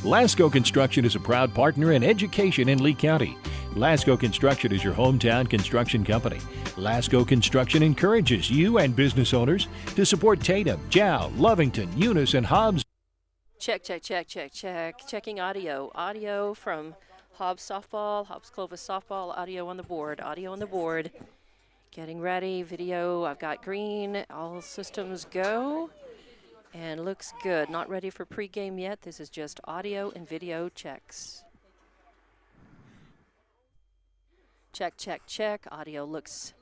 Lasco Construction is a proud partner in education in Lee County. Lasco Construction is your hometown construction company. Lasco Construction encourages you and business owners to support Tatum, Jow, Lovington, Eunice, and Hobbs. Check. Checking audio. Audio from Hobbs softball, Hobbs Clovis softball, audio on the board. Getting ready, video, I've got green, all systems go, and looks good. Not ready for pregame yet. This is just audio and video checks. Check. Audio looks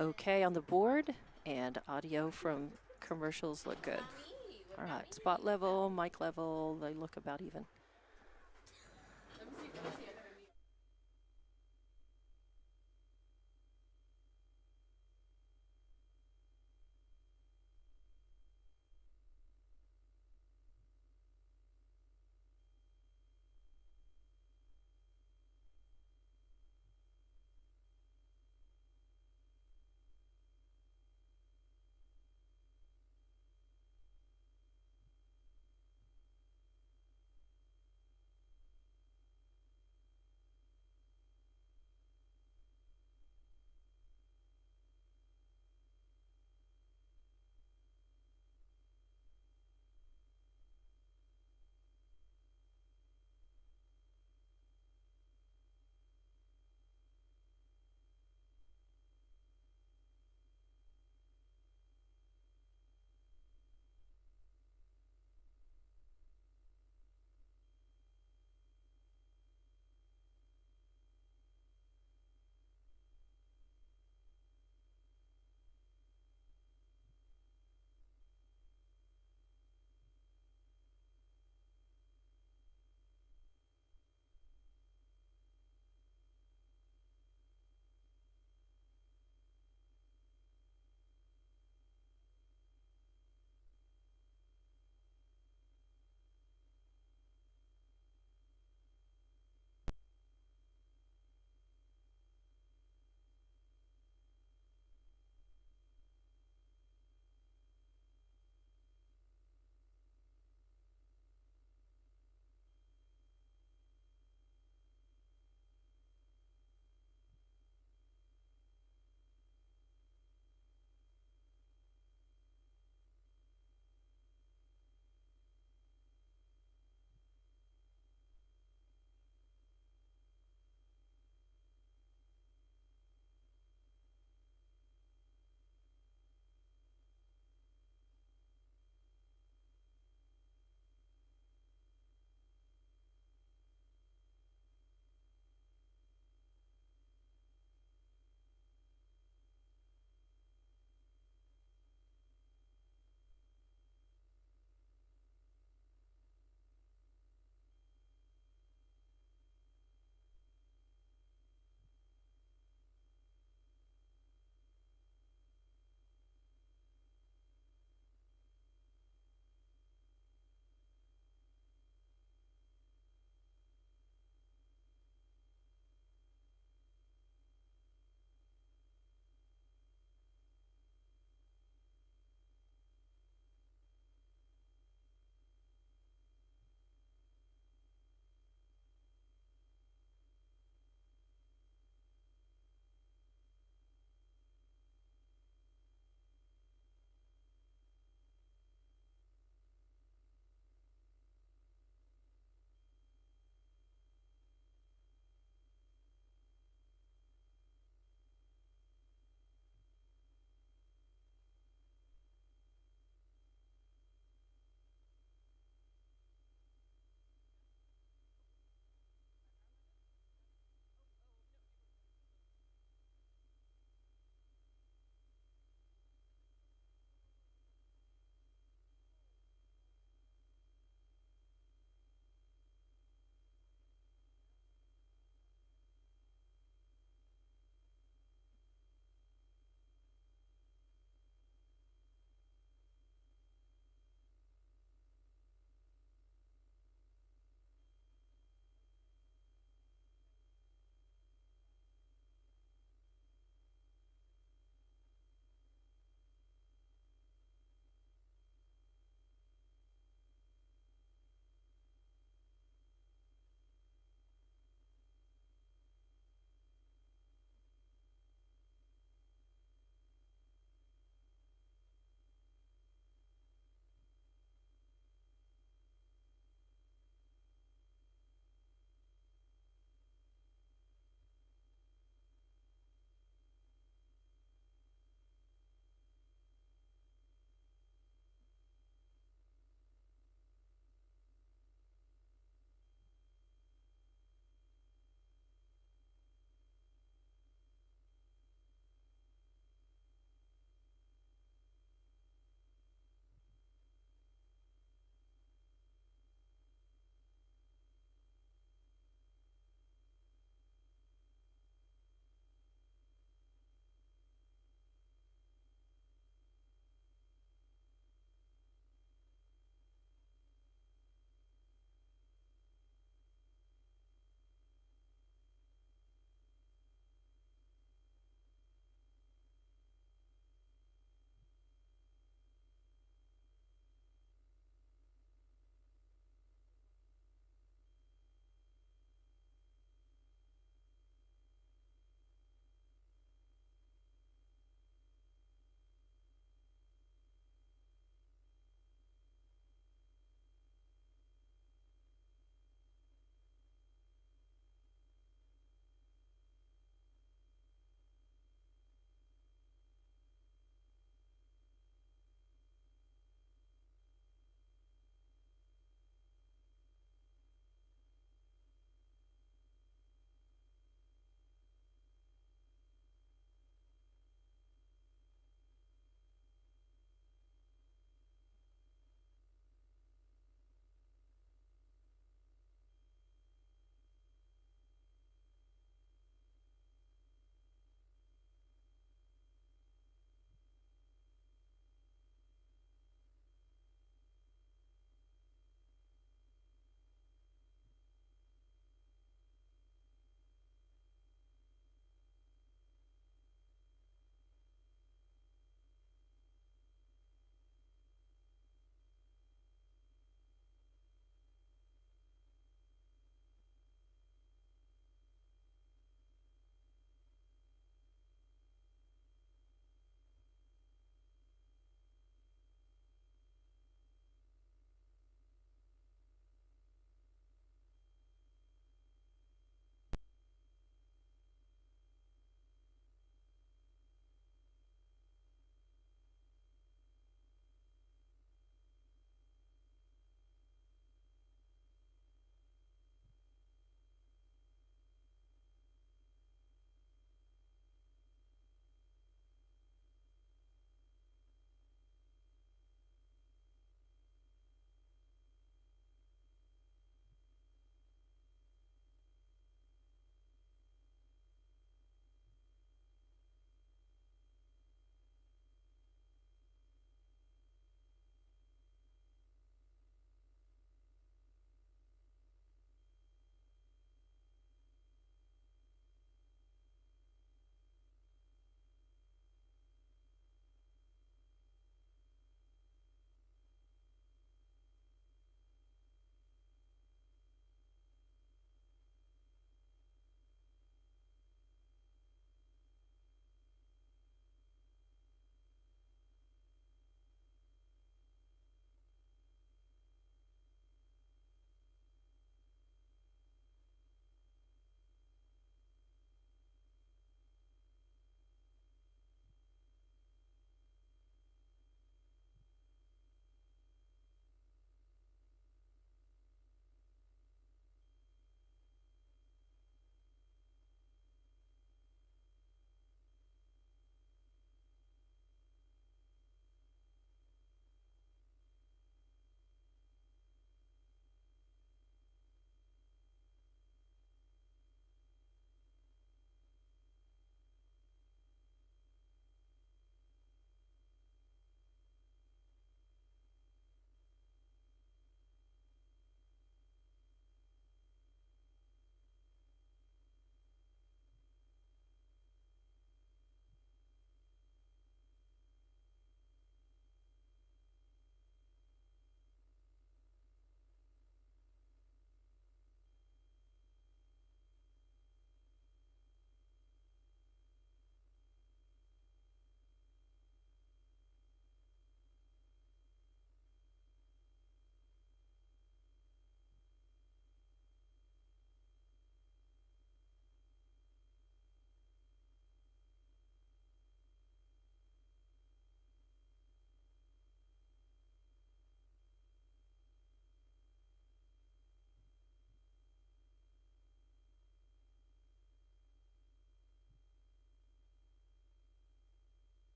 okay on the board, and audio from commercials look good. All right, spot level, mic level, they look about even.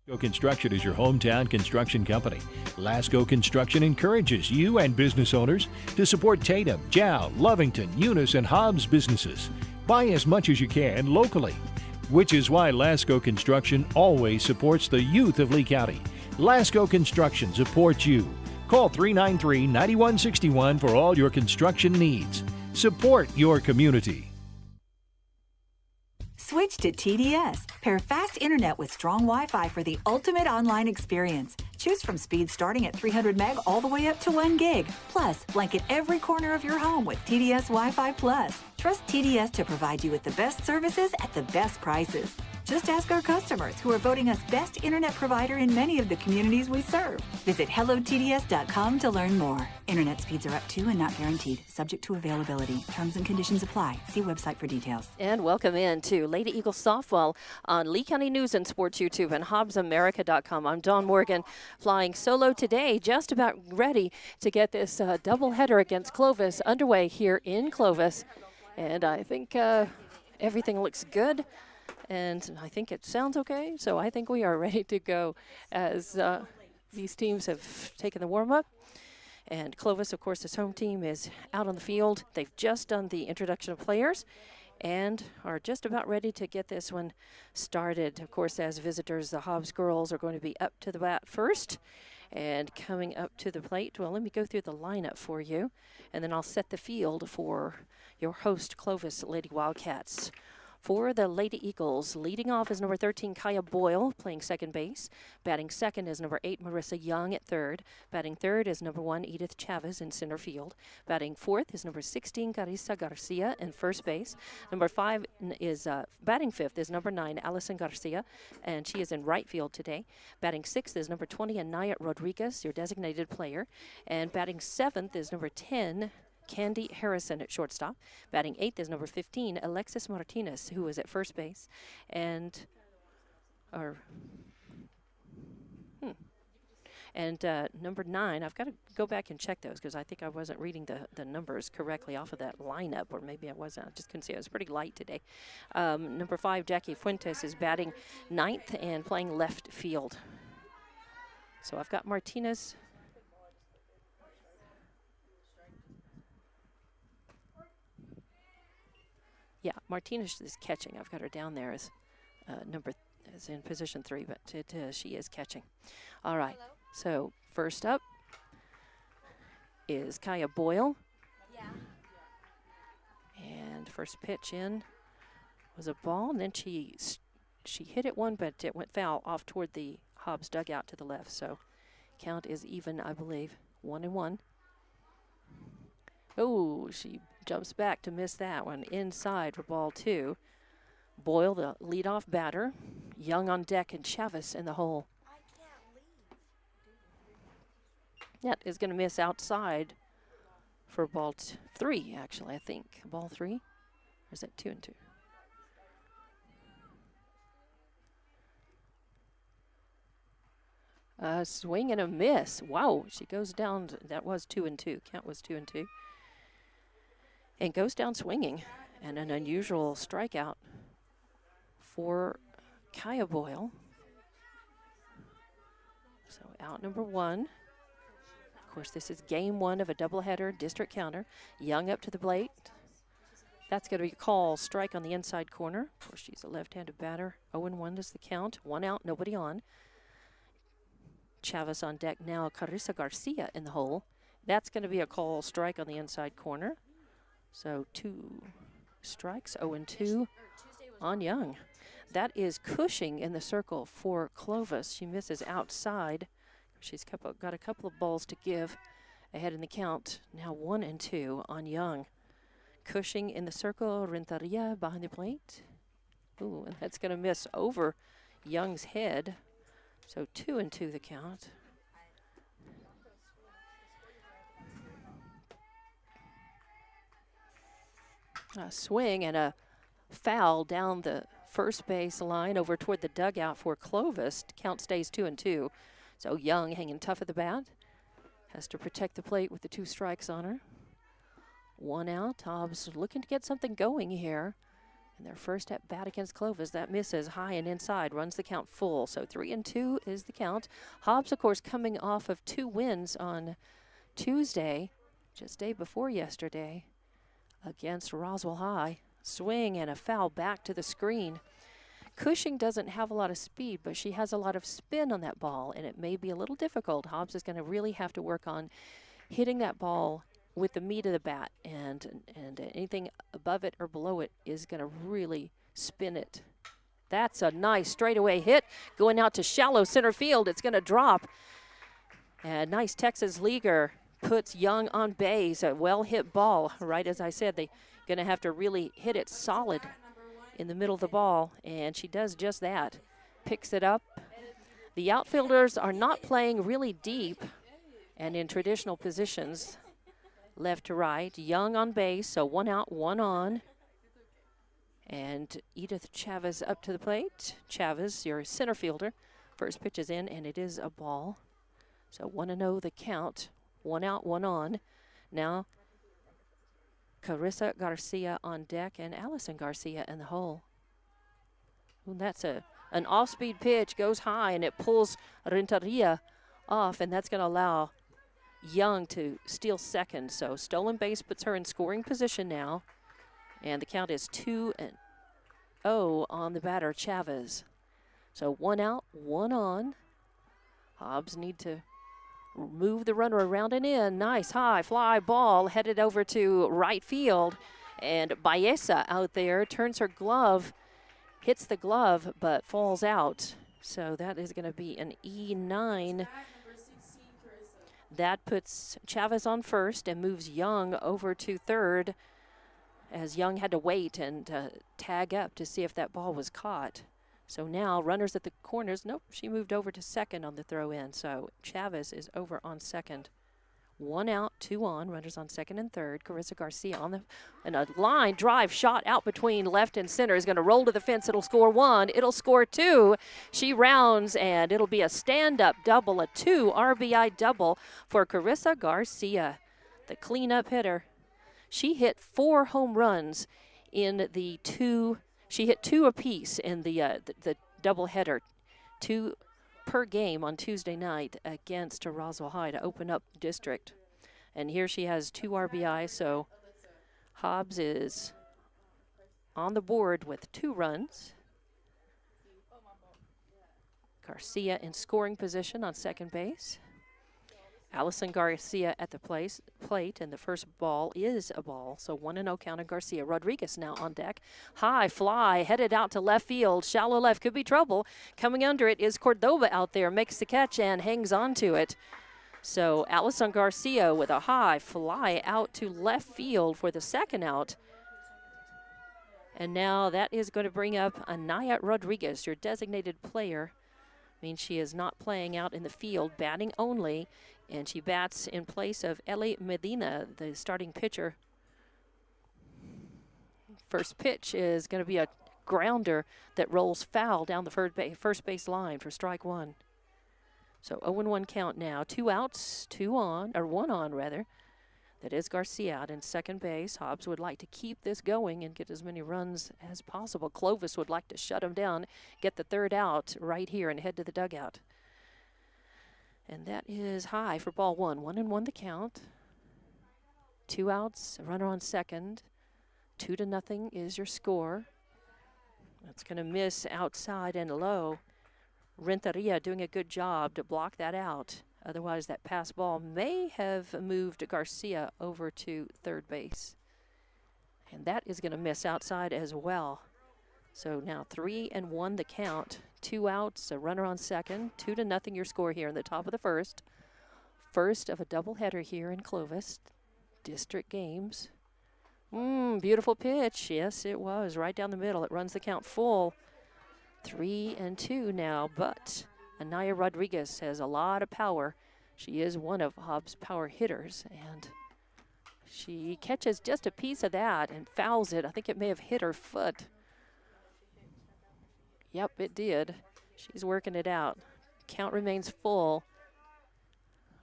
Lasco Construction is your hometown construction company. Lasco Construction encourages you and business owners to support Tatum, Jow, Lovington, Eunice, and Hobbs businesses. Buy as much as you can locally, which is why Lasco Construction always supports the youth of Lee County. Lasco Construction supports you. Call 393-9161 for all your construction needs. Support your community. Switch to TDS. Pair fast internet with strong Wi-Fi for the ultimate online experience. Choose from speeds starting at 300 meg all the way up to 1 gig. Plus, blanket every corner of your home with TDS Wi-Fi Plus. Trust TDS to provide you with the best services at the best prices. Just ask our customers who are voting us best internet provider in many of the communities we serve. Visit hellotds.com to learn more. Internet speeds are up to and not guaranteed. Subject to availability. Terms and conditions apply. See website for details. And welcome in to Lady Eagles Softball on Lee County News and Sports YouTube and HobbsAmerica.com. I'm Dawn Morgan, flying solo today, just about ready to get this doubleheader against Clovis underway here in Clovis. And I think everything looks good. And I think it sounds okay, so I think we are ready to go as these teams have taken the warm-up. And Clovis, of course, this home team is out on the field. They've just done the introduction of players and are just about ready to get this one started. Of course, as visitors, the Hobbs girls are going to be up to the bat first and coming up to the plate. Well, let me go through the lineup for you, and then I'll set the field for your host, Clovis Lady Wildcats. For the Lady Eagles, leading off is number 13, Kaya Boyle, playing second base. Batting second is number 8, Marissa Young at third. Batting third is number 1, Edith Chavez in center field. Batting fourth is number 16, Carissa Garcia in first base. Number 5 is, batting fifth is number 9, Allison Garcia, and she is in right field today. Batting sixth is number 20, Anaya Rodriguez, your designated player. And batting seventh is number 10, Candy Harrison at shortstop. Batting eighth is number 15, Alexis Martinez, who is at first base. And number 9, I've got to go back and check those because I think I wasn't reading the numbers correctly off of that lineup, or maybe I wasn't. I just couldn't see. It was pretty light today. Number 5, Jackie Fuentes, is batting ninth and playing left field. So I've got Martinez. Yeah, Martinez is catching. I've got her down there as is in position 3, but she is catching. All right. Hello. So first up is Kaya Boyle. Yeah. And first pitch in was a ball, and then she hit it one, but it went foul off toward the Hobbs dugout to the left. So count is even, I believe, 1-1. Oh, she jumps back to miss that one. Inside for ball 2. Boyle, the leadoff batter. Young on deck and Chavez in the hole. That is going to miss outside for ball 3, actually, I think. Ball 3? Or is that 2-2? Swing and a miss. Wow, she goes down. That was 2-2. Count was 2-2. And goes down swinging, and an unusual strikeout for Kaya Boyle. So out number 1. Of course, this is game 1 of a doubleheader district counter. Young up to the plate. That's going to be a call strike on the inside corner. Of course, she's a left-handed batter. 0-1 is the count. 1 out, nobody on. Chavez on deck now. Carissa Garcia in the hole. That's going to be a call strike on the inside corner. So 2 strikes, 0-2 on Young. That is Cushing in the circle for Clovis. She misses outside. She's got a couple of balls to give ahead in the count. Now 1-2 on Young. Cushing in the circle, Renteria behind the plate. Ooh, and that's going to miss over Young's head. So 2-2 the count. A swing and a foul down the first base line over toward the dugout for Clovis. Count stays 2-2. So Young hanging tough at the bat. Has to protect the plate with the 2 strikes on her. 1 out. Hobbs looking to get something going here And their first at bat against Clovis, that misses high and inside, runs the count full. So 3-2 is the count. Hobbs, of course, coming off of 2 wins on Tuesday, just day before yesterday, against Roswell High. Swing and a foul back to the screen. Cushing doesn't have a lot of speed, but she has a lot of spin on that ball, and it may be a little difficult. Hobbs is going to really have to work on hitting that ball with the meat of the bat, and anything above it or below it is going to really spin it. That's a nice straightaway hit going out to shallow center field. It's going to drop. And nice Texas leaguer puts Young on base. A well-hit ball, right as I said. They're going to have to really hit it solid in the middle of the ball, and she does just that. Picks it up. The outfielders are not playing really deep and in traditional positions, left to right. Young on base, so 1 out, 1 on. And Edith Chavez up to the plate. Chavez, your center fielder. First pitch is in, and it is a ball. So 1-0 the count. 1 out, 1 on. Now, Carissa Garcia on deck and Allison Garcia in the hole. And that's an off-speed pitch, goes high, and it pulls Renteria off, and that's going to allow Young to steal second. So stolen base puts her in scoring position now, and the count is 2-0 on the batter, Chavez. So 1 out, 1 on. Hobbs need to move the runner around and in. Nice high fly ball headed over to right field, and Baeza out there turns her glove, hits the glove, but falls out. So that is going to be an E9. That puts Chavez on first and moves Young over to third, as Young had to wait and tag up to see if that ball was caught. So now runners at the corners. Nope, she moved over to second on the throw in. So Chavez is over on second. 1 out, 2 on. Runners on second and third. Carissa Garcia on and a line drive shot out between left and center is going to roll to the fence. It'll score 1. It'll score 2. She rounds, and it'll be a stand-up double, a 2 RBI double for Carissa Garcia, the cleanup hitter. She hit 4 home runs in the 2. She hit 2 apiece in the doubleheader, 2 per game on Tuesday night against Roswell High to open up district. And here she has 2 RBI, so Hobbs is on the board with 2 runs. Garcia in scoring position on second base. Allison Garcia at the plate, and the first ball is a ball. So 1-0 count on Garcia. Rodriguez now on deck. High fly, headed out to left field. Shallow left, could be trouble. Coming under it is Cordoba out there, makes the catch and hangs on to it. So Allison Garcia with a high fly out to left field for the second out. And now that is going to bring up Anaya Rodriguez, your designated player. Means she is not playing out in the field, batting only. And she bats in place of Ellie Medina, the starting pitcher. First pitch is going to be a grounder that rolls foul down the first base line for strike 1. So 0-1 count now. 2 outs, 1 on rather. That is Garcia out in second base. Hobbs would like to keep this going and get as many runs as possible. Clovis would like to shut him down, get the third out right here and head to the dugout. And that is high for ball 1. 1-1 the count. 2 outs, a runner on second. 2-0 is your score. That's going to miss outside and low. Renteria doing a good job to block that out. Otherwise, that pass ball may have moved Garcia over to third base. And that is going to miss outside as well. So now 3-1 the count. 2 outs, a runner on second. 2-0 your score here in the top of the first. First of a doubleheader here in Clovis. District games. Beautiful pitch. Yes, it was. Right down the middle. It runs the count full. 3-2 now, but Anaya Rodriguez has a lot of power. She is one of Hobbs' power hitters, and she catches just a piece of that and fouls it. I think it may have hit her foot. Yep, it did. She's working it out. Count remains full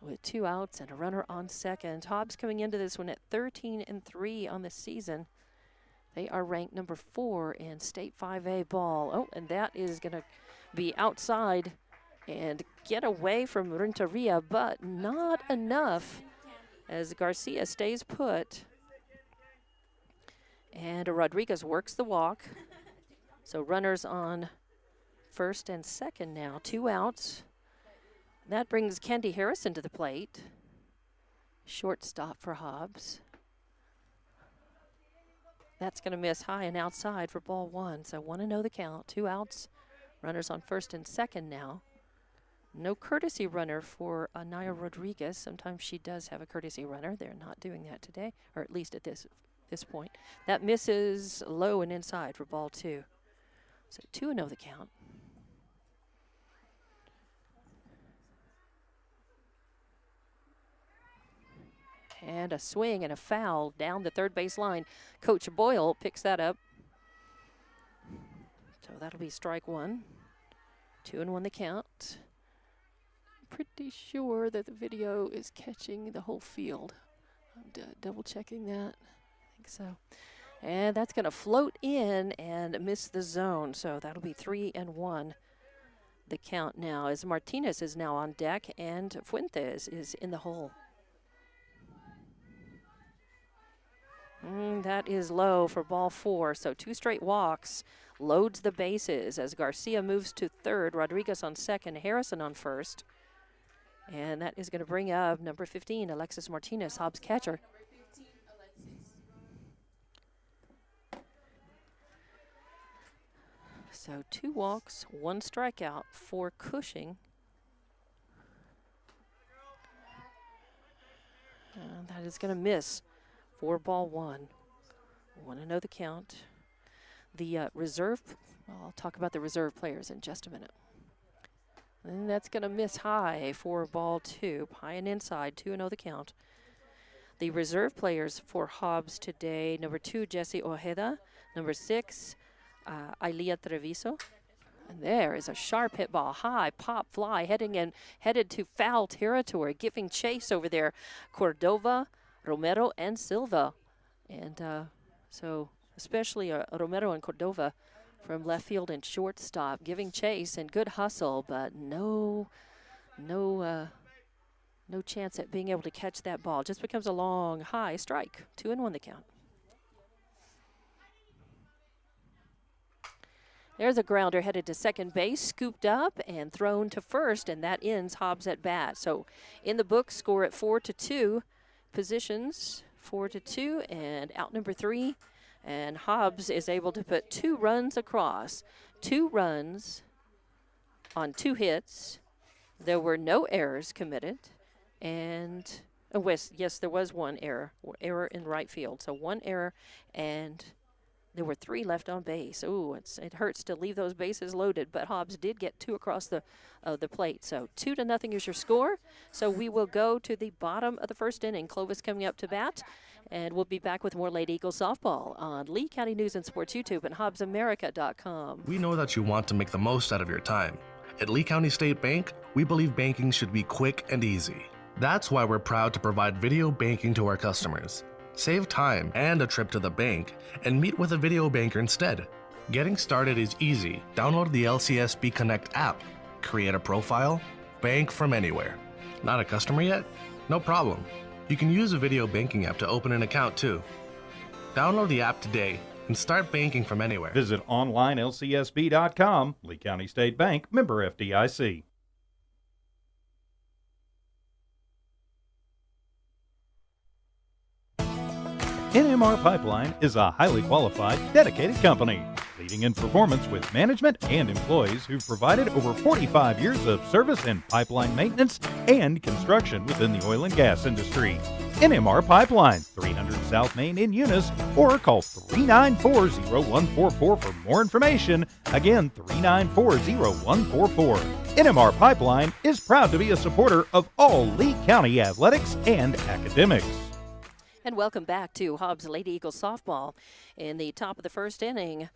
with 2 outs and a runner on second. Hobbs coming into this one at 13-3 on the season. They are ranked number 4 in State 5A ball. Oh, and that is going to be outside and get away from Renteria, but not enough as Garcia stays put. And Rodriguez works the walk. So runners on first and second now, 2 outs. That brings Candy Harrison to the plate. Shortstop for Hobbs. That's going to miss high and outside for ball 1. So 1-0 the count, 2 outs. Runners on first and second now. No courtesy runner for Anaya Rodriguez. Sometimes she does have a courtesy runner. They're not doing that today, or at least at this point. That misses low and inside for ball 2. So 2-0 the count. And a swing and a foul down the third base line. Coach Boyle picks that up. So that'll be strike 1. 2-1 the count. Pretty sure that the video is catching the whole field. I'm double checking that. I think so. And that's going to float in and miss the zone. So that'll be 3-1 the count now, as Martinez is now on deck and Fuentes is in the hole. That is low for ball 4. So 2 straight walks, loads the bases as Garcia moves to third, Rodriguez on second, Harrison on first. And that is going to bring up number 15, Alexis Martinez, Hobbs catcher. So 2 walks, 1 strikeout for Cushing. And that is going to miss for ball 1. 1-0 the count. The reserve, I'll talk about the reserve players in just a minute. And that's going to miss high for ball 2. High and inside, 2-0 the count. The reserve players for Hobbs today, number 2, Jesse Ojeda. Number 6, Ailia Treviso. And there is a sharp hit ball, high pop fly, headed to foul territory, giving chase over there. Cordova, Romero, and Silva. And so especially Romero and Cordova from left field and shortstop, giving chase and good hustle, but no chance at being able to catch that ball. Just becomes a long, high strike. 2-1 the count. There's a grounder headed to second base, scooped up and thrown to first, and that ends Hobbs at bat. So in the book, score at 4-2. Positions 4-2, and out number 3. And Hobbs is able to put 2 runs across. 2 runs on 2 hits. There were no errors committed. And, yes, there was 1 error in right field. So 1 error, and there were 3 left on base. Ooh, it hurts to leave those bases loaded, but Hobbs did get 2 across the plate. So 2-0 is your score. So we will go to the bottom of the first inning. Clovis coming up to bat, and we'll be back with more Lady Eagles softball on Lee County News and Sports YouTube and HobbsAmerica.com. We know that you want to make the most out of your time. At Lee County State Bank, we believe banking should be quick and easy. That's why we're proud to provide video banking to our customers. Save time and a trip to the bank, and meet with a video banker instead. Getting started is easy. Download the LCSB Connect app, create a profile, bank from anywhere. Not a customer yet? No problem. You can use a video banking app to open an account too. Download the app today and start banking from anywhere. Visit onlinelcsb.com. Lee County State Bank, member FDIC. NMR Pipeline is a highly qualified, dedicated company, leading in performance with management and employees who've provided over 45 years of service in pipeline maintenance and construction within the oil and gas industry. NMR Pipeline, 300 South Main in Eunice, or call 394-0144 for more information. Again, 394-0144. NMR Pipeline is proud to be a supporter of all Lee County athletics and academics. And welcome back to Hobbs Lady Eagles softball. In the top of the first inning,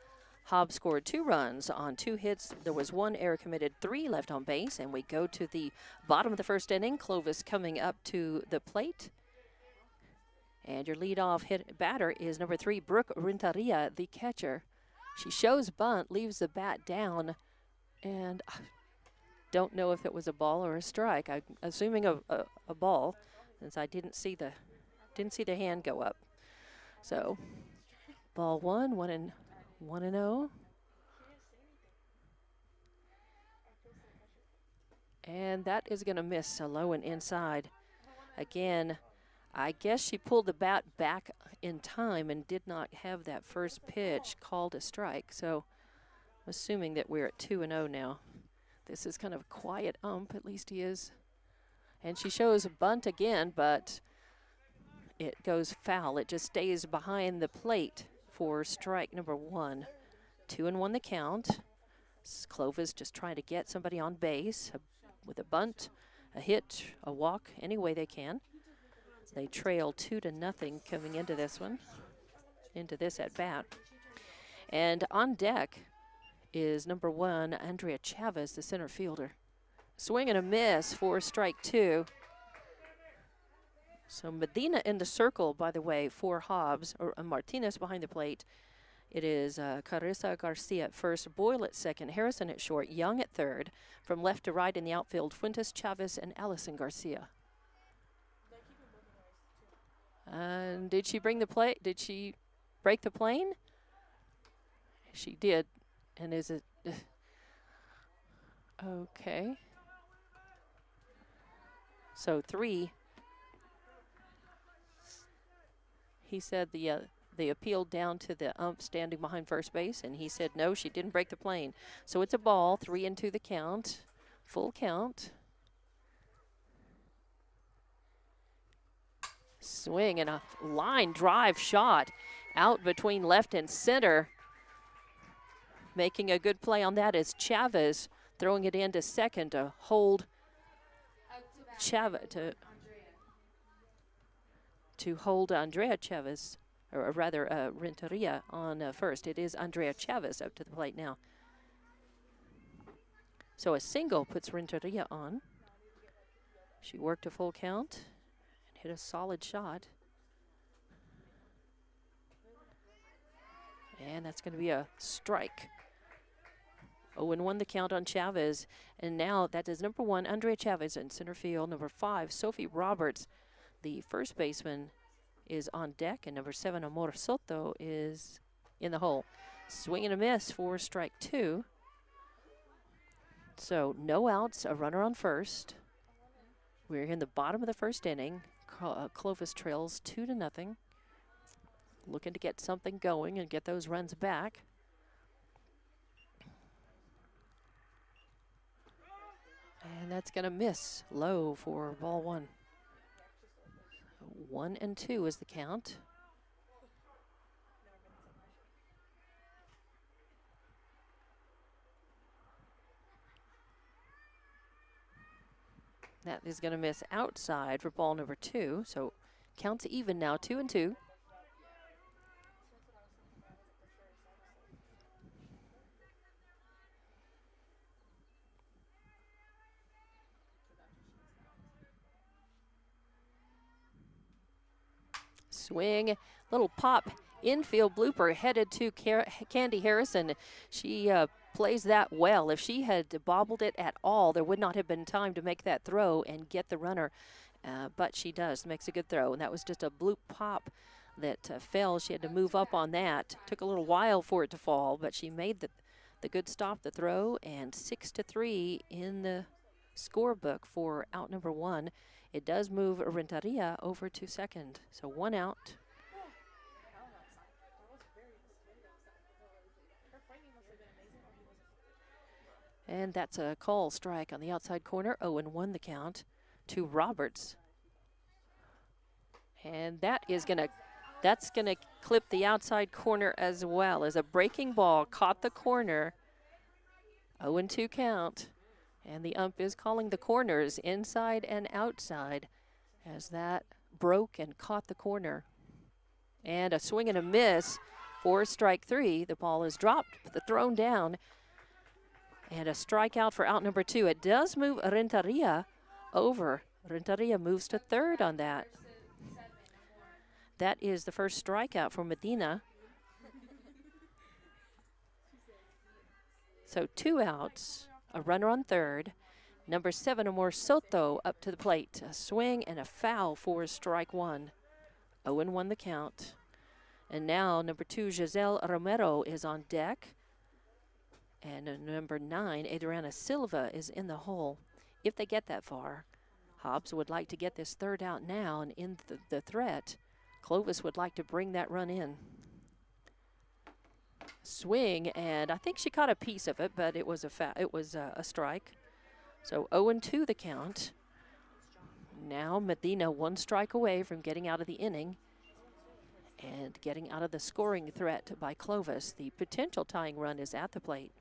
Hobbs scored 2 runs on 2 hits. There was 1 error committed, 3 left on base. And we go to the bottom of the first inning. Clovis coming up to the plate. And your leadoff batter is number 3, Brooke Renteria, the catcher. She shows bunt, leaves the bat down, and I don't know if it was a ball or a strike. I'm assuming a ball, since I didn't see the hand go up. So, ball 1, 1-0. And that is going to miss, low and inside. Again, I guess she pulled the bat back in time and did not have that first pitch called a strike. So, assuming that we're at 2-0 now. This is kind of a quiet ump, at least he is. And she shows a bunt again, but it goes foul. It just stays behind the plate for strike number 1. 2-1 the count. Clovis just trying to get somebody on base with a bunt, a hit, a walk, any way they can. They trail 2-0 coming into this one, into this at bat. And on deck is number 1, Andrea Chavez, the center fielder. Swing and a miss for strike 2. So Medina in the circle, by the way, for Hobbs, or Martinez behind the plate. It is Carissa Garcia at first, Boyle at second, Harrison at short, Young at third. From left to right in the outfield, Fuentes, Chavez, and Allison Garcia. And did she bring the plate? Did she break the plane? She did. And is it okay? So 3. He said they appealed down to the ump standing behind first base, and he said no, she didn't break the plane. So it's a ball, 3-2 the count, full count. Swing and a line drive shot out between left and center. Making a good play on that is Chavez, throwing it into second to hold Chavez to hold Andrea Chavez, or rather Renteria on first. It is Andrea Chavez up to the plate now. So a single puts Renteria on. She worked a full count and hit a solid shot. And that's going to be a strike. 0-1 the count on Chavez. And now that is number 1, Andrea Chavez in center field. Number 5, Sophie Roberts, the first baseman, is on deck. And number 7, Amor Soto, is in the hole. Swing and a miss for strike 2. So no outs, a runner on first. We're in the bottom of the first inning. Clovis trails 2-0. Looking to get something going and get those runs back. And that's going to miss low for ball 1. 1-2 is the count. That is going to miss outside for ball number 2. So counts even now, 2-2. Swing, little pop, infield blooper headed to Candy Harrison. She plays that well. If she had bobbled it at all, there would not have been time to make that throw and get the runner. But she does, makes a good throw. And that was just a bloop pop that fell. She had to move up on that. Took a little while for it to fall, but she made the good stop, the throw, and 6-3 in the scorebook for out number 1. It does move Renteria over to second. So 1 out. And that's a call strike on the outside corner. 0-1 the count to Roberts. And that's gonna clip the outside corner as well, as a breaking ball caught the corner. 0-2 count. And the ump is calling the corners inside and outside as that broke and caught the corner. And a swing and a miss for strike 3. The ball is dropped, thrown down, and a strikeout for out number 2. It does move Renteria over. Renteria moves to third on that. That is the first strikeout for Medina. So 2 outs, a runner on third. Number 7, Amor Soto up to the plate. A swing and a foul for strike 1. 0-1 the count. And now number 2, Giselle Romero is on deck. And number 9, Adriana Silva is in the hole. If they get that far, Hobbs would like to get this third out now and end the threat. Clovis would like to bring that run in. Swing, and I think she caught a piece of it, but it was a strike. So 0-2 the count. Now Medina 1 strike away from getting out of the inning and getting out of the scoring threat by Clovis. The potential tying run is at the plate.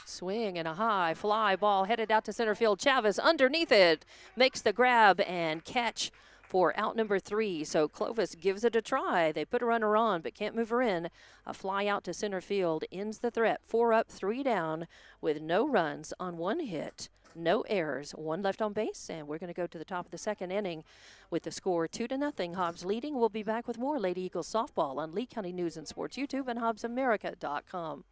Swing and a high fly ball headed out to center field. Chavez underneath it makes the grab and catch for out number 3. So Clovis gives it a try. They put a runner on but can't move her in. A fly out to center field ends the threat. 4 up, 3 down with no runs on 1 hit. No errors, 1 left on base, and we're going to go to the top of the second inning with the score 2-0. Hobbs leading. We'll be back with more Lady Eagles softball on Lee County News and Sports YouTube and HobbsAmerica.com.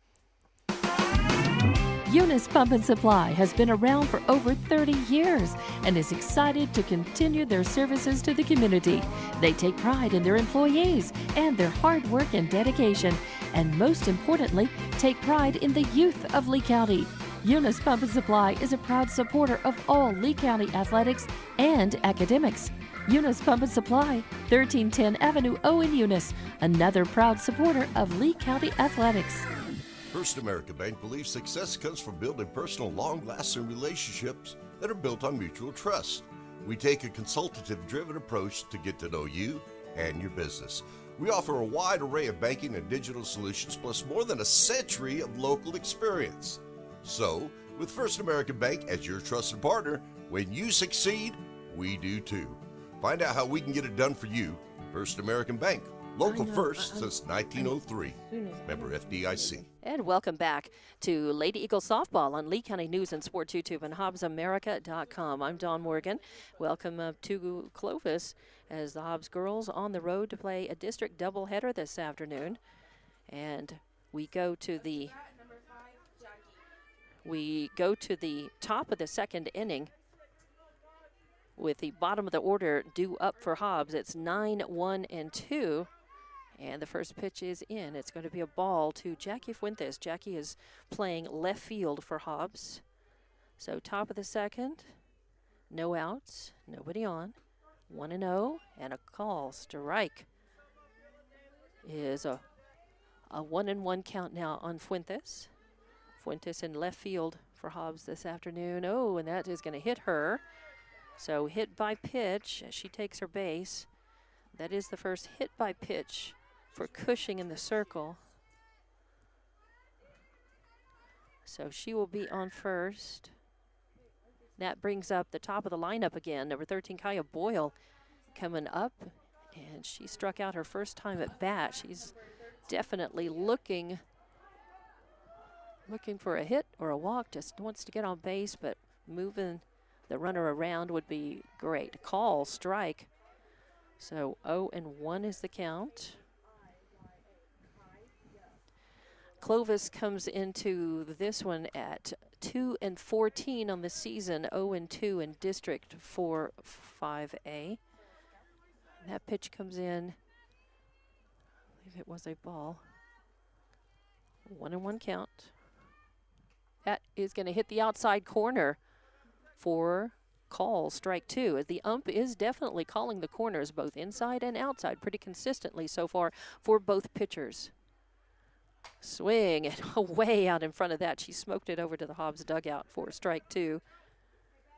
Eunice Pump and Supply has been around for over 30 years and is excited to continue their services to the community. They take pride in their employees and their hard work and dedication, and most importantly, take pride in the youth of Lee County. Eunice Pump and Supply is a proud supporter of all Lee County athletics and academics. Eunice Pump and Supply, 1310 Avenue O in Eunice, another proud supporter of Lee County athletics. First American Bank believes success comes from building personal, long-lasting relationships that are built on mutual trust. We take a consultative-driven approach to get to know you and your business. We offer a wide array of banking and digital solutions, plus more than a century of local experience. So, with First American Bank as your trusted partner, when you succeed, we do too. Find out how we can get it done for you. First American Bank. Local first since 1903. Member FDIC. And welcome back to Lady Eagles softball on Lee County News and Sports YouTube and HobbsAmerica.com. I'm Dawn Morgan. Welcome to Clovis as the Hobbs girls on the road to play a district doubleheader this afternoon. And we go to the top of the second inning with the bottom of the order due up for Hobbs. It's 9-1-2. And the first pitch is in. It's going to be a ball to Jackie Fuentes. Jackie is playing left field for Hobbs. So top of the second, no outs, nobody on. 1-0 and a call. Strike is a 1-1 count now on Fuentes. Fuentes in left field for Hobbs this afternoon. Oh, and that is going to hit her. So hit by pitch as she takes her base. That is the first hit by pitch for Cushing in the circle. So she will be on first. That brings up the top of the lineup again. Number 13, Kaya Boyle coming up. And she struck out her first time at bat. She's definitely looking for a hit or a walk. Just wants to get on base, but moving the runner around would be great. Call, strike. So 0-1 is the count. Clovis comes into this one at 2-14 on the season, 0-2 in District 4-5A. That pitch comes in. I believe it was a ball. 1-1 count. That is going to hit the outside corner for call, strike 2. As the ump is definitely calling the corners both inside and outside pretty consistently so far for both pitchers. Swing and way out in front of that. She smoked it over to the Hobbs dugout for strike 2.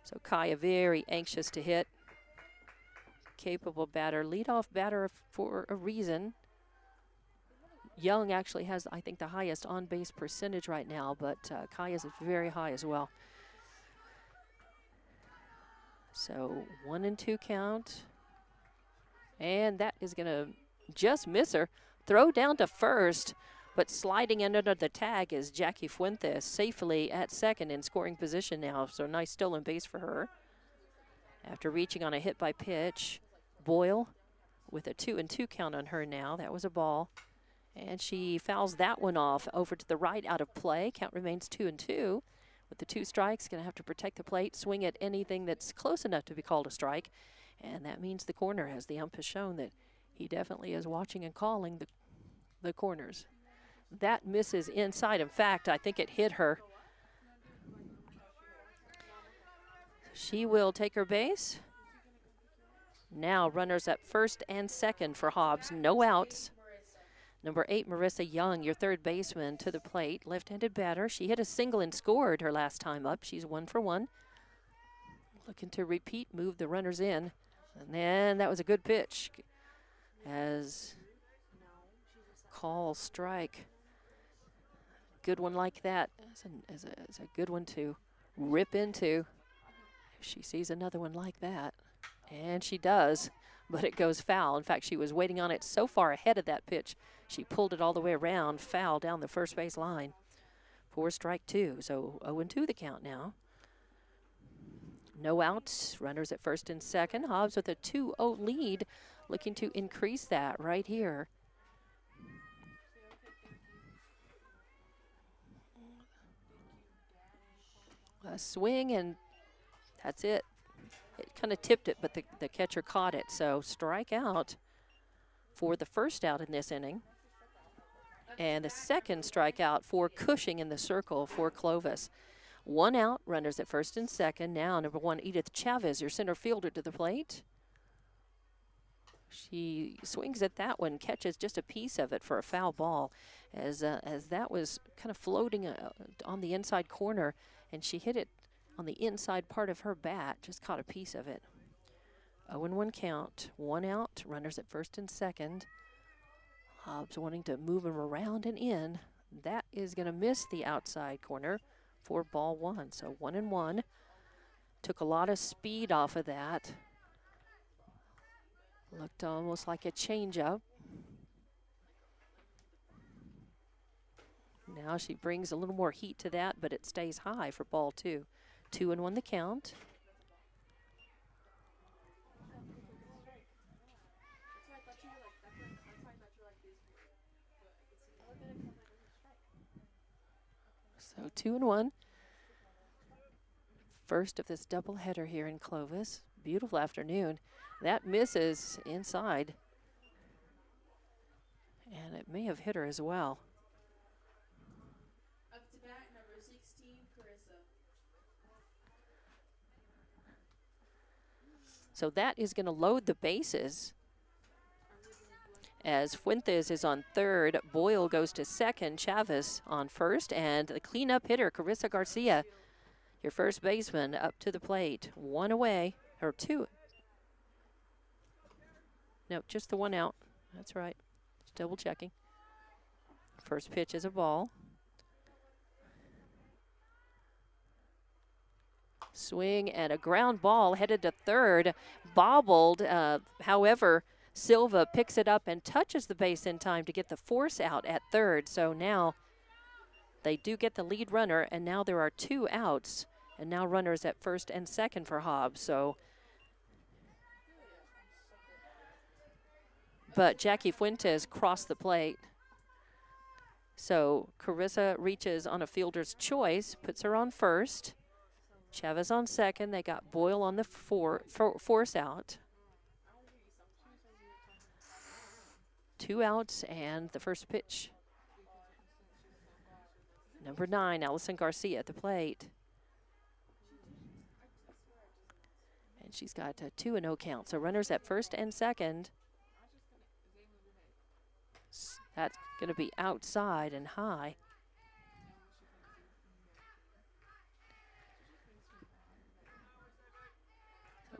So Kaya very anxious to hit. Capable batter, leadoff batter for a reason. Young actually has, I think, the highest on-base percentage right now, but Kaya's very high as well. So 1-2 count. And that is going to just miss her. Throw down to first, but sliding in under the tag is Jackie Fuentes, safely at second in scoring position now. So nice stolen base for her. After reaching on a hit by pitch, Boyle with a 2-2 count on her now. That was a ball. And she fouls that one off over to the right, out of play. Count remains 2-2. With the 2 strikes, going to have to protect the plate, swing at anything that's close enough to be called a strike. And that means the corner, as the ump has shown that he definitely is watching and calling the corners. That misses inside. In fact, I think it hit her. She will take her base. Now runners at first and second for Hobbs. No outs. Number 8, Marissa Young, your third baseman, to the plate. Left-handed batter. She hit a single and scored her last time up. She's 1 for 1. Looking to repeat, move the runners in. And then that was a good pitch. As call strike. Good one like that is a good one to rip into. If she sees another one like that. And she does, but it goes foul. In fact, she was waiting on it so far ahead of that pitch. She pulled it all the way around, foul down the first base line. 4 strike 2, so 0-2 the count now. No outs, runners at first and second. Hobbs with a 2-0 lead, looking to increase that right here. A swing, and that's it. It kind of tipped it, but the catcher caught it. So strike out for the first out in this inning. And the second strikeout for Cushing in the circle for Clovis. 1 out, runners at first and second. Now number 1, Edith Chavez, your center fielder, to the plate. She swings at that one, catches just a piece of it for a foul ball, as that was kind of floating on the inside corner, and she hit it on the inside part of her bat, just caught a piece of it. 0-1 count, 1 out, runners at first and second. Hobbs wanting to move him around and in. That is going to miss the outside corner for ball 1. So 1-1. Took a lot of speed off of that. Looked almost like a changeup. Now she brings a little more heat to that, but it stays high for ball 2. 2-1 the count. So 2-1. First of this doubleheader here in Clovis. Beautiful afternoon. That misses inside. And it may have hit her as well. Up to bat, number 16, Carissa. So that is going to load the bases. As Fuentes is on third, Boyle goes to second, Chavez on first, and the cleanup hitter, Carissa Garcia, your first baseman, up to the plate. 1 away, or 2. No, just the 1 out. That's right. Just double checking. First pitch is a ball. Swing and a ground ball headed to third, bobbled. However, Silva picks it up and touches the base in time to get the force out at third. So now they do get the lead runner, and now there are 2 outs, and now runners at first and second for Hobbs. So, but Jackie Fuentes crossed the plate. So Carissa reaches on a fielder's choice, puts her on first. Chavez on second. They got Boyle on the force out. 2 outs and the first pitch. Number 9, Allison Garcia at the plate. And she's got a 2-0 count. So runners at first and second. That's going to be outside and high.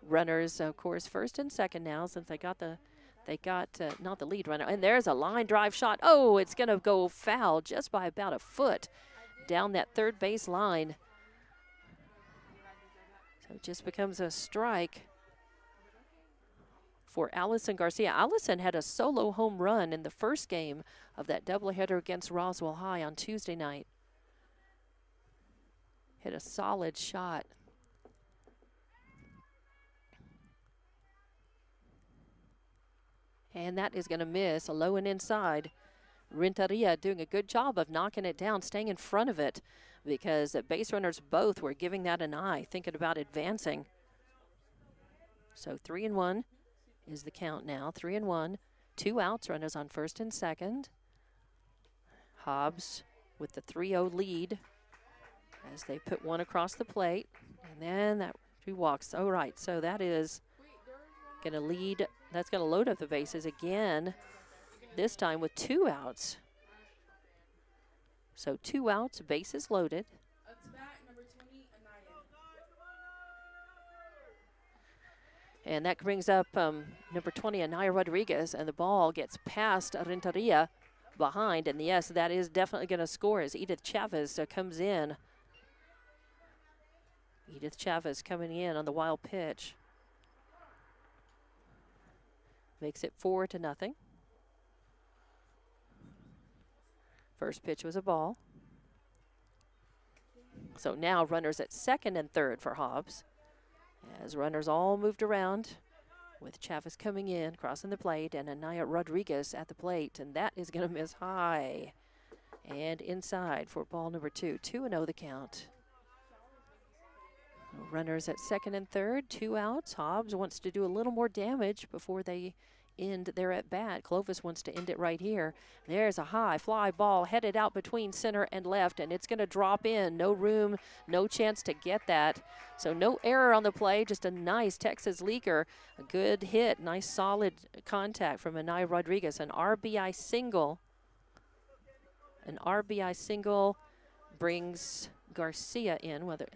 Runners, of course, first and second now, since they got not the lead runner. And there's a line drive shot. Oh, it's going to go foul just by about a foot down that third base line. So it just becomes a strike for Allison Garcia. Allison had a solo home run in the first game of that doubleheader against Roswell High on Tuesday night. Hit a solid shot. And that is going to miss, a low and inside. Renteria doing a good job of knocking it down, staying in front of it, because the base runners both were giving that an eye, thinking about advancing. So 3-1 is the count now. 3-1. 2 outs, runners on first and second. Hobbs with the 3-0 lead as they put one across the plate. And then that 2 walks. All right, so that is going to lead. That's going to load up the bases again, this time with 2 outs. So 2 outs, bases loaded. Up to bat, number 20, Anaya. And that brings up number 20, Anaya Rodriguez, and the ball gets past Renteria behind. And yes, that is definitely going to score as Edith Chavez comes in. Edith Chavez coming in on the wild pitch. Makes it 4-0. First pitch was a ball. So now runners at second and third for Hobbs, as runners all moved around with Chavez coming in, crossing the plate, and Anaya Rodriguez at the plate. And that is going to miss high and inside for ball number 2. 2-0 the count. Runners at second and third, 2 outs. Hobbs wants to do a little more damage before they end their at bat. Clovis wants to end it right here. There's a high fly ball headed out between center and left, and it's going to drop in. No room, no chance to get that. So no error on the play, just a nice Texas leaker. A good hit, nice solid contact from Anaya Rodriguez. An RBI single. An RBI single brings Garcia in. Whether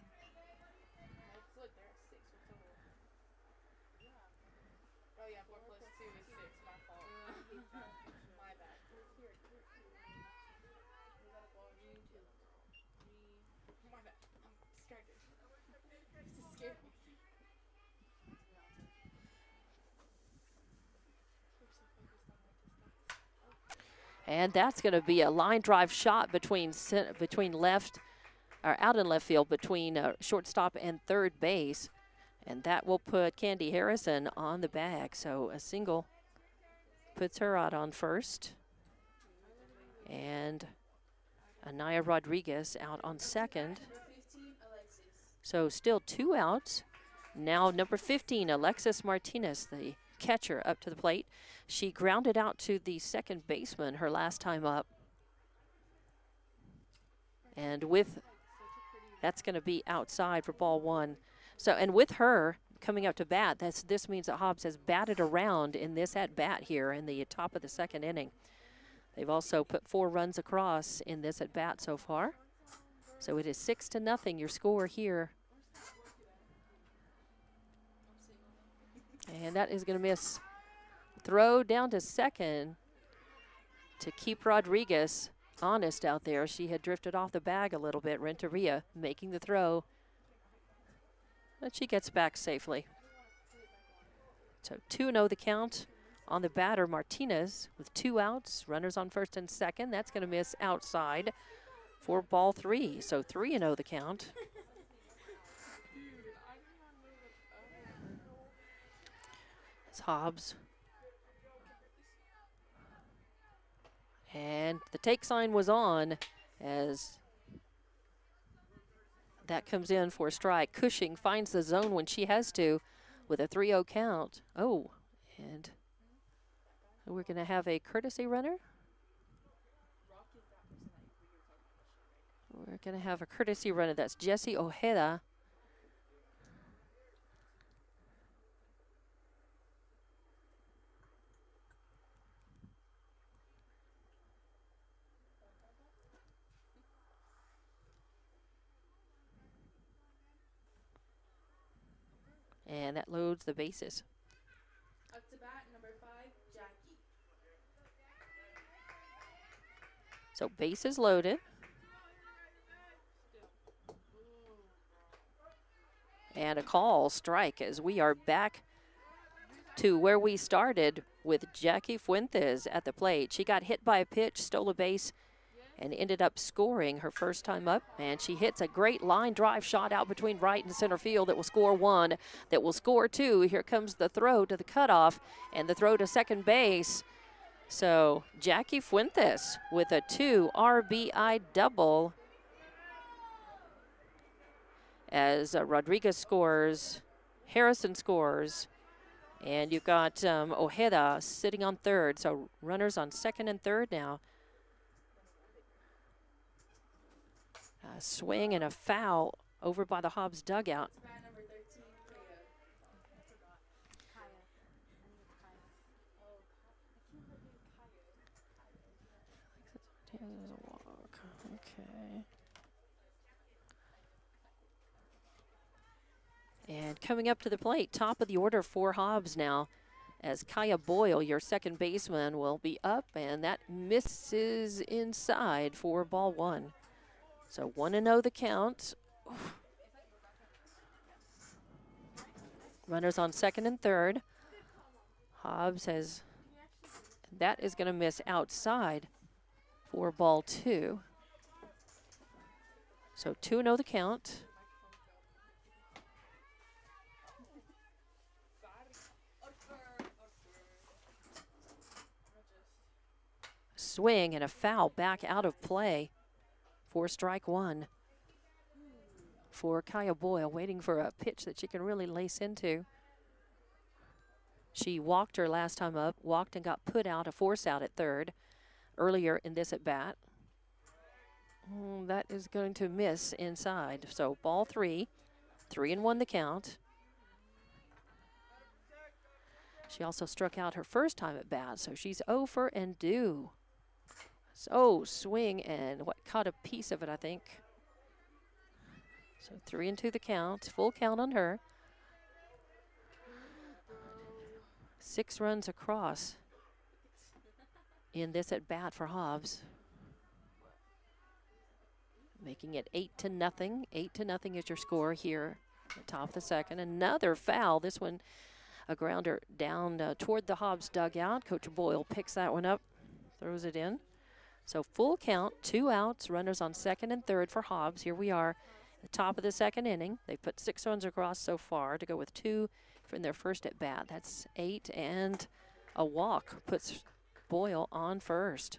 and that's going to be a line drive shot between left, or out in left field between shortstop and third base. And that will put Candy Harrison on the bag. So a single puts her out on first. And Anaya Rodriguez out on second. So still 2 outs. Now number 15, Alexis Martinez, the catcher, up to the plate. She grounded out to the second baseman her last time up. And with that's going to be outside for ball 1. So, and with her coming up to bat, this means that Hobbs has batted around in this at bat here in the top of the second inning. They've also put 4 runs across in this at bat so far. So it is 6-0 your score here. And that is going to miss. Throw down to second to keep Rodriguez honest out there. She had drifted off the bag a little bit. Renteria making the throw, but she gets back safely. So 2-0 the count on the batter, Martinez, with 2 outs. Runners on first and second. That's going to miss outside for ball 3. So 3-0 the count. It's Hobbs. And the take sign was on as that comes in for a strike. Cushing finds the zone when she has to with a 3-0 count. Oh, and we're going to have a courtesy runner. We're going to have a courtesy runner. That's Jessie Ojeda. And that loads the bases. Up to bat, number 5, Jackie. So bases loaded. And a call strike as we are back to where we started with Jackie Fuentes at the plate. She got hit by a pitch, stole a base and ended up scoring her first time up. And she hits a great line drive shot out between right and center field that will score one, that will score two. Here comes the throw to the cutoff and the throw to second base. So Jackie Fuentes with a 2 RBI double as Rodriguez scores, Harrison scores, and you've got Ojeda sitting on third. So runners on second and third now. A swing and a foul over by the Hobbs dugout. Okay. And coming up to the plate, top of the order for Hobbs now, as Kaya Boyle, your second baseman, will be up, and that misses inside for ball one. So 1-0 the count. Runners on second and third. Hobbs has, that is going to miss outside for ball two. So 2-0 the count. Swing and a foul back out of play for strike one for Kaya Boyle, waiting for a pitch that she can really lace into. She walked her last time up, walked and got put out, a force out at third earlier in this at bat. That is going to miss inside. So ball three, 3-1 the count. She also struck out her first time at bat, so she's over and due. So swing and what, caught a piece of it, I think. So 3-2 the count, full count on her. 6 runs across in this at bat for Hobbs, making it 8-0. 8-0 is your score here at the top of the second. Another foul. This one, a grounder down toward the Hobbs dugout. Coach Boyle picks that one up, throws it in. So full count, 2 outs, runners on second and third for Hobbs. Here we are at the top of the second inning. They've put 6 runs across so far to go with 2 from their first at bat. That's 8, and a walk puts Boyle on first.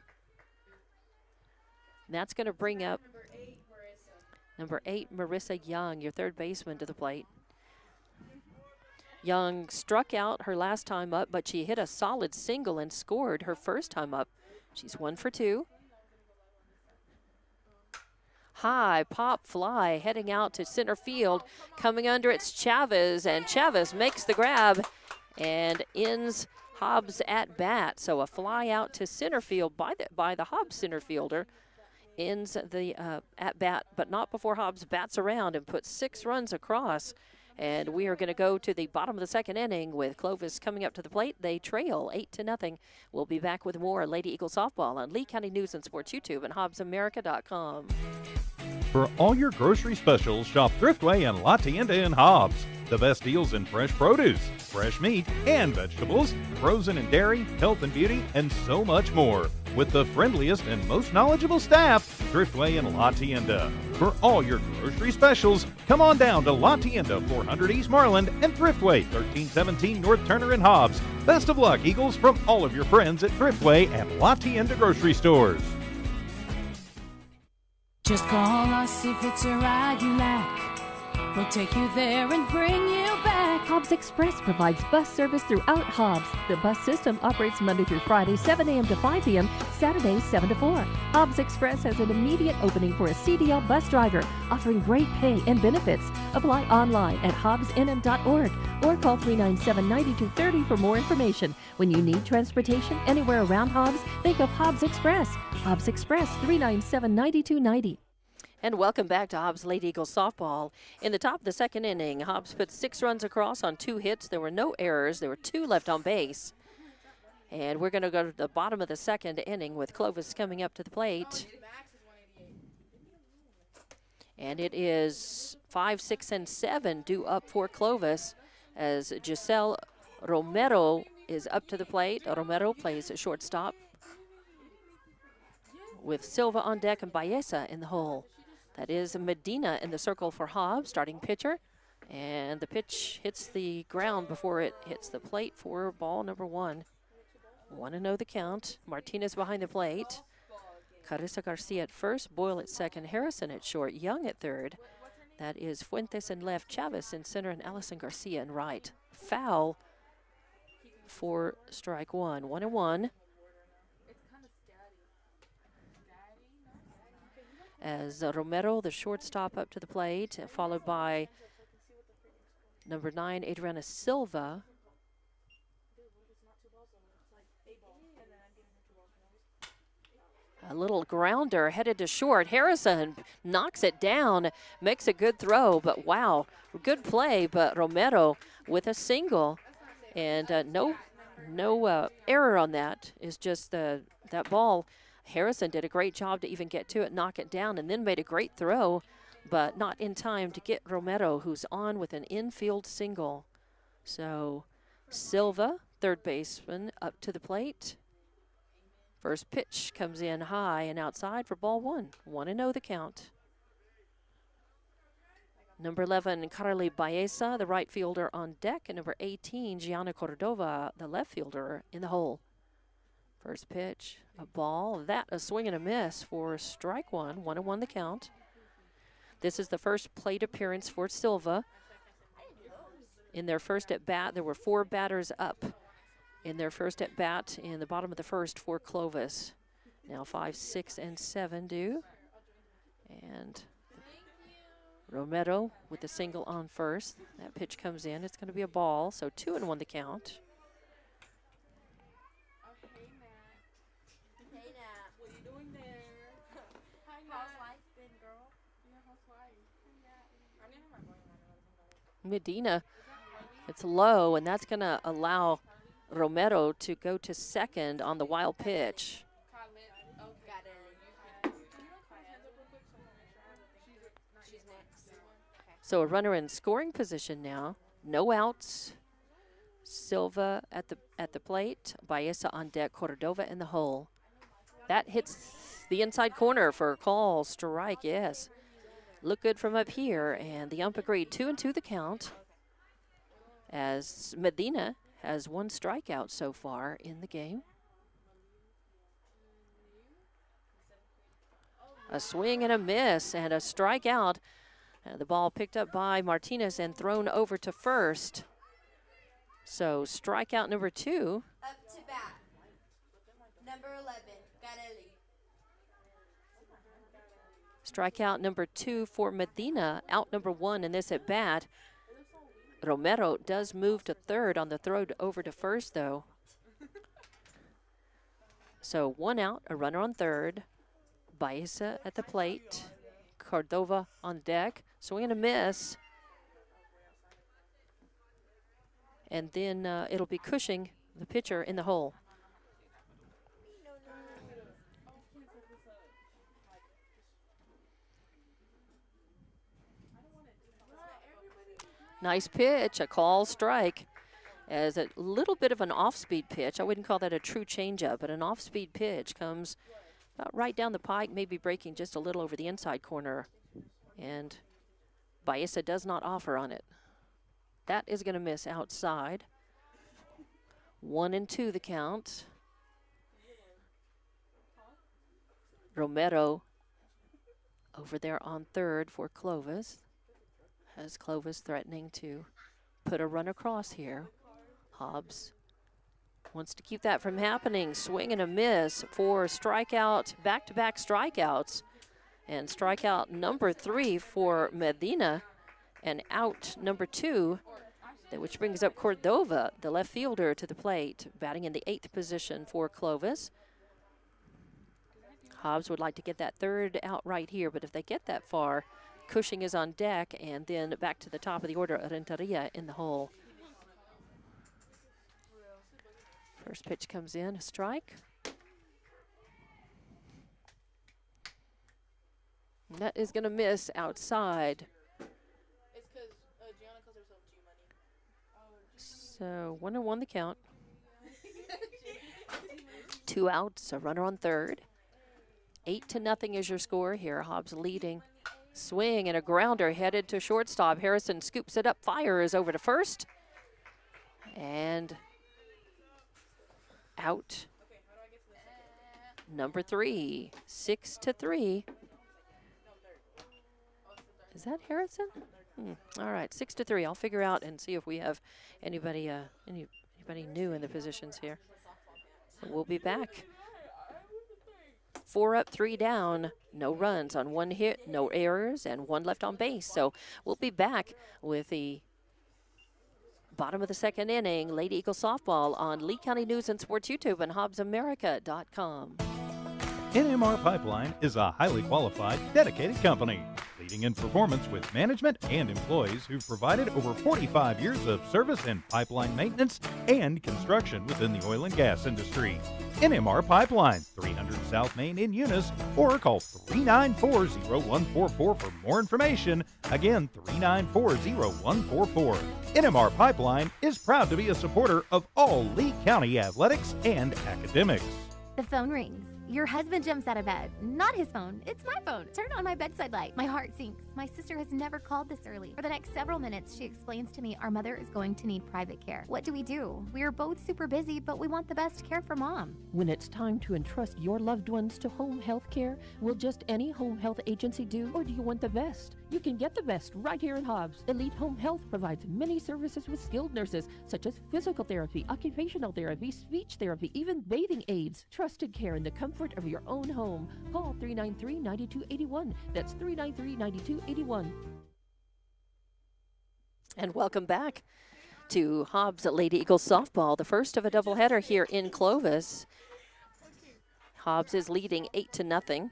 And that's going to bring up number 8, Marissa Young, your third baseman, to the plate. Young struck out her last time up, but she hit a solid single and scored her first time up. She's 1 for 2. High pop fly heading out to center field. Coming under, it's Chavez, and Chavez makes the grab and ends Hobbs at bat. So a fly out to center field by the Hobbs center fielder ends the at bat, but not before Hobbs bats around and puts 6 runs across. And we are going to go to the bottom of the second inning with Clovis coming up to the plate. They trail 8-0. We'll be back with more Lady Eagle softball on Lee County News and Sports YouTube and HobbsAmerica.com. For all your grocery specials, shop Thriftway and La Tienda in Hobbs. The best deals in fresh produce, fresh meat and vegetables, frozen and dairy, health and beauty, and so much more. With the friendliest and most knowledgeable staff, Thriftway and La Tienda. For all your grocery specials, come on down to La Tienda, 400 East Marland, and Thriftway, 1317 North Turner in Hobbs. Best of luck, Eagles, from all of your friends at Thriftway and La Tienda grocery stores. Just call us if it's a ride you like. We'll take you there and bring you back. Hobbs Express provides bus service throughout Hobbs. The bus system operates Monday through Friday, 7 a.m. to 5 p.m., Saturdays, 7 to 4. Hobbs Express has an immediate opening for a CDL bus driver, offering great pay and benefits. Apply online at hobbsnm.org or call 397-9230 for more information. When you need transportation anywhere around Hobbs, think of Hobbs Express. Hobbs Express, 397-9290. And welcome back to Hobbs Lady Eagles softball. In the top of the second inning, Hobbs put 6 runs across on 2 hits. There were no errors. There were 2 left on base. And we're going to go to the bottom of the second inning with Clovis coming up to the plate. And it is 5, 6, and 7 due up for Clovis as Giselle Romero is up to the plate. Romero plays a shortstop. with Silva on deck and Baeza in the hole. That is Medina in the circle for Hobbs, starting pitcher. And the pitch hits the ground before it hits the plate for ball number 1. 1-0 the count. Martinez behind the plate. Carissa Garcia at first, Boyle at second, Harrison at short, Young at third. That is Fuentes in left, Chavez in center, and Allison Garcia in right. Foul for strike 1. 1-1. As Romero, the shortstop, up to the plate, followed by number 9, Adriana Silva. A little grounder headed to short. Harrison knocks it down, makes a good throw, but wow, good play. But Romero with a single, and no error on that. Is just that ball. Harrison did a great job to even get to it, knock it down, and then made a great throw, but not in time to get Romero, who's on with an infield single. So Silva, third baseman, up to the plate. First pitch comes in high and outside for ball 1. 1-0 the count. Number 11, Carly Baeza, the right fielder, on deck, and number 18, Gianna Cordova, the left fielder, in the hole. First pitch, a ball, that a swing and a miss for strike 1. 1-1 the count. This is the first plate appearance for Silva. In their first at bat, there were 4 batters up in their first at bat in the bottom of the first for Clovis. Now 5, 6, and 7 do. And Romero with the single on first. That pitch comes in. It's going to be a ball, so 2-1 the count. Medina, it's low, and that's going to allow Romero to go to second on the wild pitch. So a runner in scoring position now. No outs. Silva at the plate. Baeza on deck. Cordova in the hole. That hits the inside corner for a call. Strike, yes. Look good from up here, and the ump agreed. 2-2 the count, as Medina has 1 strikeout so far in the game. A swing and a miss and a strikeout. The ball picked up by Martinez and thrown over to first. So strikeout number 2. Up to bat, number 11, Garelli. Strikeout number 2 for Medina, out number 1 in this at bat. Romero does move to third on the throw over to first, though. So 1 out, a runner on third. Baeza at the plate. Cordova on deck. Swing and a miss. And then it'll be Cushing, the pitcher, in the hole. Nice pitch, a call strike, as a little bit of an off-speed pitch. I wouldn't call that a true changeup, but an off-speed pitch comes about right down the pike, maybe breaking just a little over the inside corner. And Baeza does not offer on it. That is going to miss outside. 1-2 the count. Romero over there on third for Clovis. As Clovis threatening to put a run across here. Hobbs wants to keep that from happening. Swing and a miss for strikeout, back-to-back strikeouts. And strikeout number 3 for Medina, and out number 2, which brings up Cordova, the left fielder, to the plate, batting in the 8th position for Clovis. Hobbs would like to get that 3rd out right here, but if they get that far, Cushing is on deck, and then back to the top of the order, Renteria in the hole. First pitch comes in, a strike. And that is going to miss outside. It's because Gianna calls herself G-Money. So 1-1 the count. 2 outs, a runner on third. 8-0 is your score here. Hobbs leading. Swing and a grounder headed to shortstop. Harrison scoops it up, fires over to first. And out. Number 3, 6-3. Is that Harrison? All right, 6-3. I'll figure out and see if we have anybody anybody new in the positions here. We'll be back. 4 up, 3 down. No runs on 1 hit, no errors, and 1 left on base. So we'll be back with the bottom of the 2nd inning. Lady Eagle softball on Lee County News and Sports YouTube and HobbsAmerica.com. NMR Pipeline is a highly qualified, dedicated company, leading in performance with management and employees who've provided over 45 years of service in pipeline maintenance and construction within the oil and gas industry. NMR Pipeline, 300 South Main in Eunice, or call 394-0144 for more information. Again, 394-0144. NMR Pipeline is proud to be a supporter of all Lee County athletics and academics. The phone rings. Your husband jumps out of bed. Not his phone. It's my phone. Turn on my bedside light. My heart sinks. My sister has never called this early. For the next several minutes, she explains to me our mother is going to need private care. What do? We are both super busy, but we want the best care for Mom. When it's time to entrust your loved ones to home health care, will just any home health agency do, or do you want the best? You can get the best right here in Hobbs. Elite Home Health provides many services with skilled nurses, such as physical therapy, occupational therapy, speech therapy, even bathing aids. Trusted care in the comfort of your own home. Call 393-9281. That's 393-9281. And welcome back to Hobbs Lady Eagles softball, the first of a doubleheader here in Clovis. Hobbs is leading 8-0.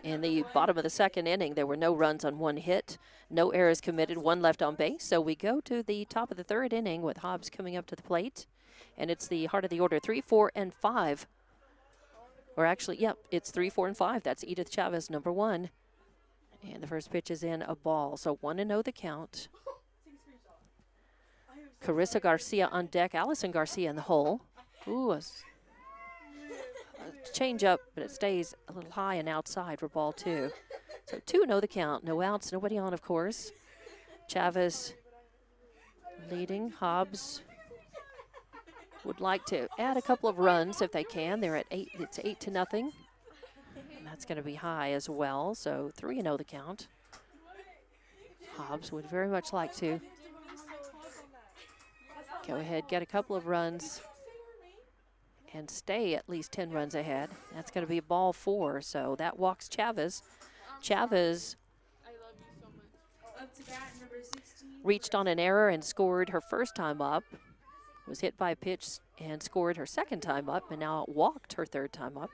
In the bottom of the 2nd inning, there were no runs on 1 hit, no errors committed, 1 left on base. So we go to the top of the 3rd inning with Hobbs coming up to the plate. And it's the heart of the order, 3, 4, and 5. Or actually, yep, it's 3, 4, and 5. That's Edith Chavez, number 1. And the first pitch is in, a ball. So 1-0 the count. Carissa Garcia on deck, Allison Garcia in the hole. Ooh, a change up, but it stays a little high and outside for ball 2. So 2-0 the count. No outs, nobody on, of course. Chavez leading. Hobbs would like to add a couple of runs if they can. They're at 8. It's 8-0. And that's going to be high as well. So 3-0 the count. Hobbs would very much like to go ahead, get a couple of runs, and stay at least 10 runs ahead. That's going to be ball 4. So that walks Chavez. Chavez reached on an error and scored her first time up. Was hit by a pitch and scored her 2nd time up, and now walked her 3rd time up.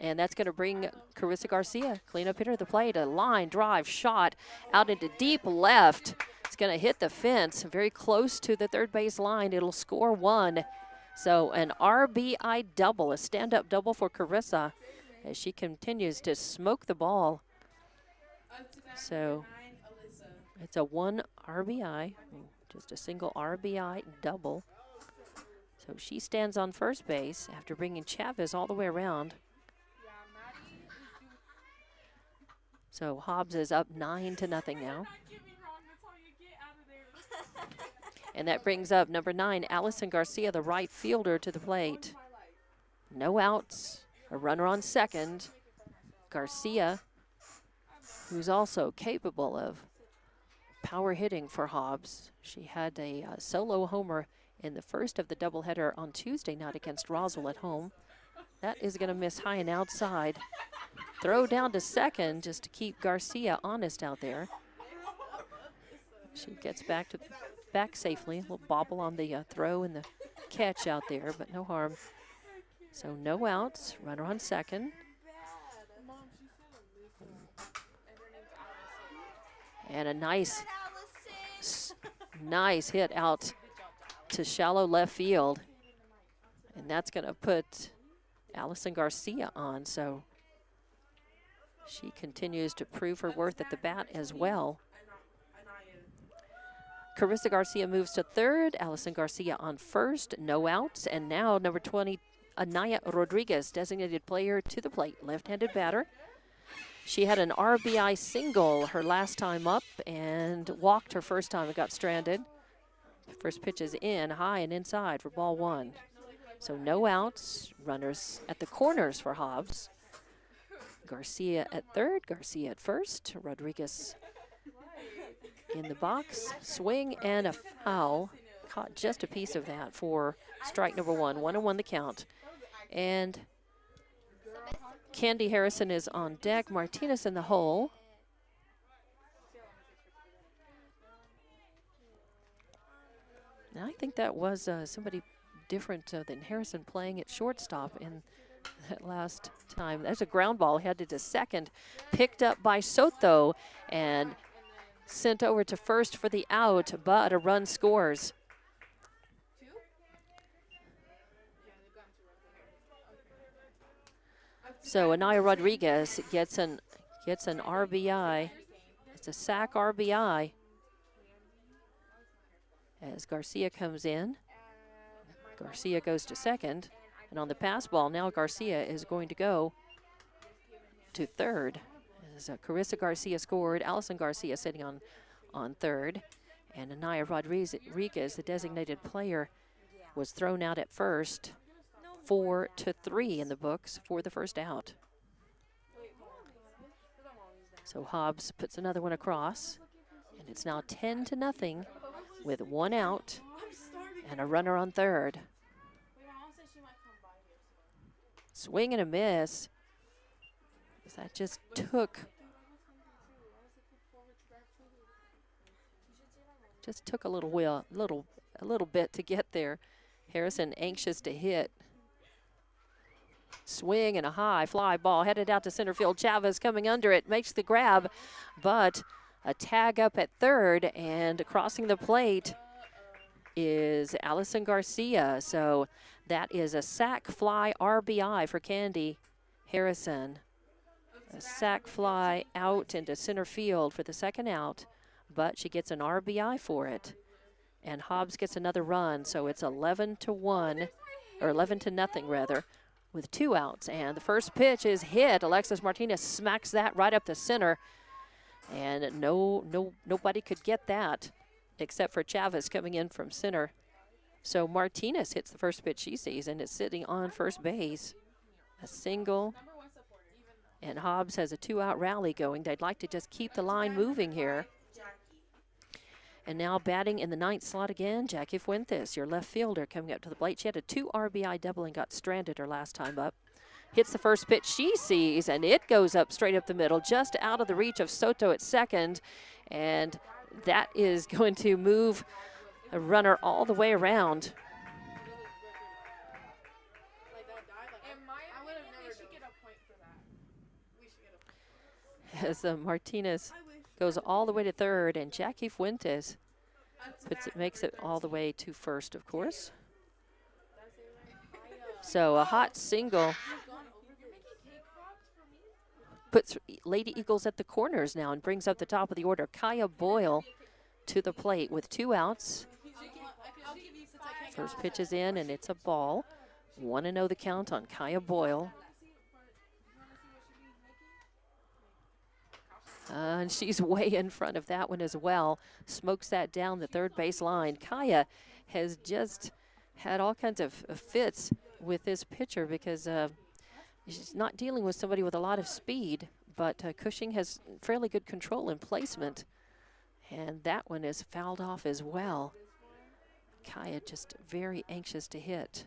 And that's going to bring Carissa Garcia, cleanup hitter, to the plate. A line drive shot out into deep left. It's going to hit the fence very close to the 3rd base line. It'll score 1. So an RBI double, a stand-up double for Carissa as she continues to smoke the ball. So it's a 1 RBI. Just a single RBI double. So she stands on first base after bringing Chavez all the way around. So Hobbs is up 9-0 now. And that brings up number 9, Allison Garcia, the right fielder, to the plate. No outs, a runner on second. Garcia, who's also capable of power hitting for Hobbs. She had a solo homer in the first of the doubleheader on Tuesday night against Roswell at home. That is going to miss high and outside. Throw down to second just to keep Garcia honest out there. She gets back safely. A little bobble on the throw and the catch out there, but no harm. So no outs, runner on second. And a nice hit out to shallow left field. And that's going to put Allison Garcia on. So she continues to prove her worth at the bat as well. Carissa Garcia moves to third. Allison Garcia on first. No outs. And now number 20, Anaya Rodriguez, designated player to the plate, left-handed batter. She had an RBI single her last time up and walked her first time and got stranded. First pitch is in, high and inside for ball 1. So no outs, runners at the corners for Hobbs. Garcia at third, Garcia at first, Rodriguez in the box. Swing and a foul. Caught just a piece of that for strike number 1. 1-1 the count. And Candy Harrison is on deck. Martinez in the hole. Now I think that was somebody different than Harrison playing at shortstop in that last time. There's a ground ball headed to second, picked up by Soto and sent over to first for the out, but a run scores. So Anaya Rodriguez gets an RBI. It's a sack RBI as Garcia comes in. Garcia goes to second, and on the pass ball now Garcia is going to go to third. As Carissa Garcia scored, Allison Garcia sitting on third, and Anaya Rodriguez, the designated player, was thrown out at first. 4-3 in the books for the first out. So Hobbs puts another one across, and it's now 10-0 with 1 out and a runner on third. Swing and a miss. That just took a little bit to get there. Harrison anxious to hit. Swing and a high fly ball headed out to center field. Chavez coming under it, makes the grab, but a tag up at third, and crossing the plate is Allison Garcia. So that is a sac fly RBI for Candy Harrison. A sac fly out into center field for the second out, but she gets an RBI for it. And Hobbs gets another run, so it's 11-1, or 11-0 rather, with 2 outs. And the first pitch is hit. Alexis Martinez smacks that right up the center, and nobody could get that except for Chavez coming in from center. So Martinez hits the first pitch she sees, and it's sitting on first base. A single, and Hobbs has a 2-out rally going. They'd like to just keep the line moving here. And now batting in the 9th slot again, Jackie Fuentes, your left fielder, coming up to the plate. She had a 2 RBI double and got stranded her last time up. Hits the first pitch she sees, and it goes up straight up the middle, just out of the reach of Soto at second. And that is going to move a runner all the way around. As Martinez goes all the way to third, and Jackie Fuentes makes it all the way to first, of course. So a hot single puts Lady Eagles at the corners now and brings up the top of the order. Kaya Boyle to the plate with 2 outs. First pitch is in, and it's a ball. 1-0 the count on Kaya Boyle. And she's way in front of that one as well. Smokes that down the third base line. Kaya has just had all kinds of fits with this pitcher because she's not dealing with somebody with a lot of speed, but Cushing has fairly good control and placement. And that one is fouled off as well. Kaya just very anxious to hit.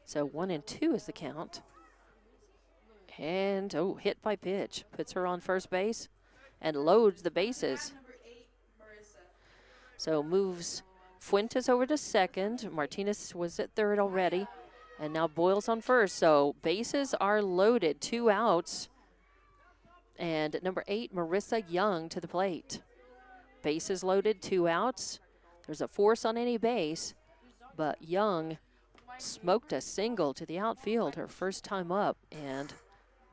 So 1-2 is the count. And, hit by pitch. Puts her on first base and loads the bases. So moves Fuentes over to second. Martinez was at third already. And now Boyle's on first. So bases are loaded. 2 outs. And number 8, Marissa Young to the plate. Bases loaded, 2 outs. There's a force on any base, but Young smoked a single to the outfield her first time up, and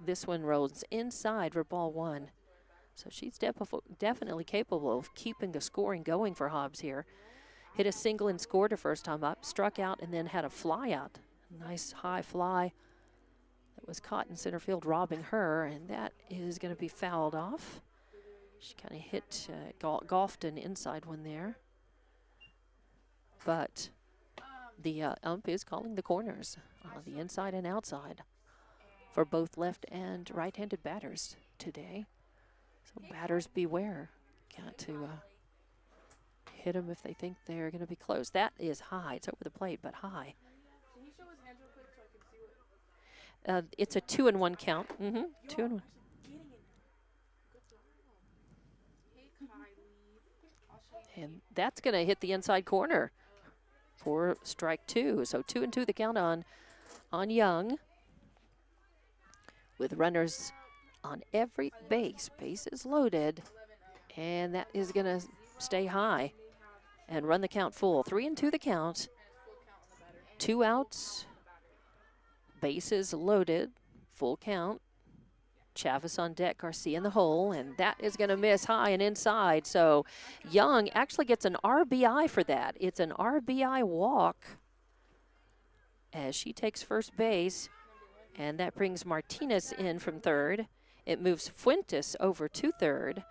this one rolls inside for ball 1. So she's definitely capable of keeping the scoring going for Hobbs here. Hit a single and scored her first time up, struck out, and then had a fly out. Nice high fly that was caught in center field, robbing her, and that is going to be fouled off. She kind of hit, golfed an inside one there. But the ump is calling the corners on the inside and outside for both left and right-handed batters today. So batters beware. Got to hit them if they think they're going to be close. That is high. It's over the plate, but high. Can you show his hands real quick so I can see what? It's a 2-1 count. 2-1. And that's going to hit the inside corner for strike 2. So 2-2 the count on Young, with runners on every base. Base is loaded, and that is going to stay high and run the count full. 3-2 the count. 2 outs. Bases loaded. Full count. Chavez on deck, Garcia in the hole, and that is going to miss high and inside. So Young actually gets an RBI for that. It's an RBI walk as she takes first base, and that brings Martinez in from third. It moves Fuentes over to third,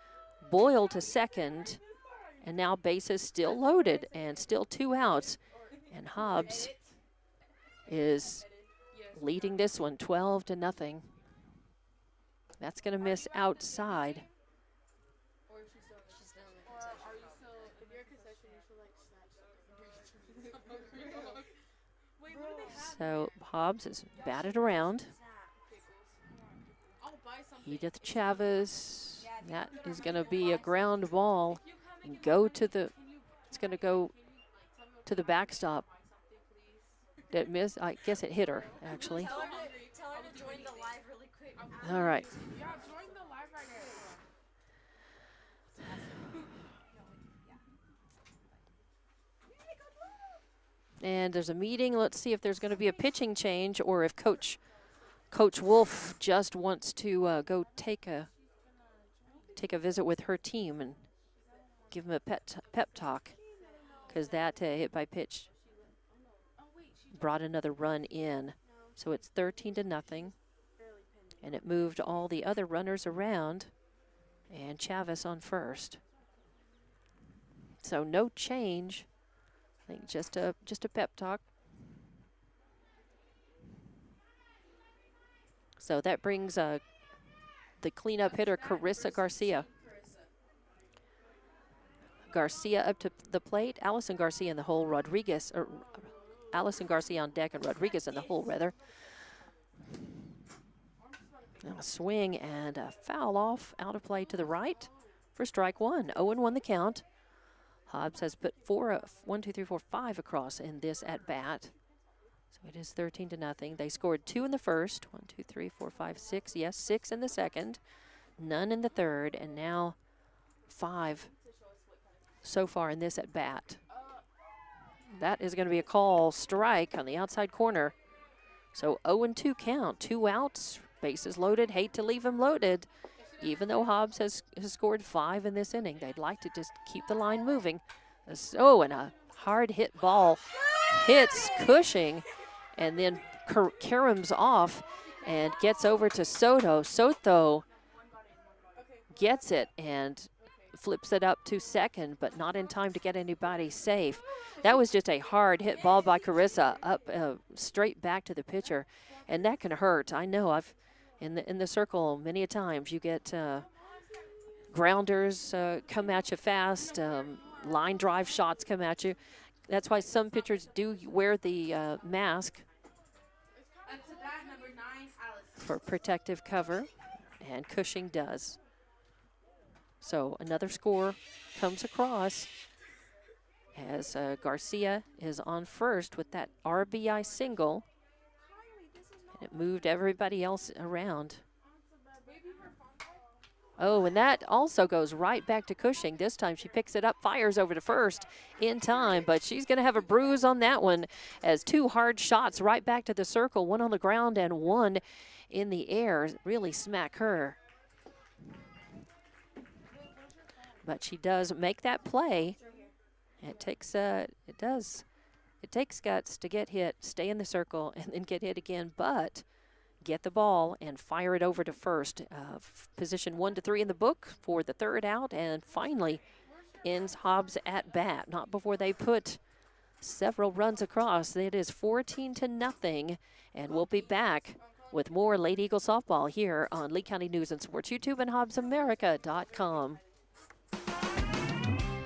Boyle to second, and now bases still loaded and still 2 outs. And Hobbs is leading this one 12-0. That's going to miss outside. So Hobbs is batted around. Edith Chavez. That is going to be a ground ball and go to the. It's going to go to the backstop. That miss. I guess it hit her actually. Tell her to join the live really quick. All right. Yeah, join the live right now. And there's a meeting. Let's see if there's going to be a pitching change or if Coach Wolf just wants to go take a visit with her team and give them a pep talk, because that hit by pitch brought another run in. So it's 13-0, and it moved all the other runners around, and Chavez on first. So no change. I think just a pep talk. So that brings the cleanup hitter, Carissa Garcia. Garcia up to the plate. Allison Garcia in the hole. Allison Garcia on deck and Rodriguez in the hole, rather. Now a swing and a foul off, out of play to the right for strike 1. 0-1 the count. Hobbs has put 5 across in this at bat. So it is 13-0. They scored 2 in the first. 1, 2, 3, 4, 5, 6. Yes, 6 in the second. None in the third, and now 5 so far in this at bat. That is going to be a call strike on the outside corner. So 0-2 count, 2 outs, bases loaded. Hate to leave them loaded, even though Hobbs has scored 5 in this inning. They'd like to just keep the line moving. Oh, and a hard hit ball hits Cushing, and then caroms off and gets over to Soto. Soto gets it and flips it up to second, but not in time to get anybody safe. That was just a hard hit ball by Carissa up straight back to the pitcher, and that can hurt. I know. I've in the circle many a times. You get grounders come at you fast, line drive shots come at you. That's why some pitchers do wear the mask for protective cover, and Cushing does. So another score comes across as Garcia is on first with that RBI single. And it moved everybody else around. Oh, and that also goes right back to Cushing. This time she picks it up, fires over to first in time, but she's going to have a bruise on that one as 2 hard shots right back to the circle, 1 on the ground and 1 in the air, really smack her. but she does make that play. It takes guts to get hit, stay in the circle, and then get hit again, but get the ball and fire it over to first. Position 1 to 3 in the book for the third out, and finally ends Hobbs at bat. Not before they put several runs across. It is 14-0, and we'll be back with more Lady Eagle softball here on Lee County News and Sports YouTube and HobbsAmerica.com.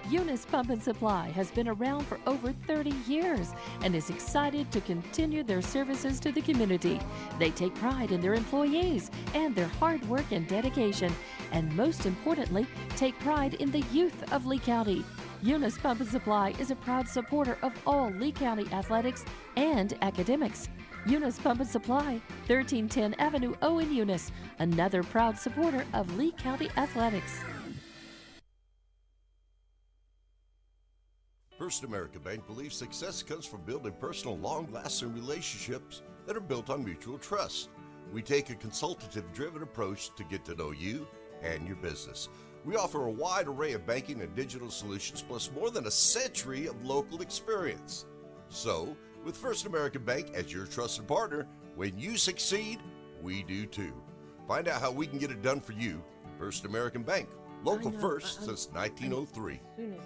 Eunice Pump and Supply has been around for over 30 years and is excited to continue their services to the community. They take pride in their employees and their hard work and dedication, and most importantly, take pride in the youth of Lee County. Eunice Pump and Supply is a proud supporter of all Lee County athletics and academics. Eunice Pump and Supply, 1310 Avenue O in Eunice, another proud supporter of Lee County athletics. First American Bank believes success comes from building personal, long-lasting relationships that are built on mutual trust. We take a consultative-driven approach to get to know you and your business. We offer a wide array of banking and digital solutions, plus more than a century of local experience. So, with First American Bank as your trusted partner, when you succeed, we do too. Find out how we can get it done for you. First American Bank, local first since 1903.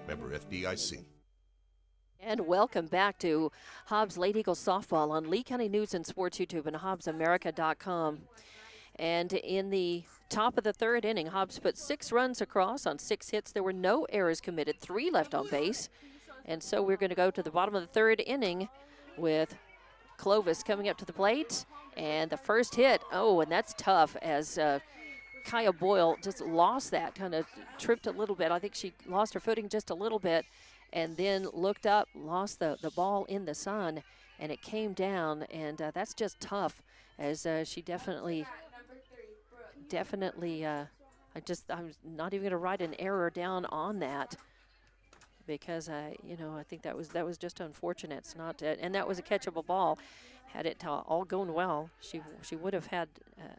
Member FDIC. And welcome back to Hobbs Lady Eagle softball on Lee County News and Sports YouTube and HobbsAmerica.com. And in the top of the third inning, Hobbs put 6 runs across on 6 hits. There were no errors committed, 3 left on base. And so we're going to go to the bottom of the third inning with Clovis coming up to the plate. And the first hit, and that's tough, as Kaya Boyle just lost that, kind of tripped a little bit. I think she lost her footing just a little bit, and then looked up, lost the ball in the sun, and it came down, and that's just tough, as she definitely, I'm not even going to write an error down on that, because I think that was just unfortunate. It's not, and that was a catchable ball. Had it all going well, she would have had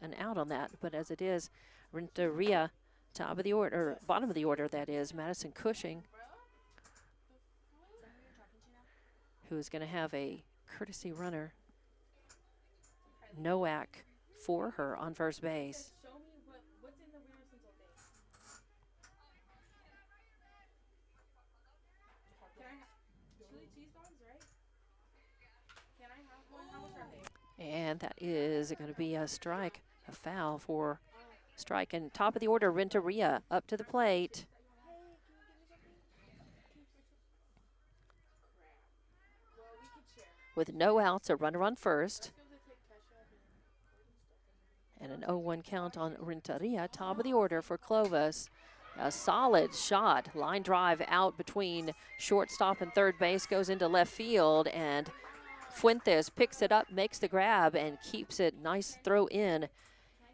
an out on that, but as it is, Renteria, top of the order, or bottom of the order, that is, Madison Cushing, who is going to have a courtesy runner, Nowak, for her on first base. And that is going to be a strike, a foul for strike. And top of the order, Renteria up to the plate. With no outs, a runner on first. And an 0-1 count on Renteria, top of the order for Clovis. A solid shot, line drive out between shortstop and third base, goes into left field, and Fuentes picks it up, makes the grab, and keeps it. Nice throw in.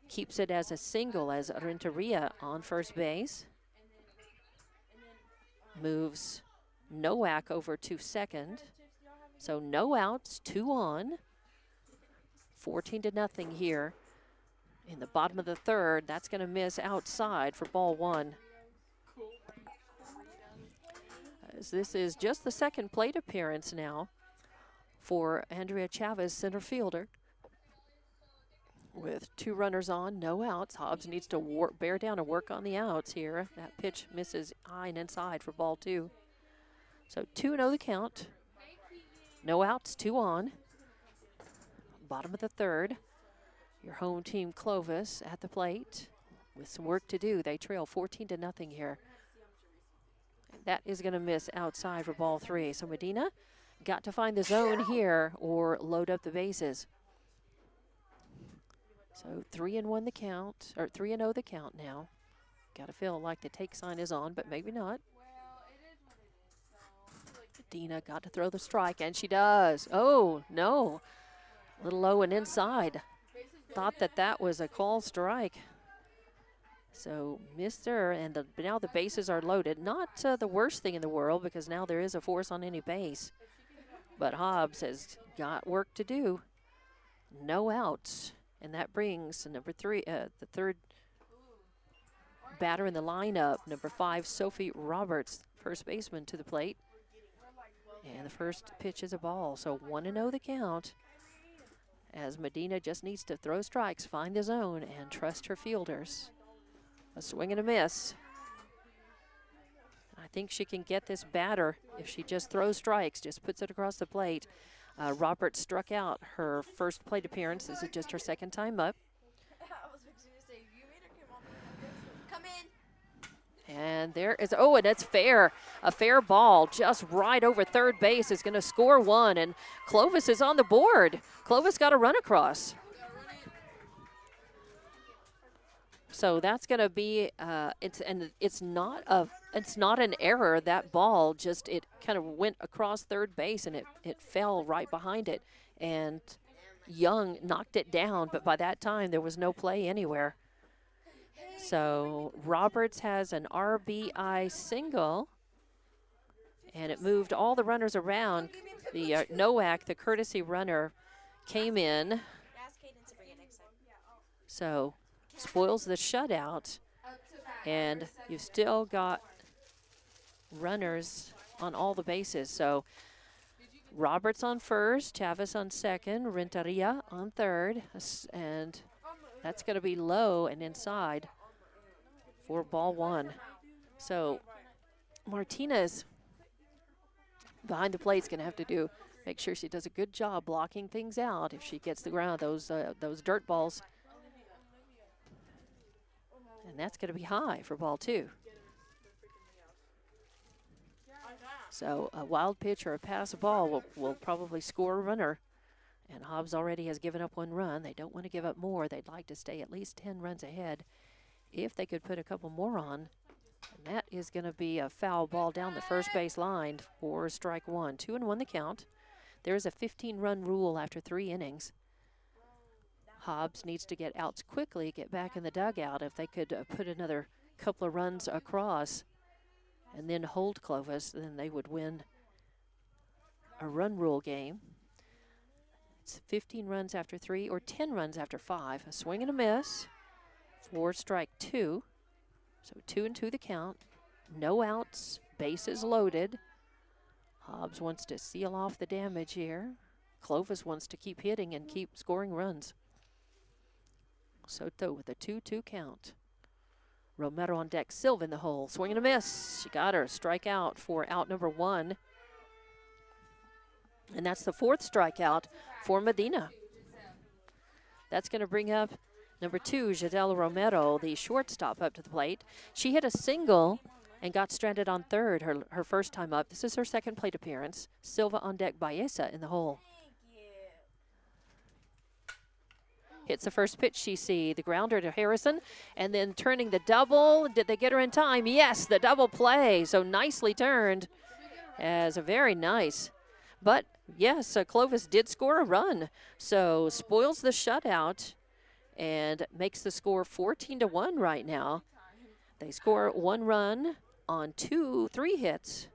Keeps it as a single as Renteria on first base. Moves Nowak over to second. So no outs, 2 on. 14-0 here in the bottom of the third. That's going to miss outside for ball 1. As this is just the second plate appearance now for Andrea Chavez, center fielder. With 2 runners on, no outs. Hobbs needs to bear down and work on the outs here. That pitch misses high and inside for ball 2. So 2-0 the count. No outs, 2 on. Bottom of the third. Your home team, Clovis, at the plate with some work to do. They trail 14-0 here. That is going to miss outside for ball 3. So Medina got to find the zone here or load up the bases. So 3-1 the count, or 3-0 the count now. Got to feel like the take sign is on, but maybe not. Medina got to throw the strike, and she does. Oh, no. A little low and inside. Thought that was a call strike. So missed her, and now the bases are loaded. Not the worst thing in the world, because now there is a force on any base. But Hobbs has got work to do. No outs, and that brings number 3, the third batter in the lineup, number 5, Sophie Roberts, first baseman, to the plate. And the first pitch is a ball, so 1-0 the count, as Medina just needs to throw strikes, find the zone, and trust her fielders. A swing and a miss. I think she can get this batter if she just throws strikes, just puts it across the plate. Roberts struck out her first plate appearance. This is just her second time up. Come in. And there is, oh, and it's fair. A fair ball just right over third base is going to score 1, and Clovis is on the board. Clovis got a run across. So that's going to be, it's not an error. That ball just, it kind of went across third base, and it fell right behind it. And Young knocked it down, but by that time there was no play anywhere. So Roberts has an RBI single, and it moved all the runners around. The Nowak, the courtesy runner, came in. So spoils the shutout, and you've still got runners on all the bases. So Roberts on first, Chavez on second, Renteria on third, and that's going to be low and inside for ball 1. So Martinez behind the plate is going to have to make sure she does a good job blocking things out if she gets the ground, those dirt balls. And that's going to be high for ball 2. So a wild pitch or a pass ball will probably score a runner. And Hobbs already has given up 1 run. They don't want to give up more. They'd like to stay at least 10 runs ahead if they could put a couple more on. And that is going to be a foul ball down the first base line for strike 1. 2-1 the count. There is a 15-run rule after 3 innings. Hobbs needs to get outs quickly, get back in the dugout. If they could put another couple of runs across and then hold Clovis, then they would win a run rule game. It's 15 runs after 3 or 10 runs after 5. A swing and a miss for strike 2. So 2-2 the count. No outs, bases loaded. Hobbs wants to seal off the damage here. Clovis wants to keep hitting and keep scoring runs. Soto with a 2-2 count. Romero on deck, Silva in the hole. Swing and a miss. She got her. Strikeout for out number 1. And that's the 4th strikeout for Medina. That's going to bring up number 2, Giselle Romero, the shortstop, up to the plate. She hit a single and got stranded on third her first time up. This is her second plate appearance. Silva on deck, Baeza in the hole. Hits the first pitch, the grounder to Harrison, and then turning the double. Did they get her in time? Yes, the double play. So nicely turned as a very nice. But yes, Clovis did score a run. So spoils the shutout and makes the score 14-1 right now. They score 1 run on 3 hits.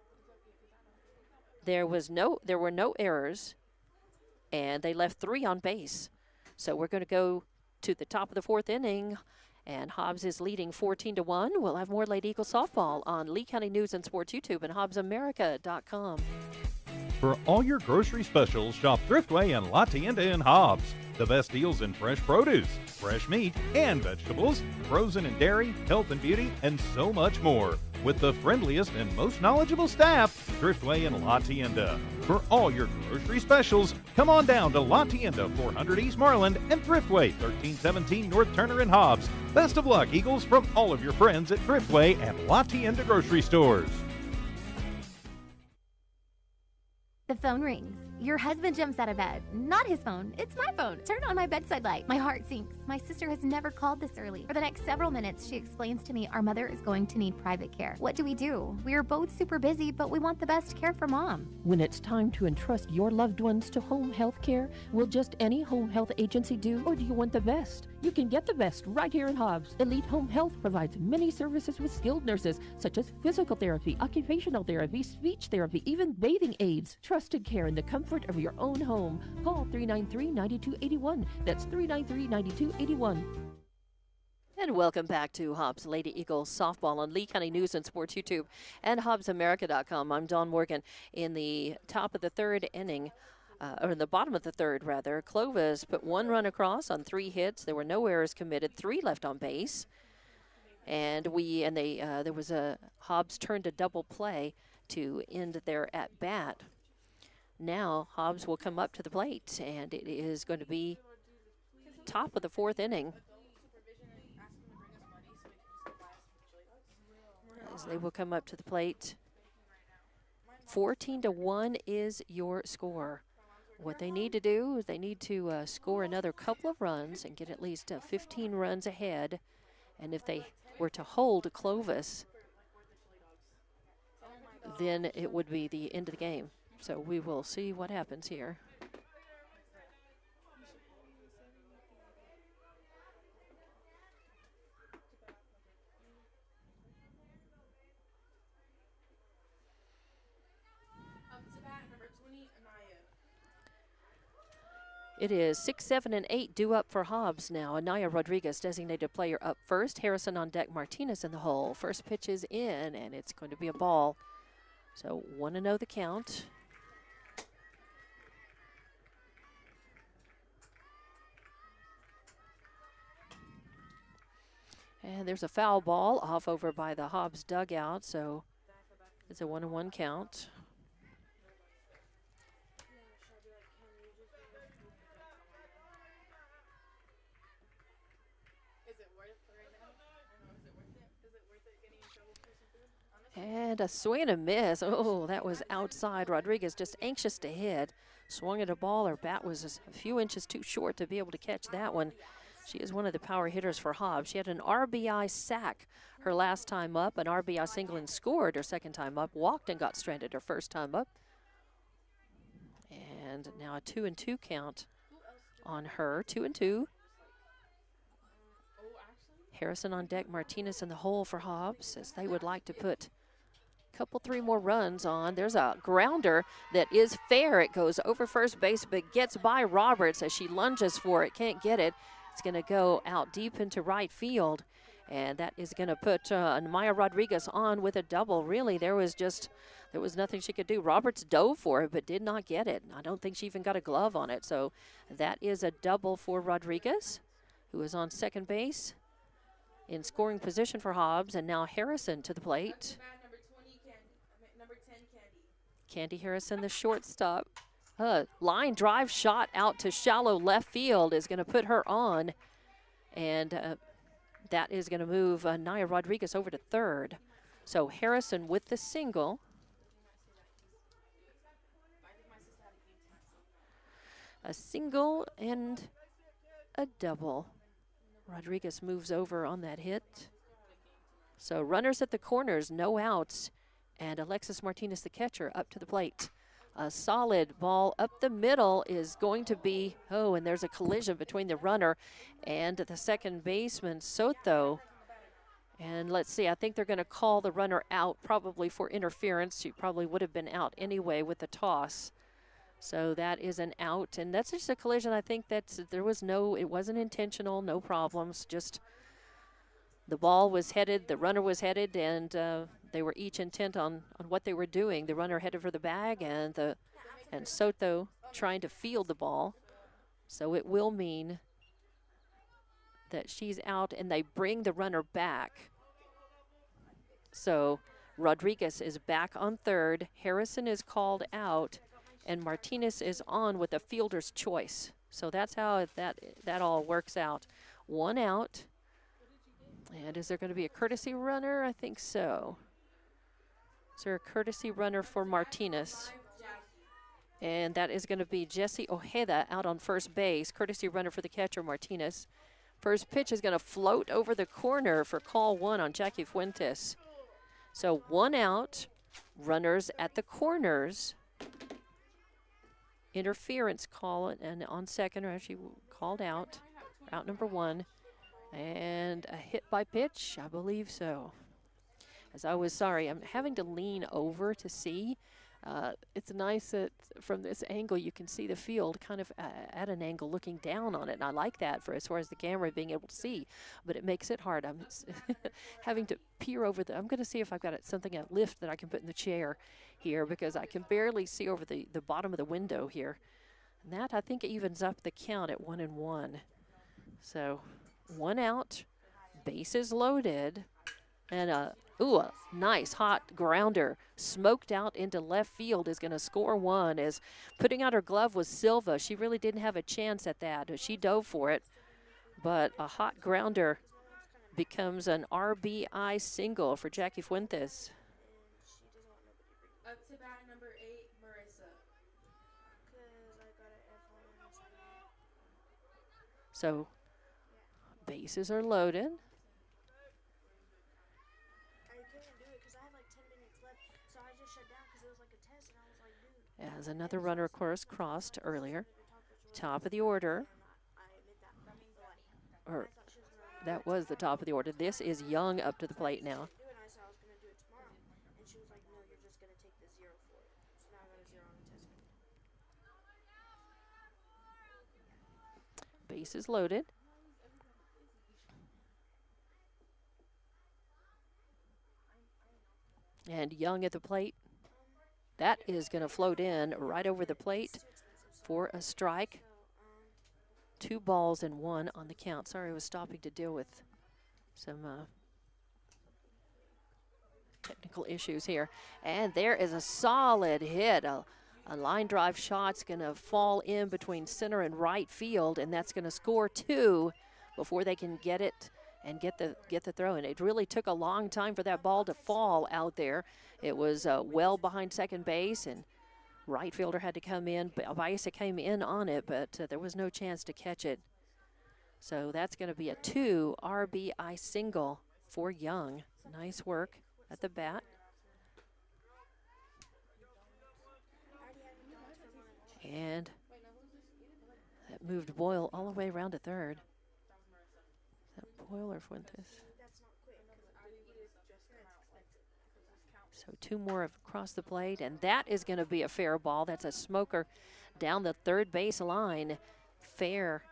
There were no errors, and they left 3 on base. So we're going to go to the top of the 4th inning, and Hobbs is leading 14-1. We'll have more Lady Eagle softball on Lee County News and Sports YouTube and HobbsAmerica.com. For all your grocery specials, shop Thriftway and La Tienda in Hobbs. The best deals in fresh produce, fresh meat, and vegetables, frozen and dairy, health and beauty, and so much more. With the friendliest and most knowledgeable staff, Thriftway and La Tienda. For all your grocery specials, come on down to La Tienda, 400 East Marland, and Thriftway, 1317 North Turner in Hobbs. Best of luck, Eagles, from all of your friends at Thriftway and La Tienda grocery stores. The phone rings. Your husband jumps out of bed. Not his phone. It's my phone. Turn on my bedside light. My heart sinks. My sister has never called this early. For the next several minutes, she explains to me our mother is going to need private care. What do? We are both super busy, but we want the best care for Mom. When it's time to entrust your loved ones to home health care, will just any home health agency do, or do you want the best? You can get the best right here in Hobbs. Elite Home Health provides many services with skilled nurses, such as physical therapy, occupational therapy, speech therapy, even bathing aids. Trusted care in the comfort of your own home. Call 393-9281. That's 393-9281. And welcome back to Hobbs Lady Eagles softball on Lee County News and Sports YouTube and HobbsAmerica.com. I'm Dawn Morgan. In the top of the third inning, or in the bottom of the third, rather, Clovis put 1 run across on 3 hits. There were no errors committed, 3 left on base. And there was a Hobbs turned a double play to end their at bat. Now Hobbs will come up to the plate, and it is going to be top of the 4th inning. As they will come up to the plate. 14-1 is your score. What they need to do is they need to score another couple of runs and get at least 15 runs ahead. And if they were to hold Clovis, then it would be the end of the game. So we will see what happens here. It is 6, 7, and 8 due up for Hobbs now. Anaya Rodriguez, designated player, up first. Harrison on deck, Martinez in the hole. First pitch is in, and it's going to be a ball. So 1-0 the count. And there's a foul ball off over by the Hobbs dugout, so it's a 1-1 count. And a swing and a miss. Oh, that was outside. Rodriguez just anxious to hit. Swung at a ball. Her bat was a few inches too short to be able to catch that one. She is one of the power hitters for Hobbs. She had an RBI sack her last time up, an RBI single and scored her second time up, walked and got stranded her first time up. And now a 2-2 count on her. 2-2. Harrison on deck, Martinez in the hole for Hobbs, as they would like to put couple 3 more runs on. There's a grounder that is fair. It goes over first base, but gets by Roberts as she lunges for it. Can't get it. It's going to go out deep into right field, and that is going to put Maya Rodriguez on with a double. Really, there was nothing she could do. Roberts dove for it, but did not get it. I don't think she even got a glove on it. So that is a double for Rodriguez, who is on second base in scoring position for Hobbs. And now Harrison to the plate. Candy Harrison, the shortstop. Line drive shot out to shallow left field is going to put her on. And that is going to move Naya Rodriguez over to third. So Harrison with the single. A single and a double. Rodriguez moves over on that hit. So runners at the corners, no outs. And Alexis Martinez, the catcher, up to the plate. A solid ball up the middle is going to be, and there's a collision between the runner and the second baseman, Soto. And let's see, I think they're going to call the runner out probably for interference. She probably would have been out anyway with the toss. So that is an out. And that's just a collision. I think that it wasn't intentional, no problems. Just the ball was headed, the runner was headed, and they were each intent on what they were doing. The runner headed for the bag, and Soto trying to field the ball. So it will mean that she's out, and they bring the runner back. So Rodriguez is back on third. Harrison is called out, and Martinez is on with a fielder's choice. So that's how that all works out. 1 out. And is there going to be a courtesy runner? I think so. Is there a courtesy runner for Martinez? And that is going to be Jesse Ojeda out on first base. Courtesy runner for the catcher, Martinez. First pitch is going to float over the corner for call 1 on Jackie Fuentes. So 1 out, runners at the corners. Interference call, and on second, or actually called out number 1. And a hit by pitch, I believe so. As I was sorry, I'm having to lean over to see. It's nice that from this angle you can see the field kind of at an angle looking down on it, and I like that for as far as the camera being able to see, but it makes it hard. I'm having to peer over I'm going to see if I've got something, a lift that I can put in the chair here, because I can barely see over the bottom of the window here. And that, I think, evens up the count at 1-1. So 1 out, bases loaded, and a nice hot grounder smoked out into left field is going to score 1. As putting out her glove was Silva. She really didn't have a chance at that. She dove for it, but a hot grounder becomes an RBI single for Jackie Fuentes. Up to bat number 8, Marissa. So bases are loaded. As another runner, of course, crossed earlier. Top of the order. Or that was the top of the order. This is Young up to the plate now. Bases loaded. And Young at the plate. That is going to float in right over the plate for a strike. 2 balls and 1 on the count. Sorry, I was stopping to deal with some technical issues here. And there is a solid hit. A line drive shot's going to fall in between center and right field, and that's going to score 2 before they can get it and get the throw in. It really took a long time for that ball to fall out there. It was well behind second base, and right fielder had to come in. Baeza came in on it, but there was no chance to catch it. So that's going to be a 2 RBI single for Young. Nice work at the bat. And that moved Boyle all the way around to third. Is that Boyle or Fuentes? So 2 more across the plate, and that is going to be a fair ball. That's a smoker down the third base line. Fair,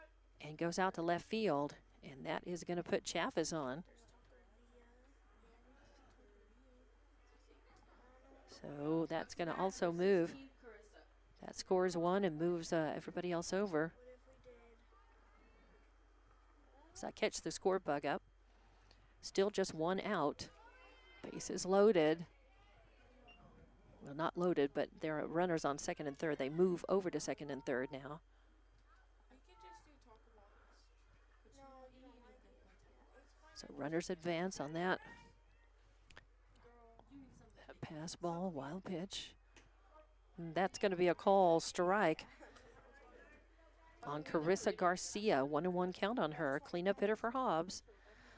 and goes out to left field, and that is going to put Chaffis on. So that's going to also move. That scores 1 and moves everybody else over. So I catch the score bug up. Still just 1 out. Bases loaded. Well, not loaded, but there are runners on second and third. They move over to second and third now. So runners advance on that. That pass ball, wild pitch. And that's going to be a call strike on Carissa Garcia. 1-1 count on her. Cleanup hitter for Hobbs.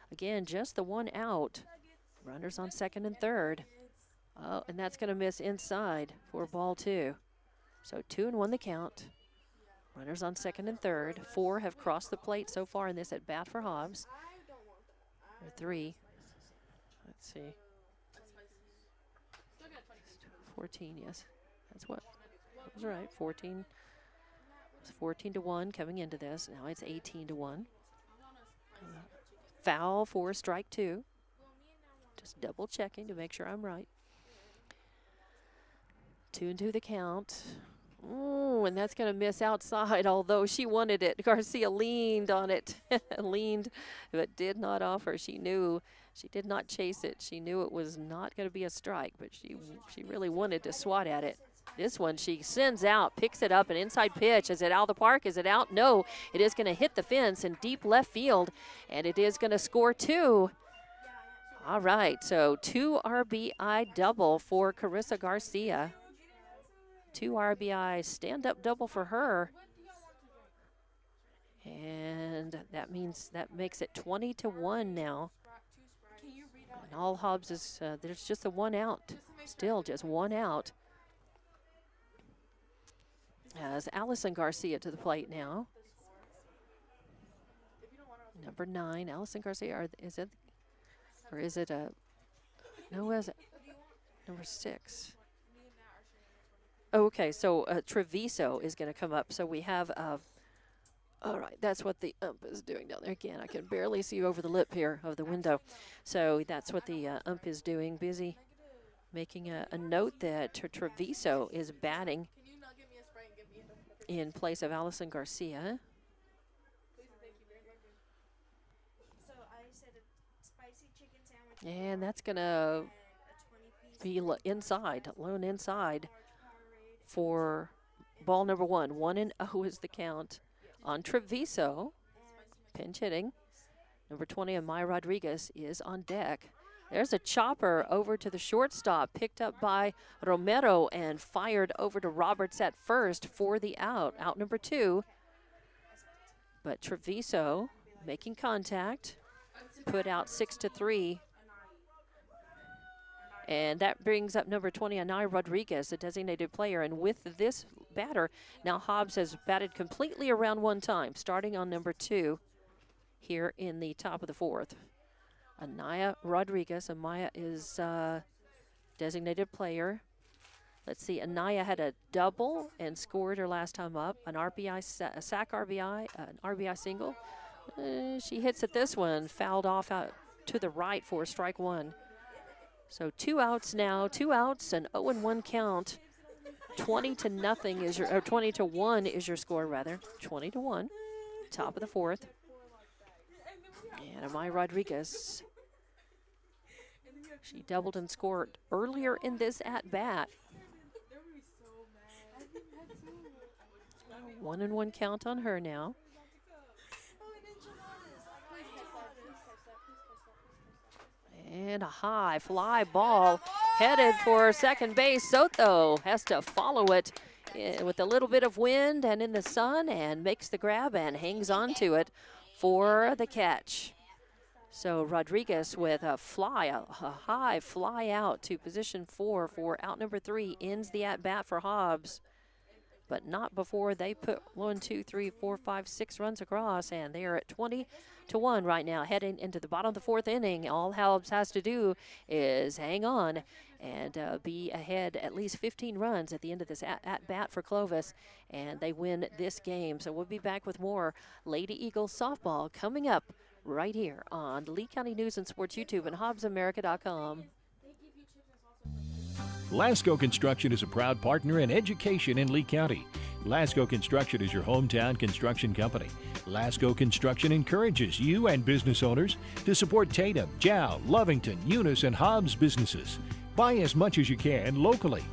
Again, just the 1 out. Runners on second and third. Oh, and that's going to miss inside for ball 2. So 2-1 the count. Runners on second and third. 4 have crossed the plate so far in this at bat for Hobbs. Or 3. Let's see. 14, yes. That's what was right. 14. It's 14-1 coming into this. Now it's 18-1. Foul for strike 2. Just double checking to make sure I'm right. 2-2 the count. Ooh, and that's going to miss outside, although she wanted it. Garcia leaned on it, leaned, but did not offer. She knew, she did not chase it. She knew it was not going to be a strike, but she really wanted to swat at it. This one she sends out, picks it up, an inside pitch. Is it out of the park? Is it out? No, it is going to hit the fence in deep left field, and it is going to score 2. All right, so 2 RBI double for Carissa Garcia. 2 RBI stand-up double for her. And that means that makes it 20-1 now. And all Hobbs is, there's just a 1 out. Still just 1 out. As Allison Garcia to the plate now. Number 9, Allison Garcia, or is it a, no, is it? Number 6. Okay, so Treviso is going to come up. So we have, all right, that's what the ump is doing down there. Again, I can barely see over the lip here of the window. So that's what the ump is doing, busy making a note that Treviso is batting in place of Allison Garcia. And that's going to be inside, lone inside for ball number 1. 1-0 is the count on Treviso. Pinch hitting. Number 20, Amaya Rodriguez, is on deck. There's a chopper over to the shortstop, picked up by Romero and fired over to Roberts at first for the out. Out number 2. But Treviso making contact, put out 6-3. And that brings up number 20, Anaya Rodriguez, a designated player. And with this batter, now Hobbs has batted completely around one time, starting on number 2 here in the top of the 4th. Anaya Rodriguez. Amaya is designated player. Let's see, Anaya had a double and scored her last time up. An RBI, a sac RBI, an RBI single. She hits at this one, fouled off out to the right for strike 1. So 2 outs now, 2 outs, an 0-1 count. 20-0 is your, or 20-1 is your score rather. 20-1, top of the 4th. And Amaya Rodriguez, she doubled and scored earlier in this at-bat. 1-1 count on her now. And a high fly ball headed for second base. Soto has to follow it with a little bit of wind and in the sun and makes the grab and hangs on to it for the catch. So Rodriguez with a fly, a high fly out to position 4 for out number 3, ends the at-bat for Hobbs. But not before they put 1, 2, 3, 4, 5, 6 runs across, and they are at 20-1 right now, heading into the bottom of the 4th inning. All Hobbs has to do is hang on and be ahead at least 15 runs at the end of this at-bat for Clovis, and they win this game. So we'll be back with more Lady Eagles softball coming up right here on Lee County News and Sports YouTube and HobbsAmerica.com. Lasco Construction is a proud partner in education in Lee County. Lasco Construction is your hometown construction company. Lasco Construction encourages you and business owners to support Tatum, Jow, Lovington, Eunice, and Hobbs businesses. Buy as much as you can locally,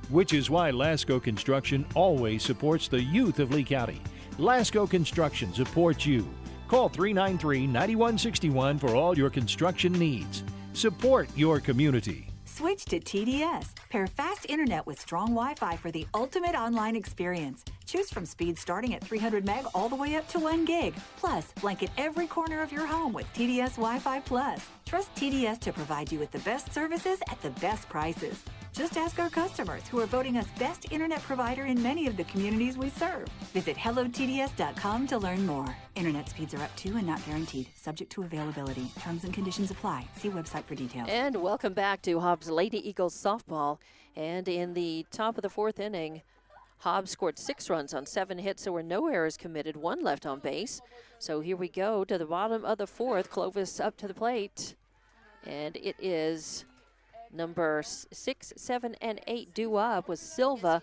which is why Lasco Construction always supports the youth of Lee County. Lasco Construction supports you. Call 393-9161 for all your construction needs. Support your community. Switch to TDS. Pair fast internet with strong Wi-Fi for the ultimate online experience. Choose from speeds starting at 300 meg all the way up to 1 gig. Plus, blanket every corner of your home with TDS Wi-Fi Plus. Trust TDS to provide you with the best services at the best prices. Just ask our customers who are voting us best internet provider in many of the communities we serve. Visit hellotds.com to learn more. Internet speeds are up to and not guaranteed. Subject to availability. Terms and conditions apply. See website for details. And welcome back to Hobbs Lady Eagles softball. And in the top of the 4th inning, Hobbs scored 6 runs on 7 hits. There were no errors committed, 1 left on base. So here we go to the bottom of the 4th. Clovis up to the plate. And it is number 6, 7, and 8 due up with Silva,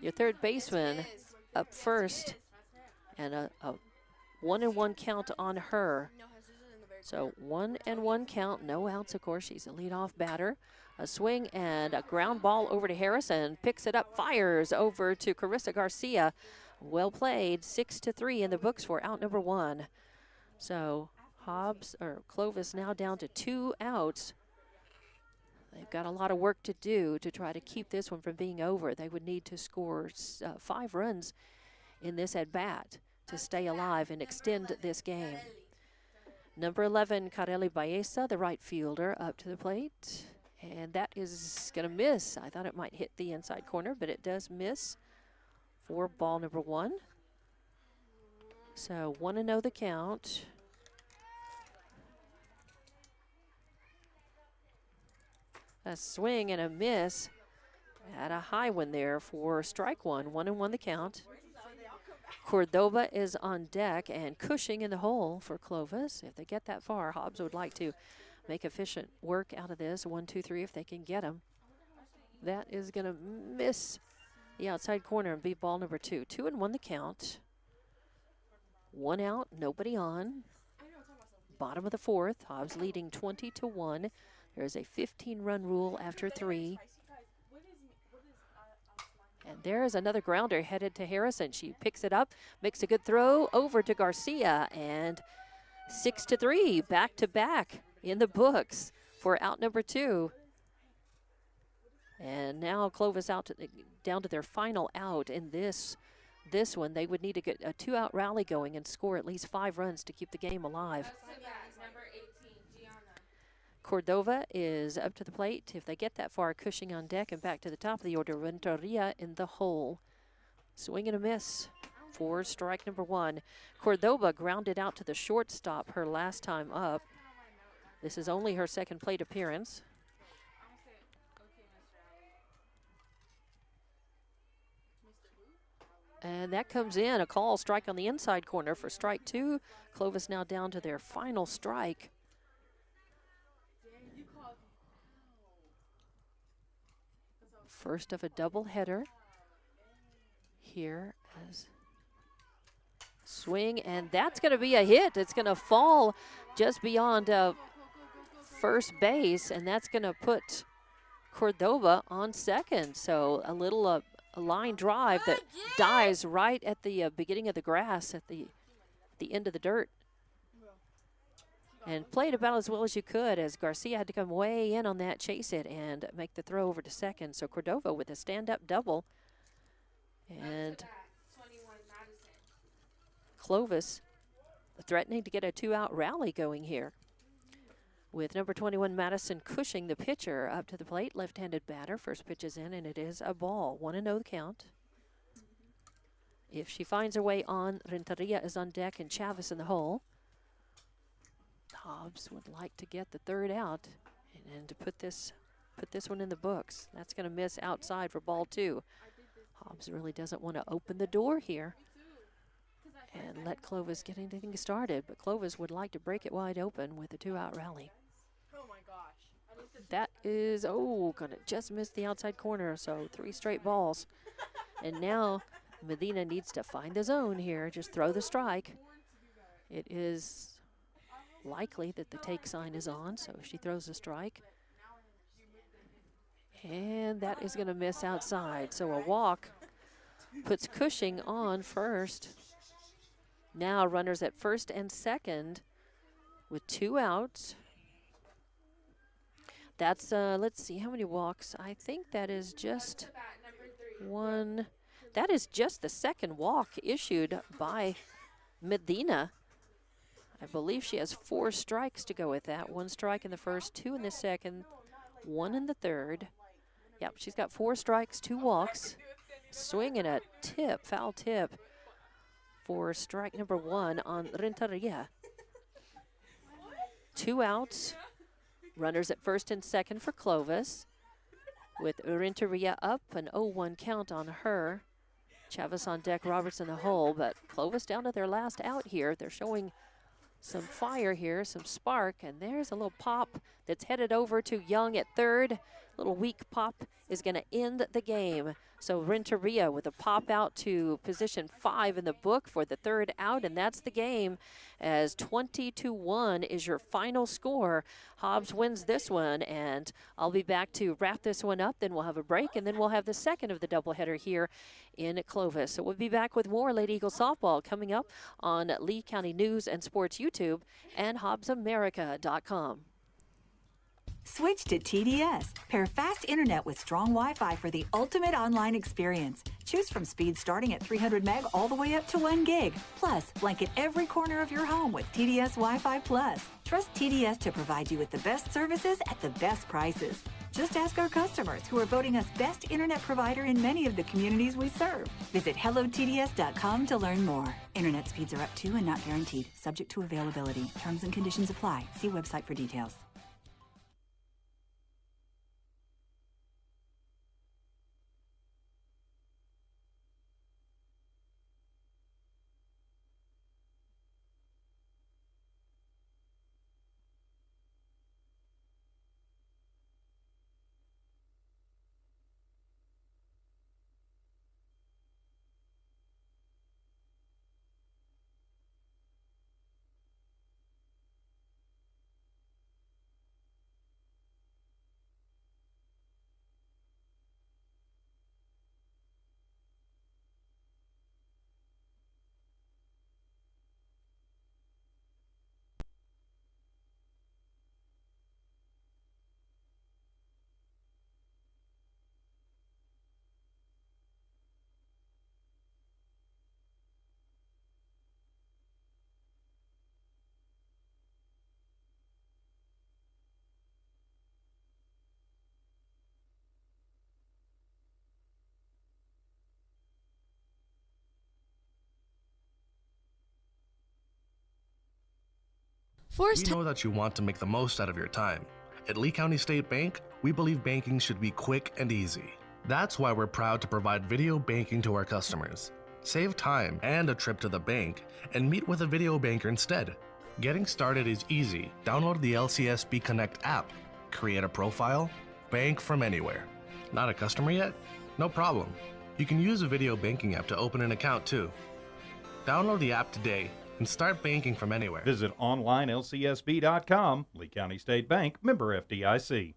your third baseman, up first. And a 1-1 count on her. So 1-1 count, no outs, of course. She's a leadoff batter. A swing and a ground ball over to Harrison. Picks it up, fires over to Carissa Garcia. Well played, 6-3 in the books for out number 1. So Clovis now down to 2 outs. They've got a lot of work to do to try to keep this one from being over. They would need to score 5 runs in this at-bat to stay alive and extend this game. Number 11, Kareli Baeza, the right fielder, up to the plate. And that is going to miss. I thought it might hit the inside corner, but it does miss for ball number 1. So 1-0 the count. A swing and a miss At a high one there for strike one. 1-1 the count. Cordoba is on deck, and Cushing in the hole for Clovis. If they get that far, Hobbs would like to make efficient work out of this. 1, 2, 3 if they can get him. That is going to miss the outside corner and be ball number 2. 2-1 the count. 1 out, nobody on. Bottom of the 4th, Hobbs leading 20-1. There's a 15-run rule after 3. And there is another grounder headed to Harrison. She picks it up, makes a good throw over to Garcia, and 6-3, back-to-back in the books for out number 2. And now Clovis out down to their final out in this one. They would need to get a 2-out rally going and score at least 5 runs to keep the game alive. Cordova is up to the plate. If they get that far, Cushing on deck and back to the top of the order. Renteria in the hole. Swing and a miss for strike number 1. Cordova grounded out to the shortstop her last time up. This is only her second plate appearance. And that comes in, a call strike on the inside corner for strike 2. Clovis now down to their final strike. First of a doubleheader here as swing, and that's going to be a hit. It's going to fall just beyond first base, and that's going to put Cordova on second. So a little a line drive that dies right at the beginning of the grass at the end of the dirt. And played about as well as you could, as Garcia had to come way in on that, chase it, and make the throw over to second. So Cordova with a stand-up double. And Clovis threatening to get a 2-out rally going here. With number 21, Madison Cushing, the pitcher, up to the plate. Left-handed batter. First pitch is in, and it is a ball. 1-0 the count. If she finds her way on, Renteria is on deck and Chavez in the hole. Hobbs would like to get the 3rd out and to put this one in the books. That's going to miss outside for ball 2. Hobbs really doesn't want to open the door here and let Clovis get anything started, but Clovis would like to break it wide open with a 2-out rally. That is, going to just miss the outside corner, so 3 straight balls. And now Medina needs to find the zone here, just throw the strike. It is likely that the take sign is on, so she throws a strike. And that is going to miss outside. So a walk puts Cushing on first. Now runners at first and second with 2 outs. That's, let's see, how many walks? I think that is just one. That is just the second walk issued by Medina. I believe she has 4 strikes to go with that. 1 strike in the first, 2 in the second, 1 in the third. Yep, she's got 4 strikes, 2 walks. Swing and a tip, foul tip for strike number 1 on Renteria. 2 outs. Runners at first and second for Clovis. With Renteria up, an 0-1 count on her. Chavez on deck, Roberts in the hole, but Clovis down to their last out here. They're showing some fire here, some spark, and there's a little pop that's headed over to Young at third. Little weak pop is going to end the game. So Renteria with a pop out to position 5 in the book for the 3rd out, and that's the game, as 20-1 is your final score. Hobbs wins this one, and I'll be back to wrap this one up. Then we'll have a break, and then we'll have the second of the doubleheader here in Clovis. So we'll be back with more Lady Eagle softball coming up on Lee County News and Sports YouTube and HobbsAmerica.com. Switch to TDS. Pair fast internet with strong Wi-Fi for the ultimate online experience. Choose from speeds starting at 300 meg all the way up to 1 gig. Plus, blanket every corner of your home with TDS Wi-Fi Plus. Trust TDS to provide you with the best services at the best prices. Just ask our customers, who are voting us best internet provider in many of the communities we serve. Visit hellotds.com to learn more. Internet speeds are up to and not guaranteed. Subject to availability. Terms and conditions apply. See website for details. We know that you want to make the most out of your time. At Lee County State Bank, we believe banking should be quick and easy. That's why we're proud to provide video banking to our customers. Save time and a trip to the bank and meet with a video banker instead. Getting started is easy. Download the LCSB Connect app, create a profile, bank from anywhere. Not a customer yet? No problem. You can use a video banking app to open an account too. Download the app today and start banking from anywhere. Visit onlinelcsb.com. Lee County State Bank, member FDIC.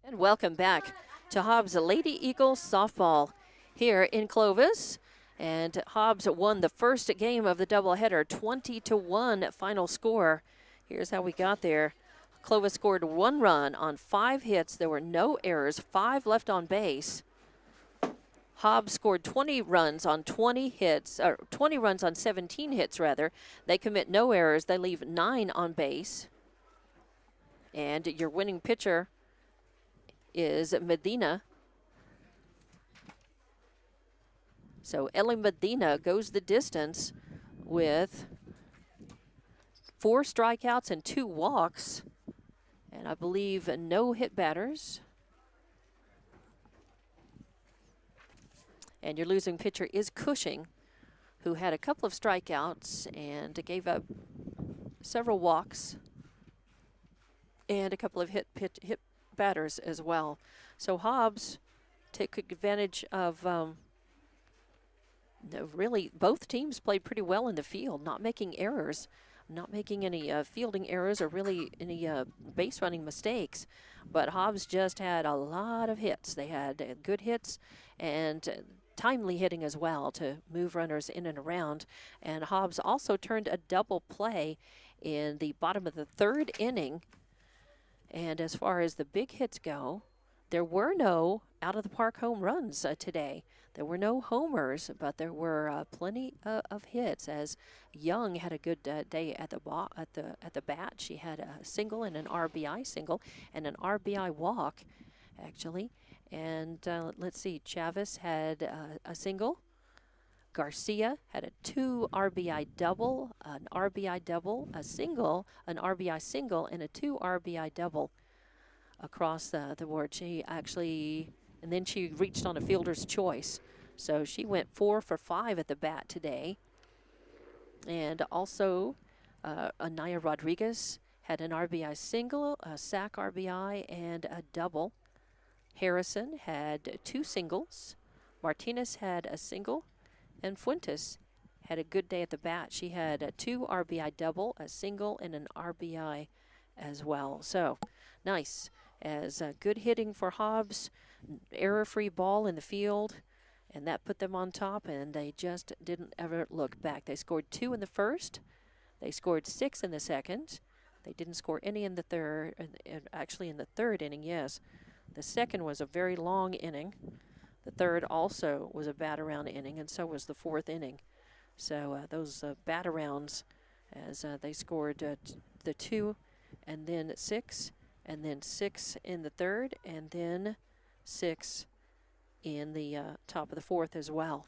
And welcome back to Hobbs Lady Eagles softball here in Clovis. And Hobbs won the first game of the doubleheader, 20-1 final score. Here's how we got there. Clovis scored 1 run on 5 hits. There were no errors, 5 left on base. Hobbs scored 20 runs on 20 hits, or 20 runs on 17 hits, rather. They commit no errors. They leave 9 on base. And your winning pitcher is Medina. So Ellie Medina goes the distance with 4 strikeouts and 2 walks. And I believe no hit batters. And your losing pitcher is Cushing, who had a couple of strikeouts and gave up several walks and a couple of hit batters as well. So Hobbs took advantage of really both teams played pretty well in the field, not making errors, not making any fielding errors or really any base running mistakes. But Hobbs just had a lot of hits. They had good hits and timely hitting as well to move runners in and around. And Hobbs also turned a double play in the bottom of the 3rd inning. And as far as the big hits go, there were no out-of-the-park home runs today. There were no homers, but there were plenty of hits. As Young had a good day at the bat. She had a single and an RBI single and an RBI walk, actually. And let's see, Chavez had a single. Garcia had a 2 RBI double, an RBI double, a single, an RBI single, and a 2 RBI double across the board. She actually, and then she reached on a fielder's choice. So she went 4 for 5 at the bat today. And also, Anaya Rodriguez had an RBI single, a sac RBI, and a double. Harrison had 2 singles. Martinez had a single. And Fuentes had a good day at the bat. She had a 2 RBI double, a single, and an RBI as well. So, nice. As good hitting for Hobbs, error-free ball in the field, and that put them on top, and they just didn't ever look back. They scored 2 in the first. They scored 6 in the second. They didn't score any in the third, actually in the 3rd inning, yes. The second was a very long inning. The 3rd also was a bat-around inning, and so was the 4th inning. So those bat-arounds, as they scored the 2 and then 6, and then 6 in the 3rd, and then 6 in the top of the 4th as well.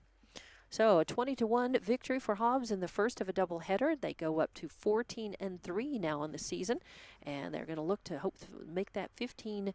So a 20-1 victory for Hobbs in the first of a doubleheader. They go up to 14-3 now in the season, and they're going to look to hope to make that 15-3,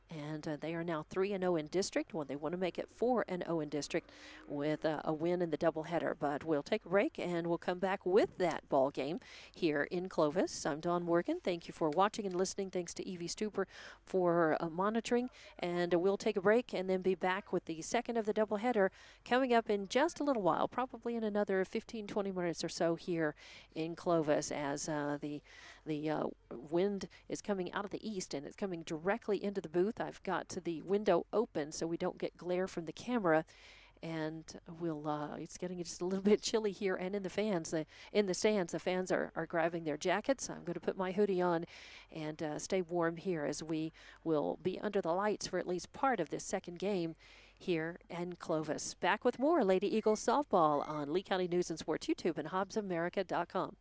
and they are now 3-0 in district. Well, they want to make it 4-0 in district with a win in the doubleheader. But we'll take a break, and we'll come back with that ball game here in Clovis. I'm Dawn Morgan. Thank you for watching and listening. Thanks to Evie Stuper for monitoring, and we'll take a break and then be back with the second of the doubleheader coming up in just a little while, probably in another 15-20 minutes or so here in Clovis, as the wind is coming out of the east and it's coming directly into the booth. I've got the window open so we don't get glare from the camera, and it's getting just a little bit chilly here, and in the stands the fans are grabbing their jackets. I'm going to put my hoodie on and stay warm here, as we will be under the lights for at least part of this second game here in Clovis. Back with more Lady Eagles softball on Lee County News and Sports YouTube and HobbsAmerica.com.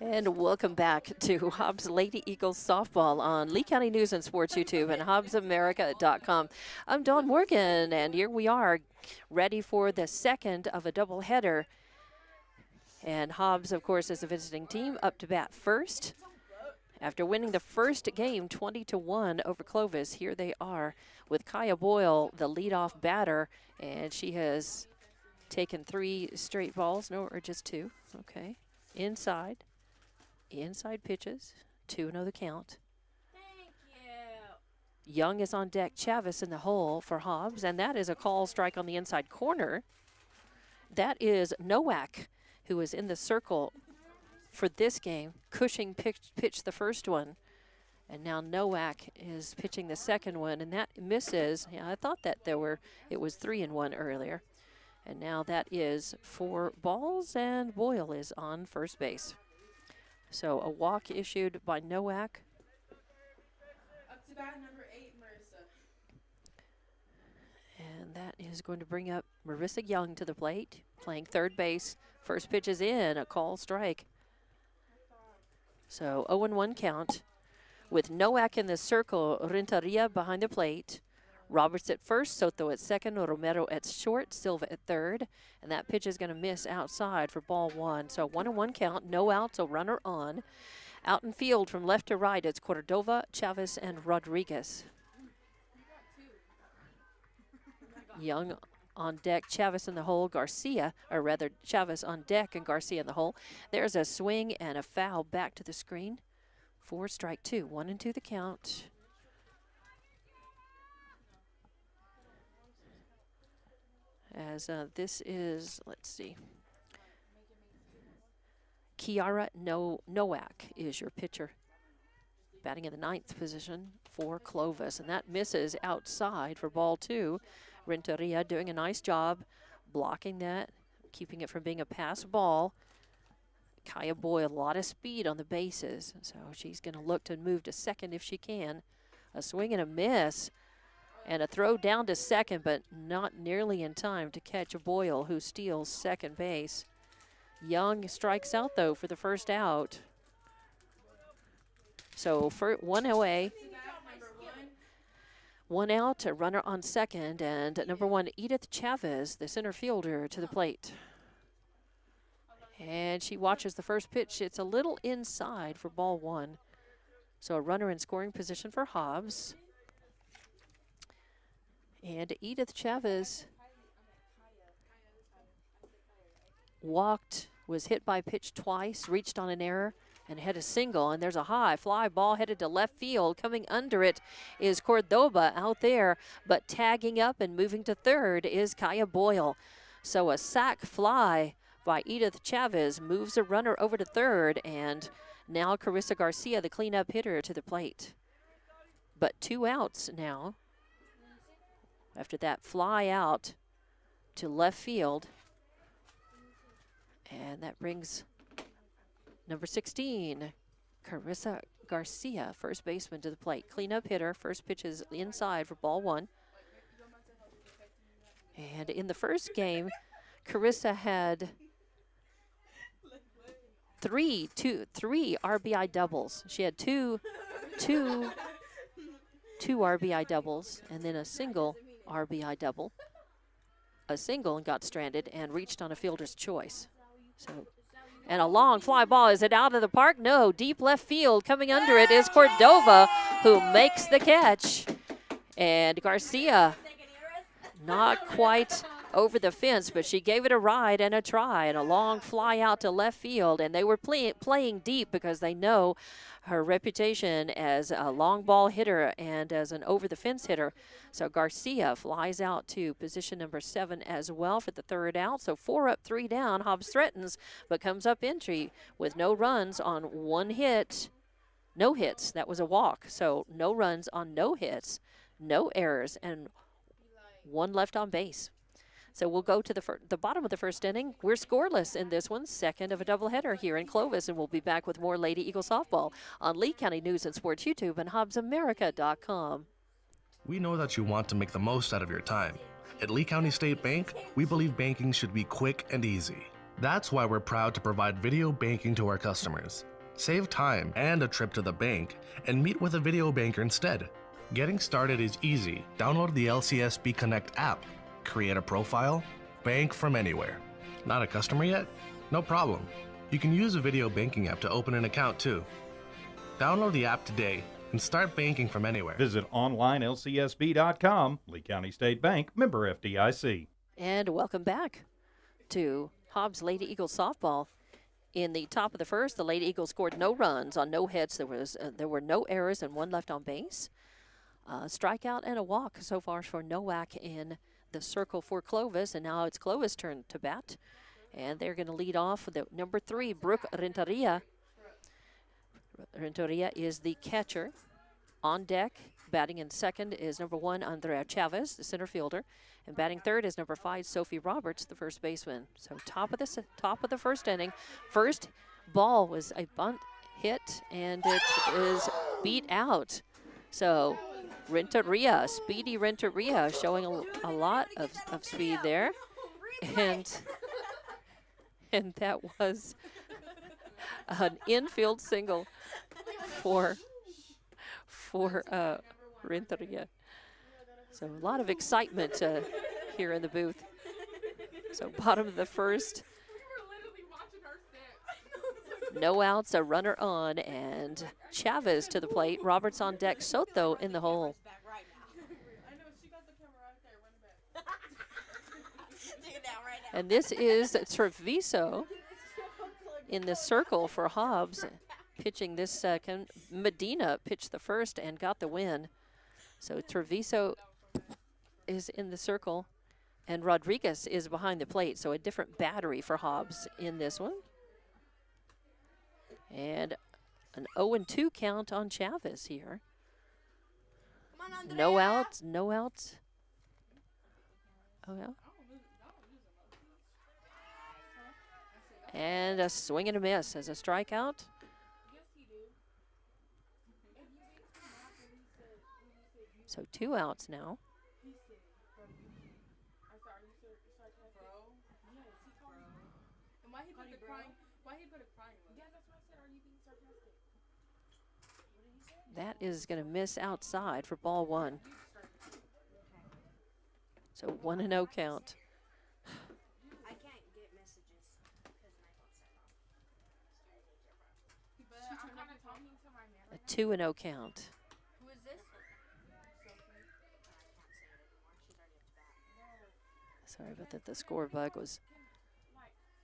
And welcome back to Hobbs Lady Eagles softball on Lee County News and Sports YouTube and HobbsAmerica.com. I'm Dawn Morgan, and here we are ready for the second of a doubleheader. And Hobbs, of course, is a visiting team, up to bat first. After winning the first game 20-1 over Clovis, here they are with Kaya Boyle, the leadoff batter, and she has taken 3 straight balls, no, or just 2. Okay, inside pitches, 2-0 the count. Thank you. Young is on deck, Chavez in the hole for Hobbs, and that is a call strike on the inside corner. That is Nowak, who is in the circle for this game. Cushing pitched the first one, and now Nowak is pitching the second one, and that misses. Yeah, I thought that it was 3-1 earlier, and now that is 4 balls, and Boyle is on first base. So a walk issued by Nowak. Up to bat number 8, Marissa. And that is going to bring up Marissa Young to the plate, playing third base. First pitch is in, a call strike. So 0-1 count with Nowak in the circle, Renteria behind the plate. Roberts at first, Soto at second, Romero at short, Silva at third. And that pitch is going to miss outside for ball 1. So 1-1 count, no outs, a runner on. Out in field from left to right, it's Cordova, Chavez, and Rodriguez. Young on deck, Chavez in the hole, Garcia, or rather Chavez on deck and Garcia in the hole. There's a swing and a foul back to the screen for strike 2. 1-2 the count. As this is, let's see, Kiara Nowak is your pitcher, batting in the 9th position for Clovis, and that misses outside for ball 2. Renteria doing a nice job blocking that, keeping it from being a pass ball. Kaya Boyle, a lot of speed on the bases, so she's going to look to move to second if she can. A swing and a miss, and a throw down to second, but not nearly in time to catch Boyle, who steals second base. Young strikes out, though, for the first out. So for 1 away. 1 out, a runner on second, and number 1, Edith Chavez, the center fielder, to the plate. And she watches the first pitch. It's a little inside for ball 1. So a runner in scoring position for Hobbs. And Edith Chavez walked, was hit by pitch twice, reached on an error, and had a single. And there's a high fly ball headed to left field. Coming under it is Cordoba out there, but tagging up and moving to third is Kaya Boyle. So a sac fly by Edith Chavez moves a runner over to third, and now Carissa Garcia, the cleanup hitter, to the plate. But 2 outs now after that fly out to left field. And that brings number 16, Carissa Garcia, first baseman, to the plate. Cleanup hitter, first pitch is inside for ball 1. And in the first game, Carissa had 3 RBI doubles. She had two RBI doubles, and then a single RBI double. A single and got stranded and reached on a fielder's choice. So, and a long fly ball. Is it out of the park? No, deep left field. Coming under it is Cordova, who makes the catch. And Garcia, not quite over the fence, but she gave it a ride and a try, and a long fly out to left field. And they were playing deep because they know her reputation as a long ball hitter and as an over-the-fence hitter. So Garcia flies out to position number 7 as well for the third out. So 4 up, 3 down. Hobbs threatens, but comes up empty with no runs on 1 hit. No hits. That was a walk. So no runs on no hits, no errors, and 1 left on base. So we'll go to the bottom of the first inning. We're scoreless in this one, second of a doubleheader here in Clovis, and we'll be back with more Lady Eagle softball on Lee County News and Sports YouTube and HobbsAmerica.com. We know that you want to make the most out of your time. At Lee County State Bank, we believe banking should be quick and easy. That's why we're proud to provide video banking to our customers. Save time and a trip to the bank and meet with a video banker instead. Getting started is easy. Download the LCSB Connect app, create a profile, bank from anywhere. Not a customer yet? No problem. You can use a video banking app to open an account too. Download the app today and start banking from anywhere. Visit onlinelcsb.com. Lee County State Bank, member FDIC. And welcome back to Hobbs Lady Eagles softball. In the top of the first, the Lady Eagles scored no runs on no hits. There were no errors and one left on base. Strikeout and a walk so far for Nowak in the circle for Clovis, and now it's Clovis' turn to bat. And they're going to lead off with the number 3, Brooke Renteria. Renteria is the catcher. On deck, batting in second is number 1, Andrea Chavez, the center fielder. And batting third is number 5, Sophie Roberts, the first baseman. So top of the first inning. First ball was a bunt hit, and it is beat out. So Renteria, speedy Renteria, showing a lot of speed there. And that was an infield single for Renteria. So a lot of excitement here in the booth. So bottom of the first. No outs, a runner on, and Chavez to the plate. Roberts on deck, Soto in the hole. And this is Treviso in the circle for Hobbs. Pitching this second. Medina pitched the first and got the win. So Treviso is in the circle, and Rodriguez is behind the plate. So a different battery for Hobbs in this one. And an 0-2 count on Chavez here. No outs, no outs. Oh, yeah. And a swing and a miss as a strikeout. So 2 outs now. That is going to miss outside for ball 1. So 1-0 count. A 2-0 count. Who is this? Sorry about that. The score bug was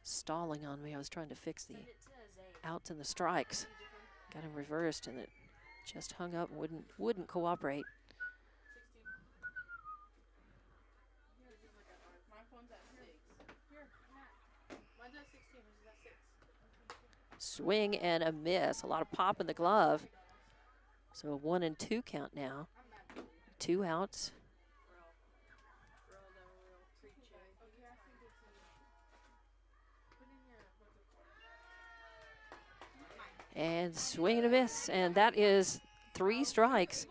stalling on me. I was trying to fix the outs and the strikes. Got him reversed, and it just hung up and wouldn't cooperate. Swing and a miss. A lot of pop in the glove. So a 1-2 count now. 2 outs. And swing and a miss, and that is 3 strikes.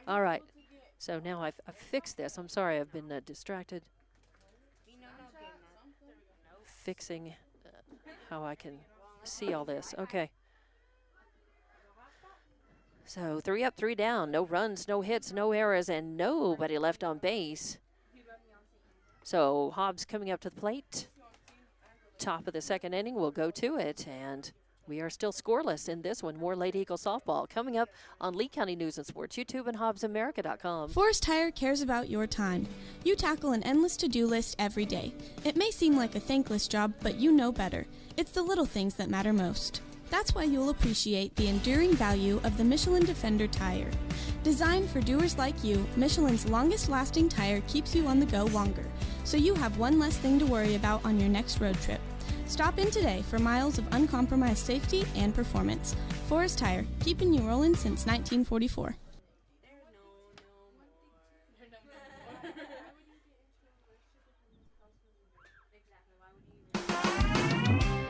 All right, so now I've fixed this. I'm sorry, I've been distracted. Fixing how I can see all this. Okay. So 3 up, 3 down. No runs, no hits, no errors, and nobody left on base. So Hobbs coming up to the plate. Top of the second inning, we'll go to it, and we are still scoreless in this one. More Lady Eagle softball coming up on Lee County News and Sports, YouTube, and HobbsAmerica.com. Forest Tire cares about your time. You tackle an endless to-do list every day. It may seem like a thankless job, but you know better. It's the little things that matter most. That's why you'll appreciate the enduring value of the Michelin Defender tire. Designed for doers like you, Michelin's longest-lasting tire keeps you on the go longer, so you have one less thing to worry about on your next road trip. Stop in today for miles of uncompromised safety and performance. Forest Tire, keeping you rolling since 1944.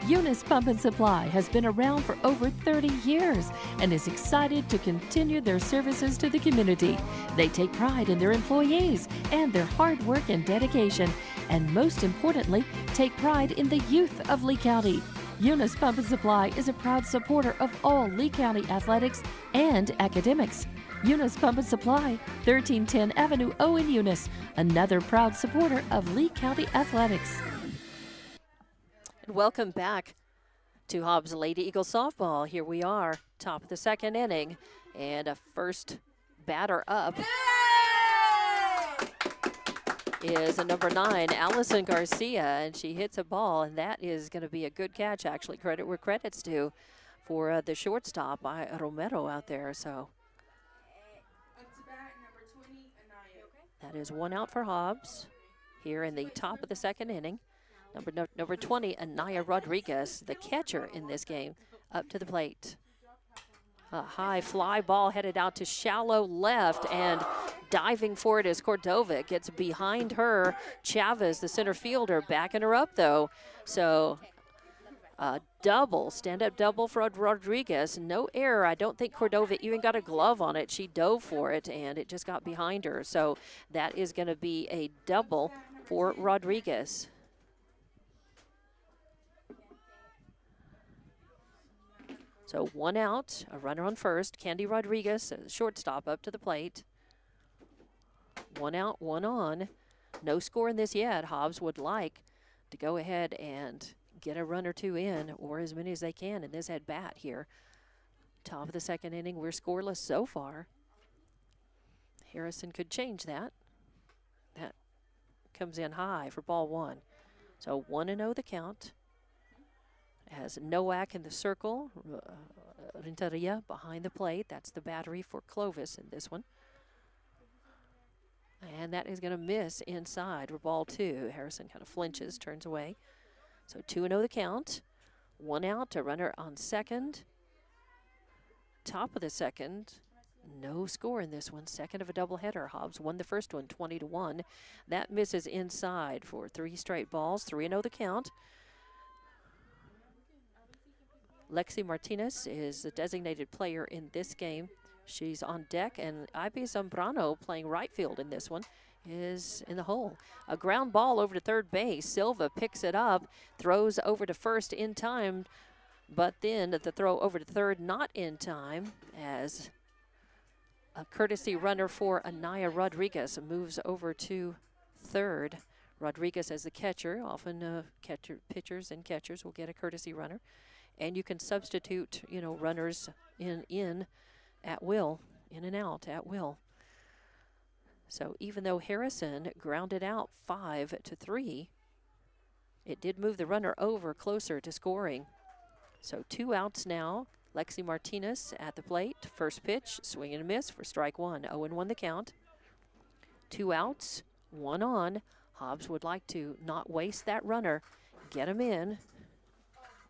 Eunice Pump and Supply has been around for over 30 years and is excited to continue their services to the community. They take pride in their employees and their hard work and dedication and most importantly, take pride in the youth of Lee County. Eunice Pump and Supply is a proud supporter of all Lee County athletics and academics. Eunice Pump and Supply, 1310 Avenue O in Eunice, another proud supporter of Lee County athletics. And welcome back to Hobbs Lady Eagles softball. Here we are, top of the second inning, and a first batter up is a number 9, Allison Garcia, and she hits a ball, and that is going to be a good catch, actually. Credit where credit's due for the shortstop by Romero out there. So that is 1 out for Hobbs here in the top of the second inning. Number 20, Anaya Rodriguez, the catcher in this game, up to the plate. A high fly ball headed out to shallow left, and diving for it is Cordova. It gets behind her. Chavez, the center fielder, backing her up, though. So double, stand-up double for Rodriguez. No error. I don't think Cordova even got a glove on it. She dove for it, and it just got behind her. So that is going to be a double for Rodriguez. So 1 out, a runner on first. Candy Rodriguez, shortstop, up to the plate. 1 out, 1 on. No score in this yet. Hobbs would like to go ahead and get a run or 2 in, or as many as they can in this at bat here. Top of the second inning, we're scoreless so far. Harrison could change that. That comes in high for ball 1. So 1-0 the count. As Nowak in the circle, Renteria behind the plate. That's the battery for Clovis in this one. And that is going to miss inside for ball 2. Harrison kind of flinches, turns away. So 2-0 the count. 1 out, a runner on second. Top of the second. No score in this one. Second of a doubleheader. Hobbs won the first one 20-1. That misses inside for 3 straight balls. 3-0 the count. Lexi Martinez is the designated player in this game. She's on deck, and Ivy Zambrano, playing right field in this one, is in the hole. A ground ball over to third base. Silva picks it up, throws over to first in time, but then the throw over to third not in time, as a courtesy runner for Anaya Rodriguez moves over to third. Rodriguez as the catcher. Often pitchers and catchers will get a courtesy runner. And you can substitute, runners in at will, in and out at will. So even though Harrison grounded out 5-3, it did move the runner over closer to scoring. So 2 outs now. Lexi Martinez at the plate. First pitch, swing and a miss for strike 1. 0-1 the count. 2 outs, 1 on. Hobbs would like to not waste that runner. Get him in.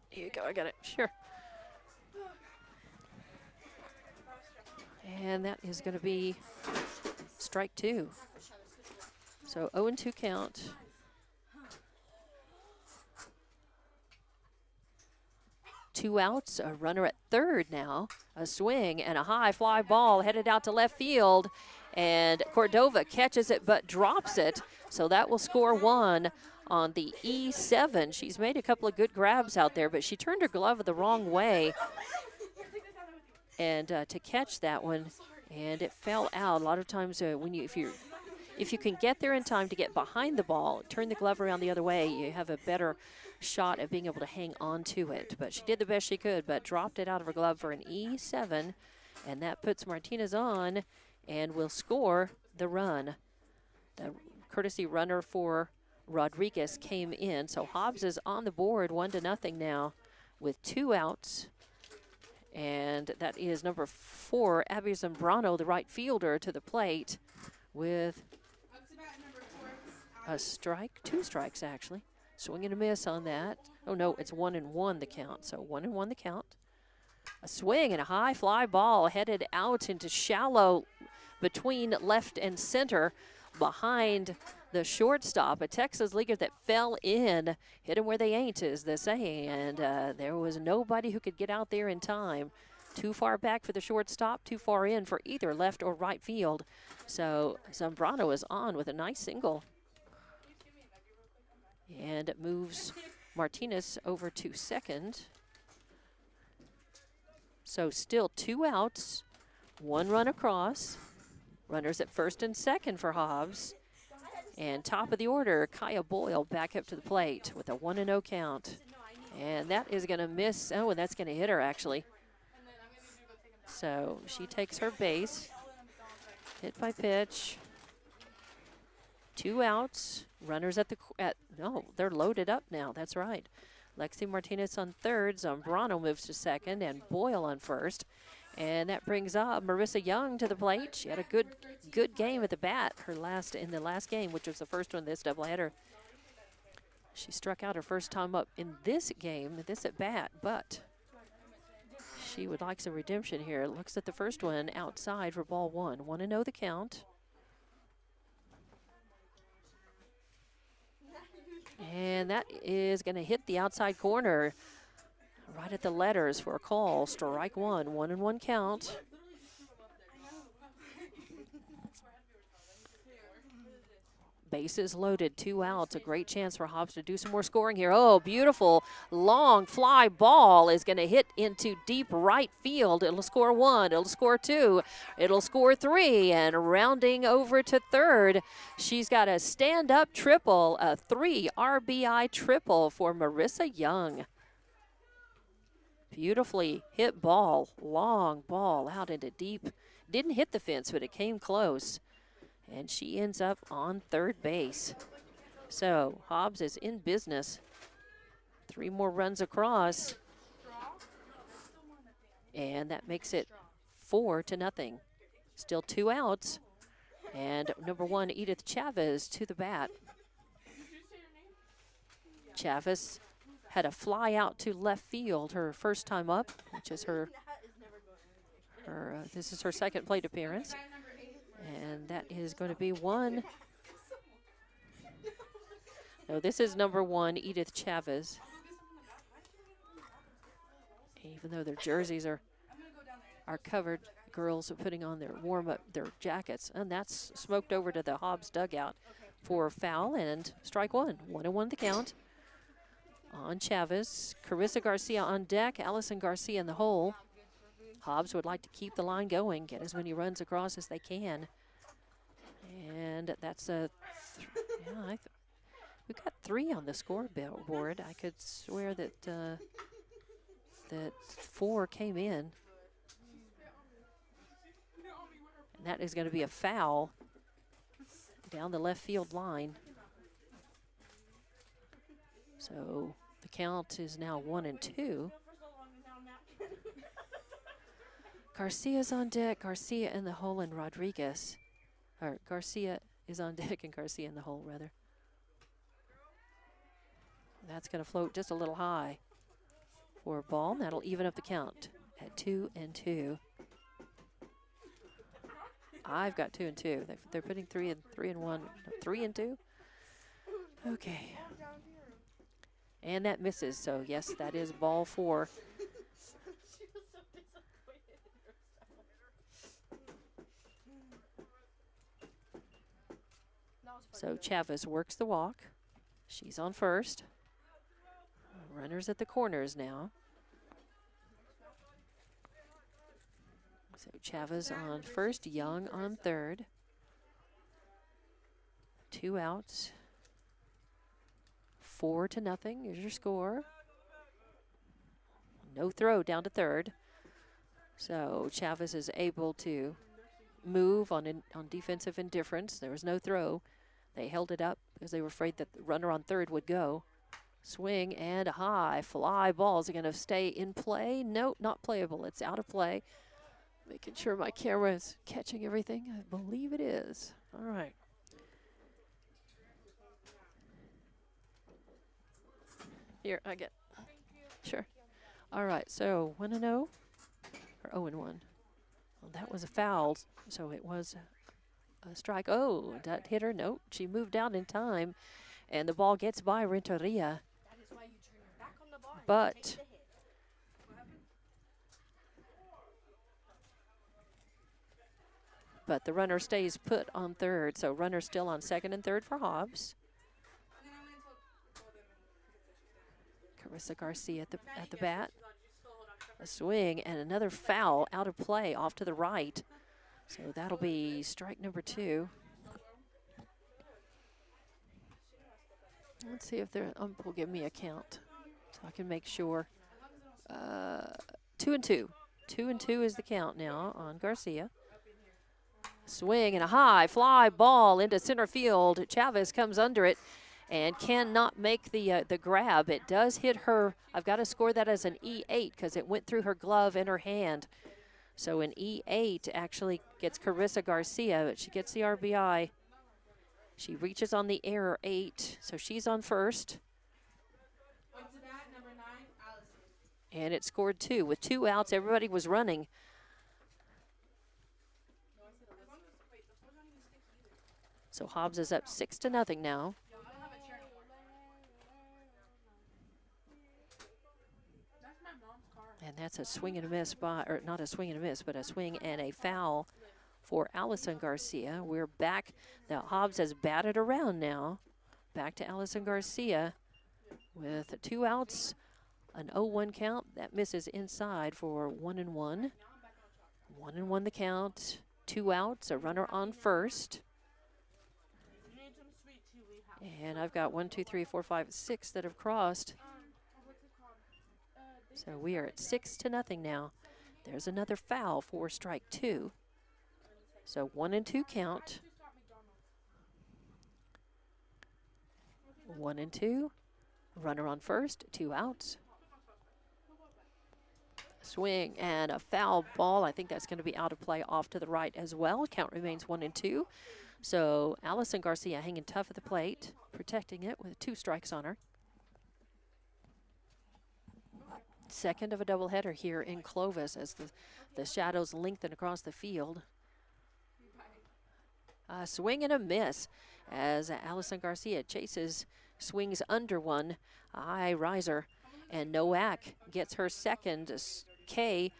Here you go, I got it, sure. And that is going to be strike 2. So 0-2 count. Two outs, a runner at third now. A swing and a high fly ball headed out to left field. And Cordova catches it but drops it. So that will score 1 on the E7. She's made a couple of good grabs out there, but she turned her glove the wrong way and to catch that one, and it fell out. A lot of times if you can get there in time to get behind the ball, turn the glove around the other way, you have a better shot at being able to hang on to it. But she did the best she could, but dropped it out of her glove for an E7, and that puts Martinez on and will score the run. The courtesy runner for Rodriguez came in. So Hobbs is on the board 1-0 now with 2 outs. And that is number 4, Abby Zambrano, the right fielder, to the plate with a strike, 2 strikes actually. Swing and a miss on that. Oh no, it's 1-1 the count. So 1-1 the count. A swing and a high fly ball headed out into shallow between left and center behind the shortstop, a Texas leaguer that fell in, hit them where they ain't, is the saying, and there was nobody who could get out there in time. Too far back for the shortstop, too far in for either left or right field. So Zambrano is on with a nice single. And it moves Martinez over to second. So still 2 outs, 1 run across. Runners at first and second for Hobbs. And top of the order, Kaya Boyle back up to the plate with a 1-0 count. And that is going to miss. Oh, and that's going to hit her, actually. So she takes her base. Hit by pitch. 2 outs. Runners at the no, they're loaded up now. That's right. Lexi Martinez on third. Zambrano moves to second, and Boyle on first. And that brings up Marissa Young to the plate. She had a good game at the bat in the last game, which was the first one this doubleheader. She struck out her first time up in this game, this at bat, but she would like some redemption here. Looks at the first one outside for ball 1. 1-0 the count. And that is going to hit the outside corner right at the letters for a call. Strike 1, 1-1 count. Bases loaded, 2 outs. A great chance for Hobbs to do some more scoring here. Oh, beautiful long fly ball is going to hit into deep right field. It'll score 1, it'll score 2, it'll score 3, and rounding over to third, she's got a stand-up triple, a 3 RBI triple for Marissa Young. Beautifully hit ball, long ball out into deep. Didn't hit the fence, but it came close. And she ends up on third base. So Hobbs is in business. 3 more runs across. And that makes it 4-0. Still 2 outs. And number 1, Edith Chavez to the bat. Chavez had a fly out to left field her first time up, which is this is her second plate appearance. And that is going to be 1. No, this is number 1, Edith Chavez. Even though their jerseys are covered, girls are putting on their their jackets. And that's smoked over to the Hobbs dugout for foul and strike 1. 1-1 the count on Chavez. Carissa Garcia on deck, Allison Garcia in the hole. Hobbs would like to keep the line going, get as many runs across as they can. And that's we've got 3 on the scoreboard. I could swear that that 4 came in. And that is going to be a foul down the left field line. So the count is now 1-2. Garcia's on deck, Garcia in the hole, and Rodriguez. Or Garcia is on deck and Garcia in the hole, rather. That's going to float just a little high for a ball. And that'll even up the count at 2-2. I've got 2-2. They're putting 3 and 1. 3-2? Okay. And that misses. So, yes, that is ball 4. So Chavez works the walk. She's on first. Runners at the corners now. So Chavez on first, Young on third. 2 outs. 4-0 is your score. No throw down to third. So Chavez is able to move on defensive indifference. There was no throw. They held it up because they were afraid that the runner on third would go. Swing and a high fly ball. Is it going to stay in play? No, not playable. It's out of play. Making sure my camera is catching everything. I believe it is. All right. Here, I get. Sure. All right, so 1-0 or 0-1. Well, that was a foul, so it was a strike. Oh, that hit her. Nope, she moved out in time, and the ball gets by Renteria. But the runner stays put on third, so runner still on second and third for Hobbs. Carissa Garcia at the bat. A swing and another foul out of play off to the right. So that'll be strike number 2. Let's see if their ump will give me a count so I can make sure. 2-2. 2-2 is the count now on Garcia. Swing and a high fly ball into center field. Chavez comes under it and cannot make the grab. It does hit her. I've got to score that as an E8 because it went through her glove and her hand. So an E8 actually gets Carissa Garcia, but she gets the RBI. She reaches on the error 8, so she's on first. And it scored 2. With 2 outs, everybody was running. So Hobbs is up 6-0 now. And that's a swing and a miss by, or not a swing and a miss, but a swing and a foul for Allison Garcia. We're back. Now Hobbs has batted around now. Back to Allison Garcia with 2 outs, an 0-1 count. That misses inside for 1-1. 1-1 the count. 2 outs, a runner on first. And I've got 1, 2, 3, 4, 5, 6 that have crossed. So we are at 6-0 now. There's another foul for strike 2. So 1-2 count. 1-2. Runner on first, 2 outs. Swing and a foul ball. I think that's going to be out of play off to the right as well. Count remains 1-2. So Allison Garcia hanging tough at the plate, protecting it with 2 strikes on her. Second of a doubleheader here in Clovis as the shadows lengthen across the field. A swing and a miss as Allison Garcia chases, swings under one. High riser, and Nowak gets her second K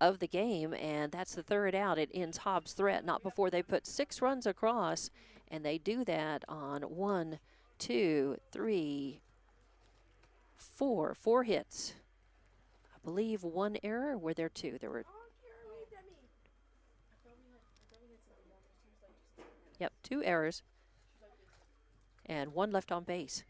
of the game, and that's the 3rd out. It ends Hobbs' threat, not before they put 6 runs across, and they do that on 1, 2, 3, 4 hits. I believe 1 error. Were there 2? There were. Yep, 2 errors. And 1 left on base.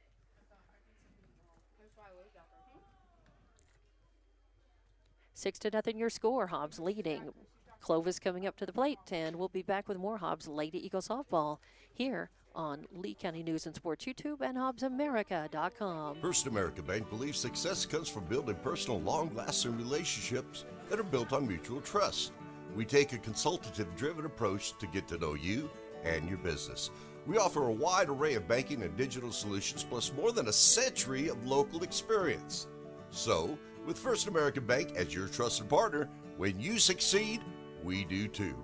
Six to nothing your score. Hobbs leading. Clovis coming up to the plate, and we'll be back with more Hobbs Lady Eagle softball here on Lee County News and Sports YouTube and HobbsAmerica.com. First American Bank believes success comes from building personal, long-lasting relationships that are built on mutual trust. We take a consultative-driven approach to get to know you and your business. We offer a wide array of banking and digital solutions, plus more than a century of local experience. So, with First American Bank as your trusted partner, when you succeed, we do too.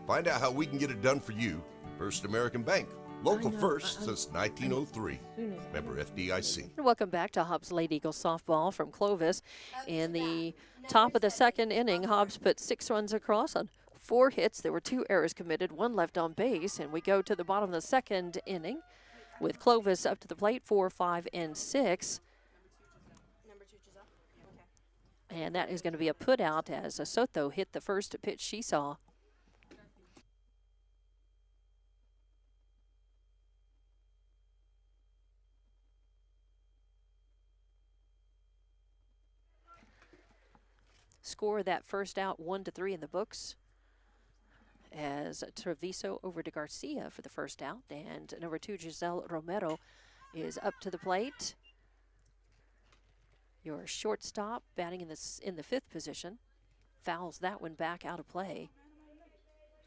Find out how we can get it done for you. First American Bank, local first since 1903. Member FDIC. Welcome back to Hobbs Lady Eagle softball from Clovis. In the top of the 2nd inning, Hobbs put 6 runs across on 4 hits. There were 2 errors committed, 1 left on base, and we go to the bottom of the 2nd inning with Clovis up to the plate, 4, 5, and 6. And that is going to be a put out as Soto hit the first pitch she saw. Score that first out 1-3 in the books as Treviso over to Garcia for the first out, and number 2 Giselle Romero is up to the plate. Your shortstop batting in the 5th position fouls that one back out of play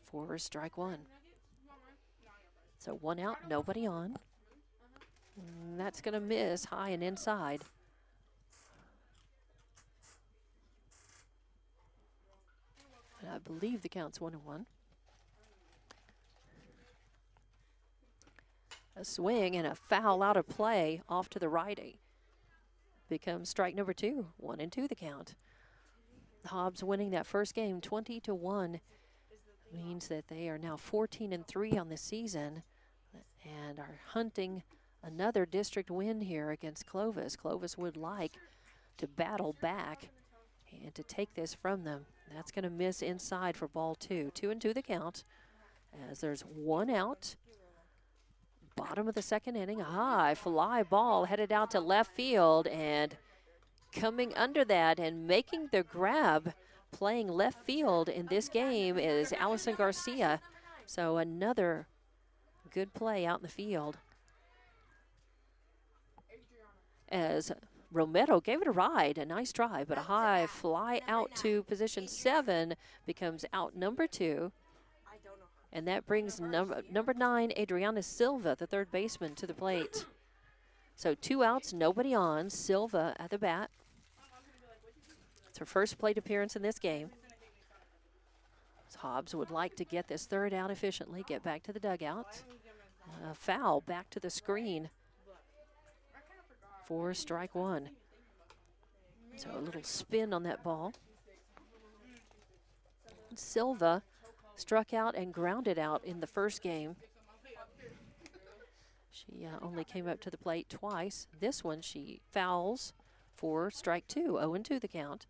for strike 1. So 1 out, nobody on. And that's going to miss high and inside. And I believe the count's 1-1. A swing and a foul out of play off to the righty. Becomes strike number 2. 1-2 the count. Hobbs winning that first game 20-1 means that they are now 14-3 on the season and are hunting another district win here against Clovis. Clovis would like to battle back and to take this from them. That's going to miss inside for ball 2. 2-2 the count as there's one out. Bottom of the second inning, a high fly ball headed out to left field, and coming under that and making the grab, playing left field in this game is Allison Garcia. So another good play out in the field. As Romero gave it a ride, a nice try, but a high fly out to position 7 becomes out number 2. And that brings number 9, Adriana Silva, the third baseman, to the plate. So 2 outs, nobody on. Silva at the bat. It's her first plate appearance in this game. Hobbs would like to get this third out efficiently, get back to the dugout. Foul back to the screen for strike 1. So a little spin on that ball. Silva struck out and grounded out in the first game. She only came up to the plate twice. This one she fouls for strike 2, 0-2 the count.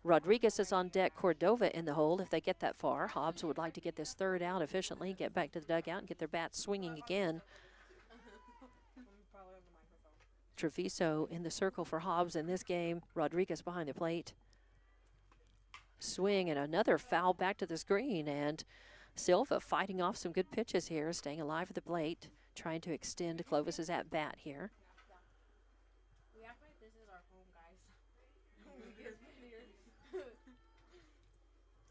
Rodriguez is on deck, Cordova in the hold if they get that far. Hobbs would like to get this third out efficiently, get back to the dugout and get their bats swinging again. Treviso in the circle for Hobbs in this game. Rodriguez behind the plate. Swing and another foul back to the screen, and Silva fighting off some good pitches here, staying alive at the plate, trying to extend Clovis's at bat here. We act like this is our home, guys.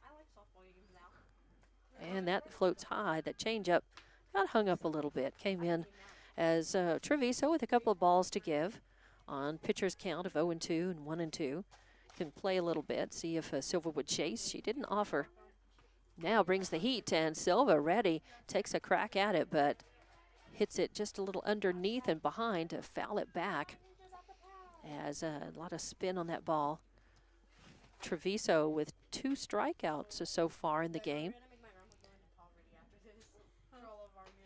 I like softball games now. And that floats high. That changeup got hung up a little bit. Came in as Treviso with a couple of balls to give on pitcher's count of 0-2 and 1-2. Can play a little bit, see if Silva would chase. She didn't offer. Now brings the heat, and Silva ready, takes a crack at it, but hits it just a little underneath and behind to foul it back. As a lot of spin on that ball. Treviso with 2 strikeouts so far in the game.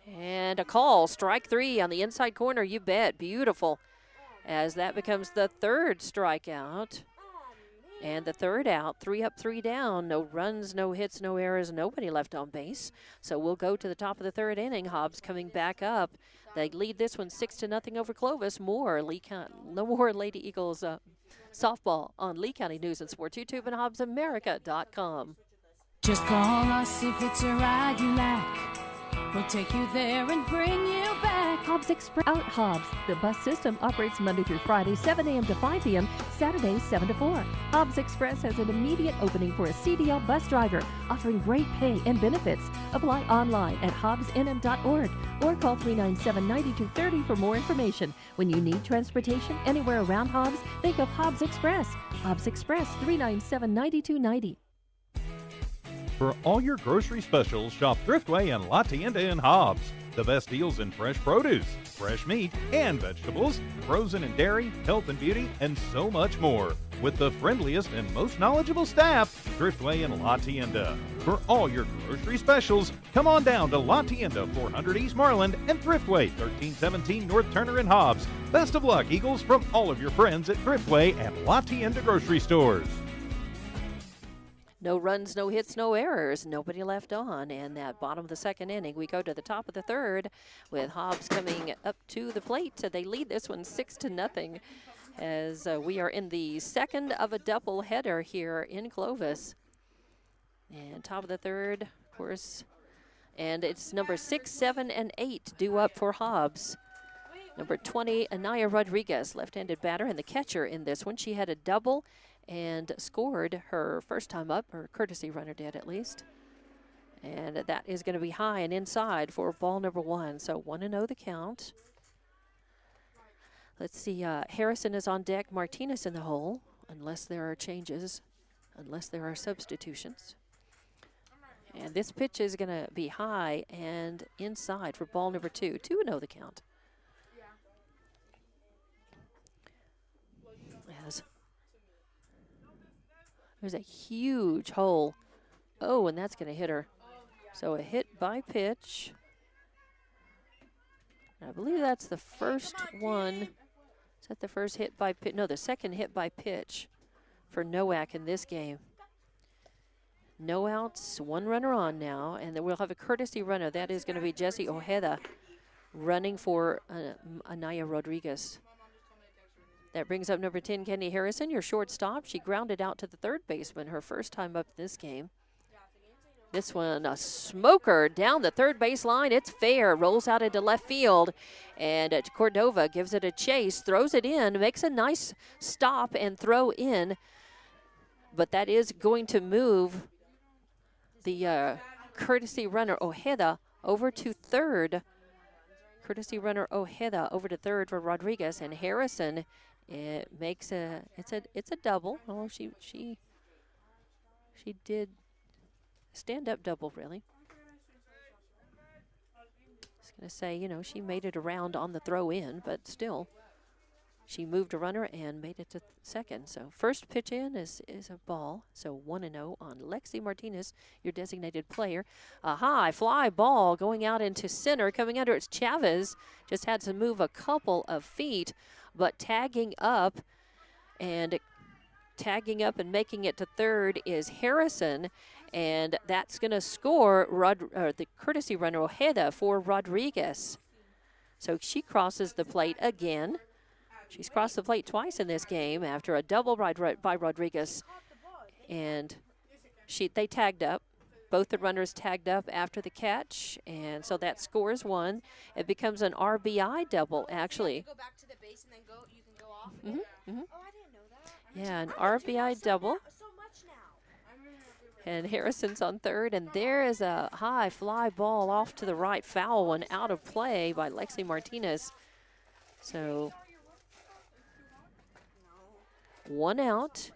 And a call, strike 3 on the inside corner, you bet, beautiful. As that becomes the third strikeout. And the third out, 3 up, 3 down. No runs, no hits, no errors, nobody left on base. So we'll go to the top of the third inning. Hobbs coming back up. They lead this one 6-0 over Clovis. More Lady Eagles softball on Lee County News and Sports YouTube and HobbsAmerica.com. Just call us if it's a ride you like. We'll take you there and bring you back. Hobbs Express out Hobbs. The bus system operates Monday through Friday, 7 a.m. to 5 p.m., Saturdays, 7 to 4. Hobbs Express has an immediate opening for a CDL bus driver, offering great pay and benefits. Apply online at hobbsnm.org or call 397-9230 for more information. When you need transportation anywhere around Hobbs, think of Hobbs Express. Hobbs Express, 397-9290. For all your grocery specials, shop Thriftway and La Tienda in Hobbs. The best deals in fresh produce, fresh meat, and vegetables, frozen and dairy, health and beauty, and so much more. With the friendliest and most knowledgeable staff, Thriftway and La Tienda. For all your grocery specials, come on down to La Tienda, 400 East Marland, and Thriftway, 1317 North Turner in Hobbs. Best of luck, Eagles, from all of your friends at Thriftway and La Tienda grocery stores. No runs, no hits, no errors. Nobody left on. And that bottom of the second inning, we go to the top of the third with Hobbs coming up to the plate. They lead this one 6-0 as we are in the second of a double header here in Clovis. And top of the third, of course. And it's number 6, 7, and 8 due up for Hobbs. Number 20, Anaya Rodriguez, left-handed batter, and the catcher in this one. She had a double and scored her first time up, her courtesy runner did at least. And that is going to be high and inside for ball number 1. So 1-0 the count. Let's see, Harrison is on deck, Martinez in the hole, unless there are changes, unless there are substitutions. And this pitch is going to be high and inside for ball number 2. 2-0 the count. As there's a huge hole. Oh, and that's going to hit her. So a hit by pitch. I believe that's the first one Is that the first hit by pitch? No, the second hit by pitch for Nowak in this game. No outs, one runner on now, and then we'll have a courtesy runner. That is going to be Jesse Ojeda running for Anaya Rodriguez. That brings up number 10, Kenny Harrison, your shortstop. She grounded out to the third baseman her first time up this game. This one, a smoker down the third base line. It's fair, rolls out into left field, and Cordova gives it a chase, throws it in, makes a nice stop and throw in, but that is going to move the courtesy runner Ojeda over to third. Courtesy runner Ojeda over to third for Rodriguez, and Harrison, it makes it's a double. Oh, she did stand-up double, really. I was going to say, you know, she made it around on the throw-in, but still, she moved a runner and made it to second. So first pitch in is a ball. So 1-0 on Lexi Martinez, your designated player. A high fly ball going out into center. Coming under, it's Chavez. Just had to move a couple of feet, but tagging up and making it to third is Harrison. And that's going to score the courtesy runner Ojeda for Rodriguez. So she crosses the plate again. She's crossed the plate twice in this game after a double by Rodriguez. And they tagged up. Both the runners tagged up after the catch. And so that scores one. It becomes an RBI double, actually. Go back to the base and then you can go off. Mm-hmm. Oh, I didn't know that. Yeah, an RBI double. So much now. And Harrison's on third, and there is a high fly ball off to the right, foul one out of play by Lexi Martinez. So 1 out.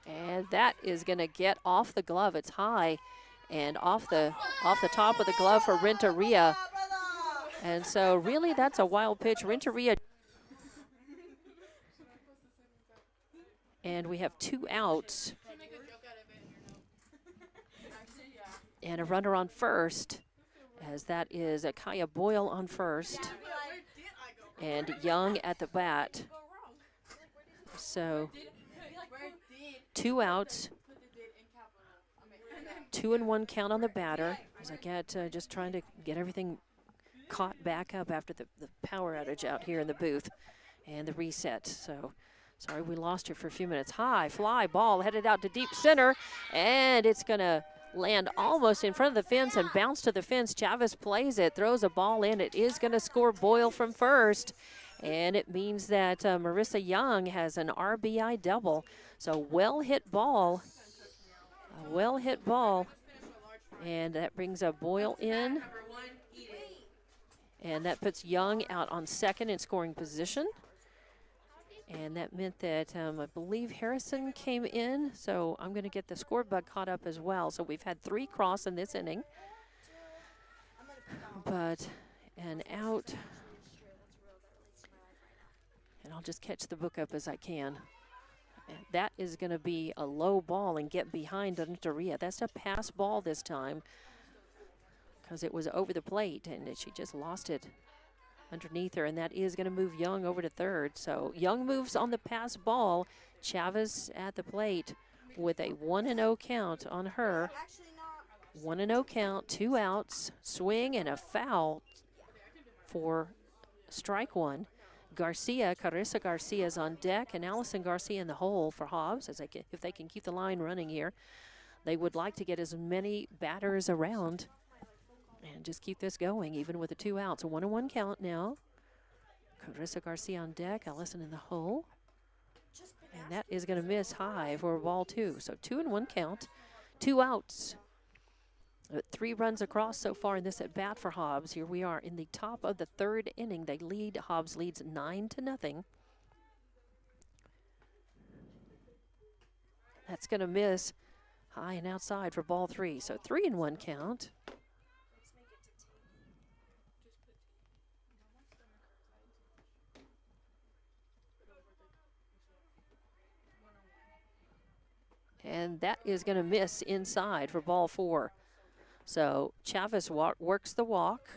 And that is going to get off the glove. It's high and off the top of the glove for Renteria. And so really that's a wild pitch. Renteria. And we have 2 outs. And a runner on first, as that is Kaya Boyle on first. And Young at the bat. So 2 outs. 2-1 count on the batter. As I get just trying to get everything caught back up after the power outage out here in the booth and the reset. So sorry we lost her for a few minutes. High fly ball headed out to deep center, and it's going to land almost in front of the fence and bounce to the fence. Chavez plays it, throws a ball in. It is going to score Boyle from first, and it means that Marissa Young has an RBI double. So well-hit ball, a well-hit ball, and that brings a Boyle in. And that puts Young out on second in scoring position. And that meant that I believe Harrison came in. So I'm going to get the scoreboard caught up as well. So we've had 3 cross in this inning. But an out. And I'll just catch the book up as I can. And that is going to be a low ball and get behind Renteria. That's a pass ball this time, because it was over the plate, and she just lost it underneath her, and that is going to move Young over to third. So Young moves on the pass ball. Chavez at the plate with a 1-0 count on her. 1-0 count, 2 outs, swing, and a foul for strike one. Carissa Garcia is on deck, and Allison Garcia in the hole for Hobbs, if they can keep the line running here. They would like to get as many batters around and just keep this going, even with the 2 outs. A 1-1 count now. Carissa Garcia on deck, Allison in the hole. And that is going to miss high for ball 2. So 2-1 count, 2 outs. 3 runs across so far in this at bat for Hobbs. Here we are in the top of the 3rd inning. They lead. Hobbs leads 9-0. That's going to miss high and outside for ball 3. So 3-1 count. And that is going to miss inside for ball 4. So Chavez works the walk.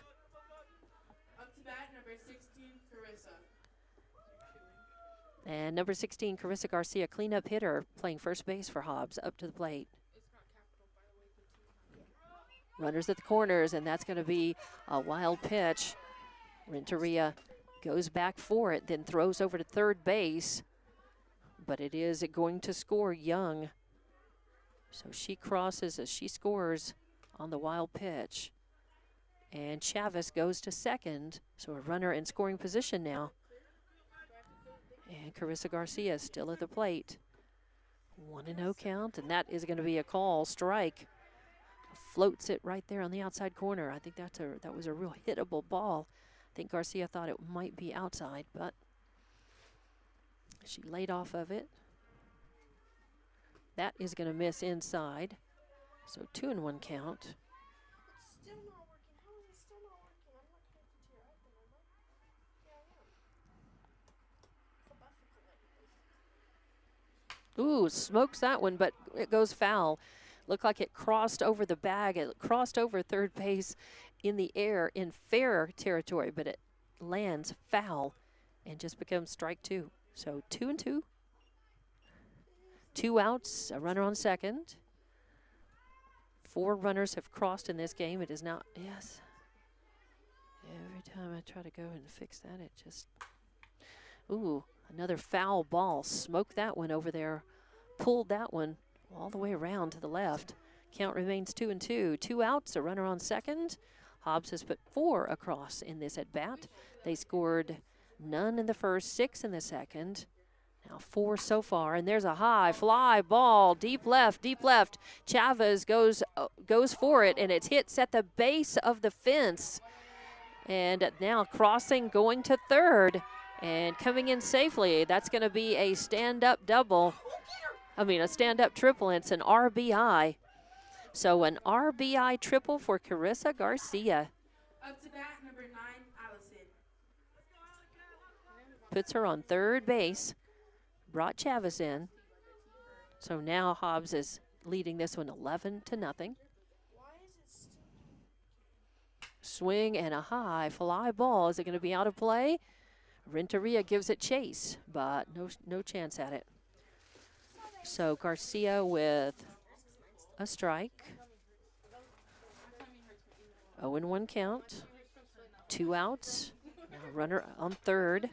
Up to bat, number 16, Carissa. And number 16, Carissa Garcia, cleanup hitter, playing first base for Hobbs, up to the plate. Runners at the corners, and that's going to be a wild pitch. Renteria goes back for it, then throws over to third base. But it is going to score Young. So she crosses as she scores on the wild pitch. And Chavez goes to second, so a runner in scoring position now. And Carissa Garcia still at the plate. 1-0 count, and that is going to be a call, strike. Floats it right there on the outside corner. I think that was a real hittable ball. I think Garcia thought it might be outside, but she laid off of it. That is going to miss inside. So 2-1 count. Still not working. How is it still not working? I'm not connected to your iPhone, am I? Yeah, I am. Ooh, smokes that one, but it goes foul. Looked like it crossed over the bag. It crossed over third base in the air in fair territory, but it lands foul and just becomes strike 2. So 2-2. 2 outs, a runner on second. 4 runners have crossed in this game. It is now, yes. Every time I try to go and fix that, it just, ooh, another foul ball. Smoked that one over there. Pulled that one all the way around to the left. Count remains 2-2. 2 outs, a runner on second. Hobbs has put 4 across in this at bat. They scored none in the first, 6 in the second. Now 4 so far, and there's a high fly ball, deep left. Chavez goes for it, and it hits at the base of the fence. And now crossing, going to third, and coming in safely. That's going to be a stand-up double. A stand-up triple, and it's an RBI. So an RBI triple for Carissa Garcia. Up to bat, number 9, Allison. Puts her on third base. Brought Chavez in. So now Hobbs is leading this one 11-0. Swing and a high fly ball. Is it going to be out of play? Renteria gives it chase, but no chance at it. So Garcia with a strike. 0-1 count. 2 outs. Now runner on third.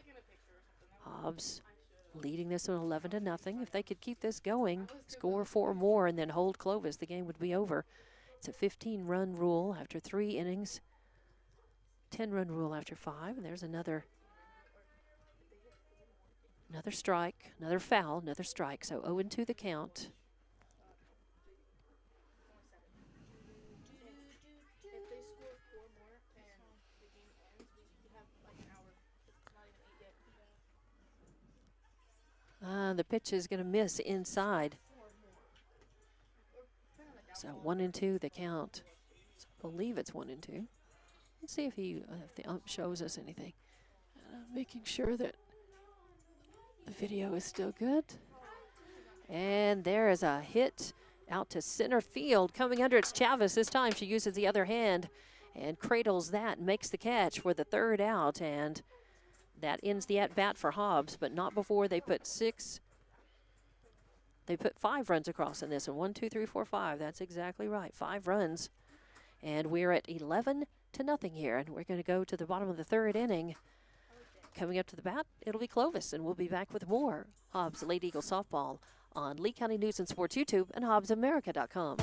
Hobbs leading this one 11-0. If they could keep this going, score 4 more, and then hold Clovis, the game would be over. It's a 15-run rule after 3 innings. 10-run rule after 5. And there's another strike, another foul, another strike. So 0-2 the count. The pitch is going to miss inside. So 1-2 the count. So I believe it's 1-2. Let's see if the ump shows us anything. Making sure that the video is still good. And there is a hit out to center field. Coming under, it's Chavez. This time she uses the other hand and cradles that, makes the catch for the 3rd out. And that ends the at-bat for Hobbs, but not before they put 5 runs across in this one. 1, 2, 3, 4, 5. That's exactly right. 5 runs. And we're at 11-0 here, and we're going to go to the bottom of the 3rd inning. Coming up to the bat, it'll be Clovis, and we'll be back with more Hobbs Lady Eagle Softball on Lee County News and Sports YouTube and HobbsAmerica.com.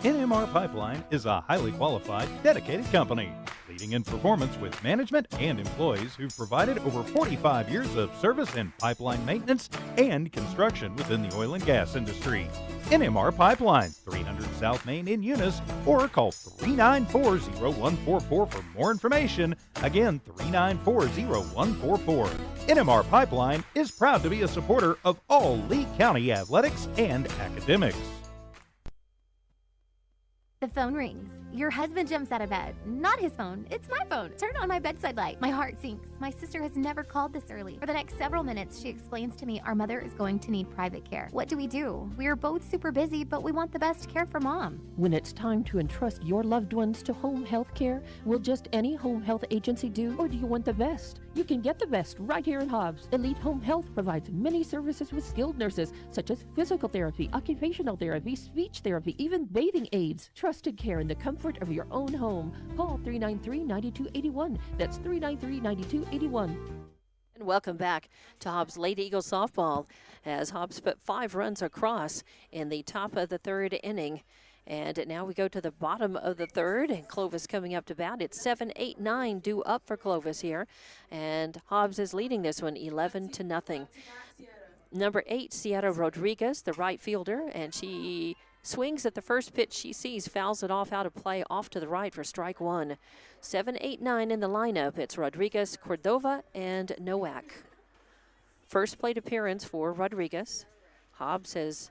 NMR Pipeline is a highly qualified, dedicated company, leading in performance with management and employees who've provided over 45 years of service in pipeline maintenance and construction within the oil and gas industry. NMR Pipeline, 300 South Main in Eunice, or call 394-0144 for more information. Again, 394-0144. NMR Pipeline is proud to be a supporter of all Lee County athletics and academics. The phone rings. Your husband jumps out of bed. Not his phone. It's my phone. Turn on my bedside light. My heart sinks. My sister has never called this early. For the next several minutes, she explains to me our mother is going to need private care. What do? We are both super busy, but we want the best care for Mom. When it's time to entrust your loved ones to home health care, will just any home health agency do, or do you want the best? You can get the best right here in Hobbs. Elite Home Health provides many services with skilled nurses, such as physical therapy, occupational therapy, speech therapy, even bathing aids. Trusted care in the comfort of your own home. Call 393-9281. That's 393-9281. And welcome back to Hobbs Lady Eagles softball as Hobbs put 5 runs across in the top of the 3rd inning. And now we go to the bottom of the 3rd, and Clovis coming up to bat. It's 7-8-9 due up for Clovis here, and Hobbs is leading this one 11-0. Number 8, Sierra Rodriguez, the right fielder, and she swings at the first pitch she sees, fouls it off out of play, off to the right for strike 1. 7-8-9 in the lineup. It's Rodriguez, Cordova, and Nowak. First plate appearance for Rodriguez. Hobbs has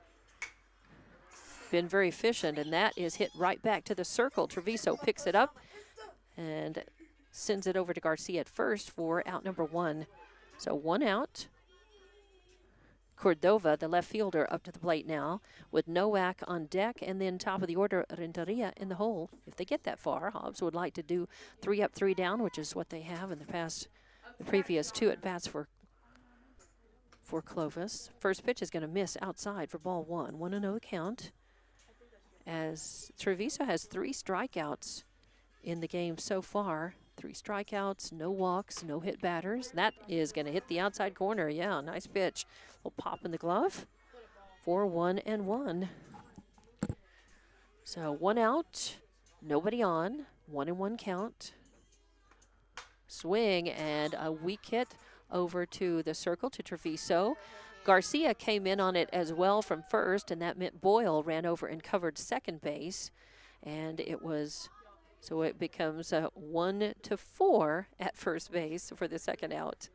been very efficient, and that is hit right back to the circle. Treviso picks it up and sends it over to Garcia at first for out number 1. So 1 out. Cordova, the left fielder, up to the plate now with Nowak on deck, and then top of the order, Renteria in the hole. If they get that far, Hobbs would like to do 3 up, 3 down, which is what they have in the previous 2 at-bats for Clovis. First pitch is going to miss outside for ball 1. 1-0 count, as Treviso has 3 strikeouts in the game so far. 3 strikeouts, no walks, no hit batters. That is going to hit the outside corner. Yeah, nice pitch. Little pop in the glove. 4-1-1. So 1 out, nobody on. 1-1 count. Swing and a weak hit over to the circle to Treviso. Garcia came in on it as well from first, and that meant Boyle ran over and covered second base. And it becomes 1-4 at first base for the second out.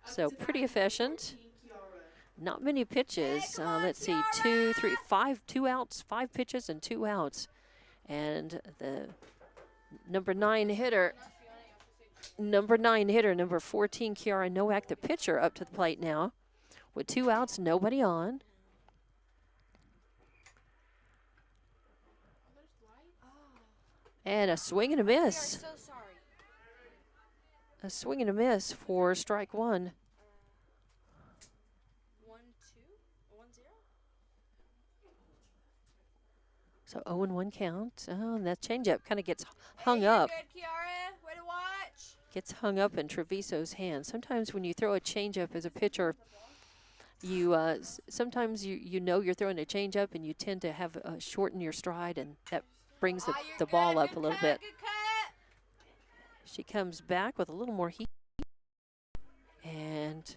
So pretty efficient. Not many pitches. Let's see, 2 outs, 5 pitches and 2 outs. And the number 9 hitter, number 14, Kiara Nowak, the pitcher, up to the plate now. With 2 outs, nobody on. And a swing and a miss. A swing and a miss for strike 1. 1-2, 1-0. So 0-1 count. Oh, and that changeup kind of gets hung up. Good, Kiara. Way to watch. Gets hung up in Treviso's hand. Sometimes when you throw a changeup as a pitcher, you sometimes you know you're throwing a changeup, and you tend to have shorten your stride, and that brings the ball up a little bit. She comes back with a little more heat, and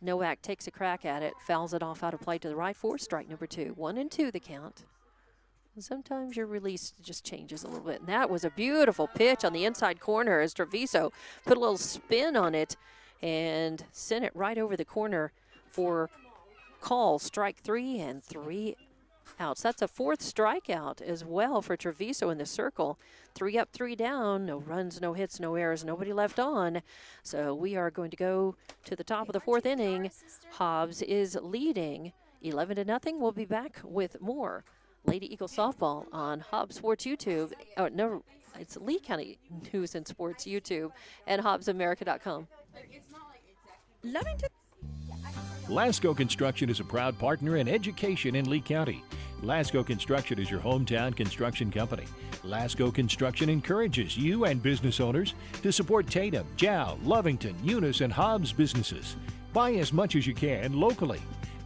Nowak takes a crack at it, fouls it off out of play to the right for strike number 2. 1-2 the count. And sometimes your release just changes a little bit. And that was a beautiful pitch on the inside corner as Treviso put a little spin on it and sent it right over the corner for call. Strike 3 and 3 outs. That's a 4th strikeout as well for Treviso in the circle. 3 up, 3 down. No runs, no hits, no errors, nobody left on. So we are going to go to the top of the 4th inning. Hobbs is leading 11-0. We'll be back with more Lady Eagle softball on Hobbs Sports YouTube. Oh, no, it's Lee County News and Sports YouTube and HobbsAmerica.com. Lasco Construction is a proud partner in education in Lee County. Lasco Construction is your hometown construction company. Lasco Construction encourages you and business owners to support Tatum, Jow, Lovington, Eunice, and Hobbs businesses. Buy as much as you can locally,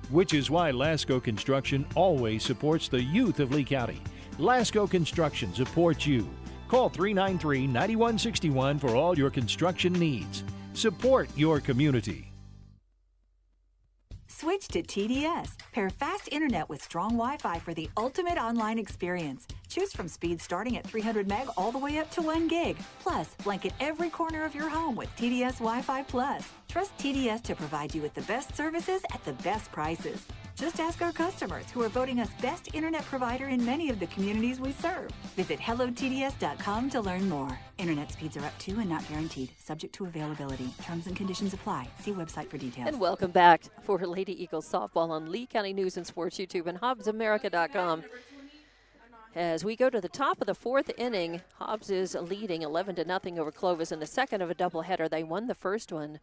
which is why Lasco Construction always supports the youth of Lee County. Lasco Construction supports you. Call 393-9161 for all your construction needs. Support your community. Switch to TDS. Pair fast internet with strong Wi-Fi for the ultimate online experience. Choose from speeds starting at 300 meg all the way up to 1 gig. Plus, blanket every corner of your home with TDS Wi-Fi Plus. Trust TDS to provide you with the best services at the best prices. Just ask our customers who are voting us best internet provider in many of the communities we serve. Visit hellotds.com to learn more. Internet speeds are up to and not guaranteed, subject to availability. Terms and conditions apply. See website for details. And welcome back for Lady Eagles softball on Lee County News and Sports YouTube and HobbsAmerica.com. As we go to the top of the fourth inning, Hobbs is leading 11-0 over Clovis in the second of a doubleheader. They won the first one.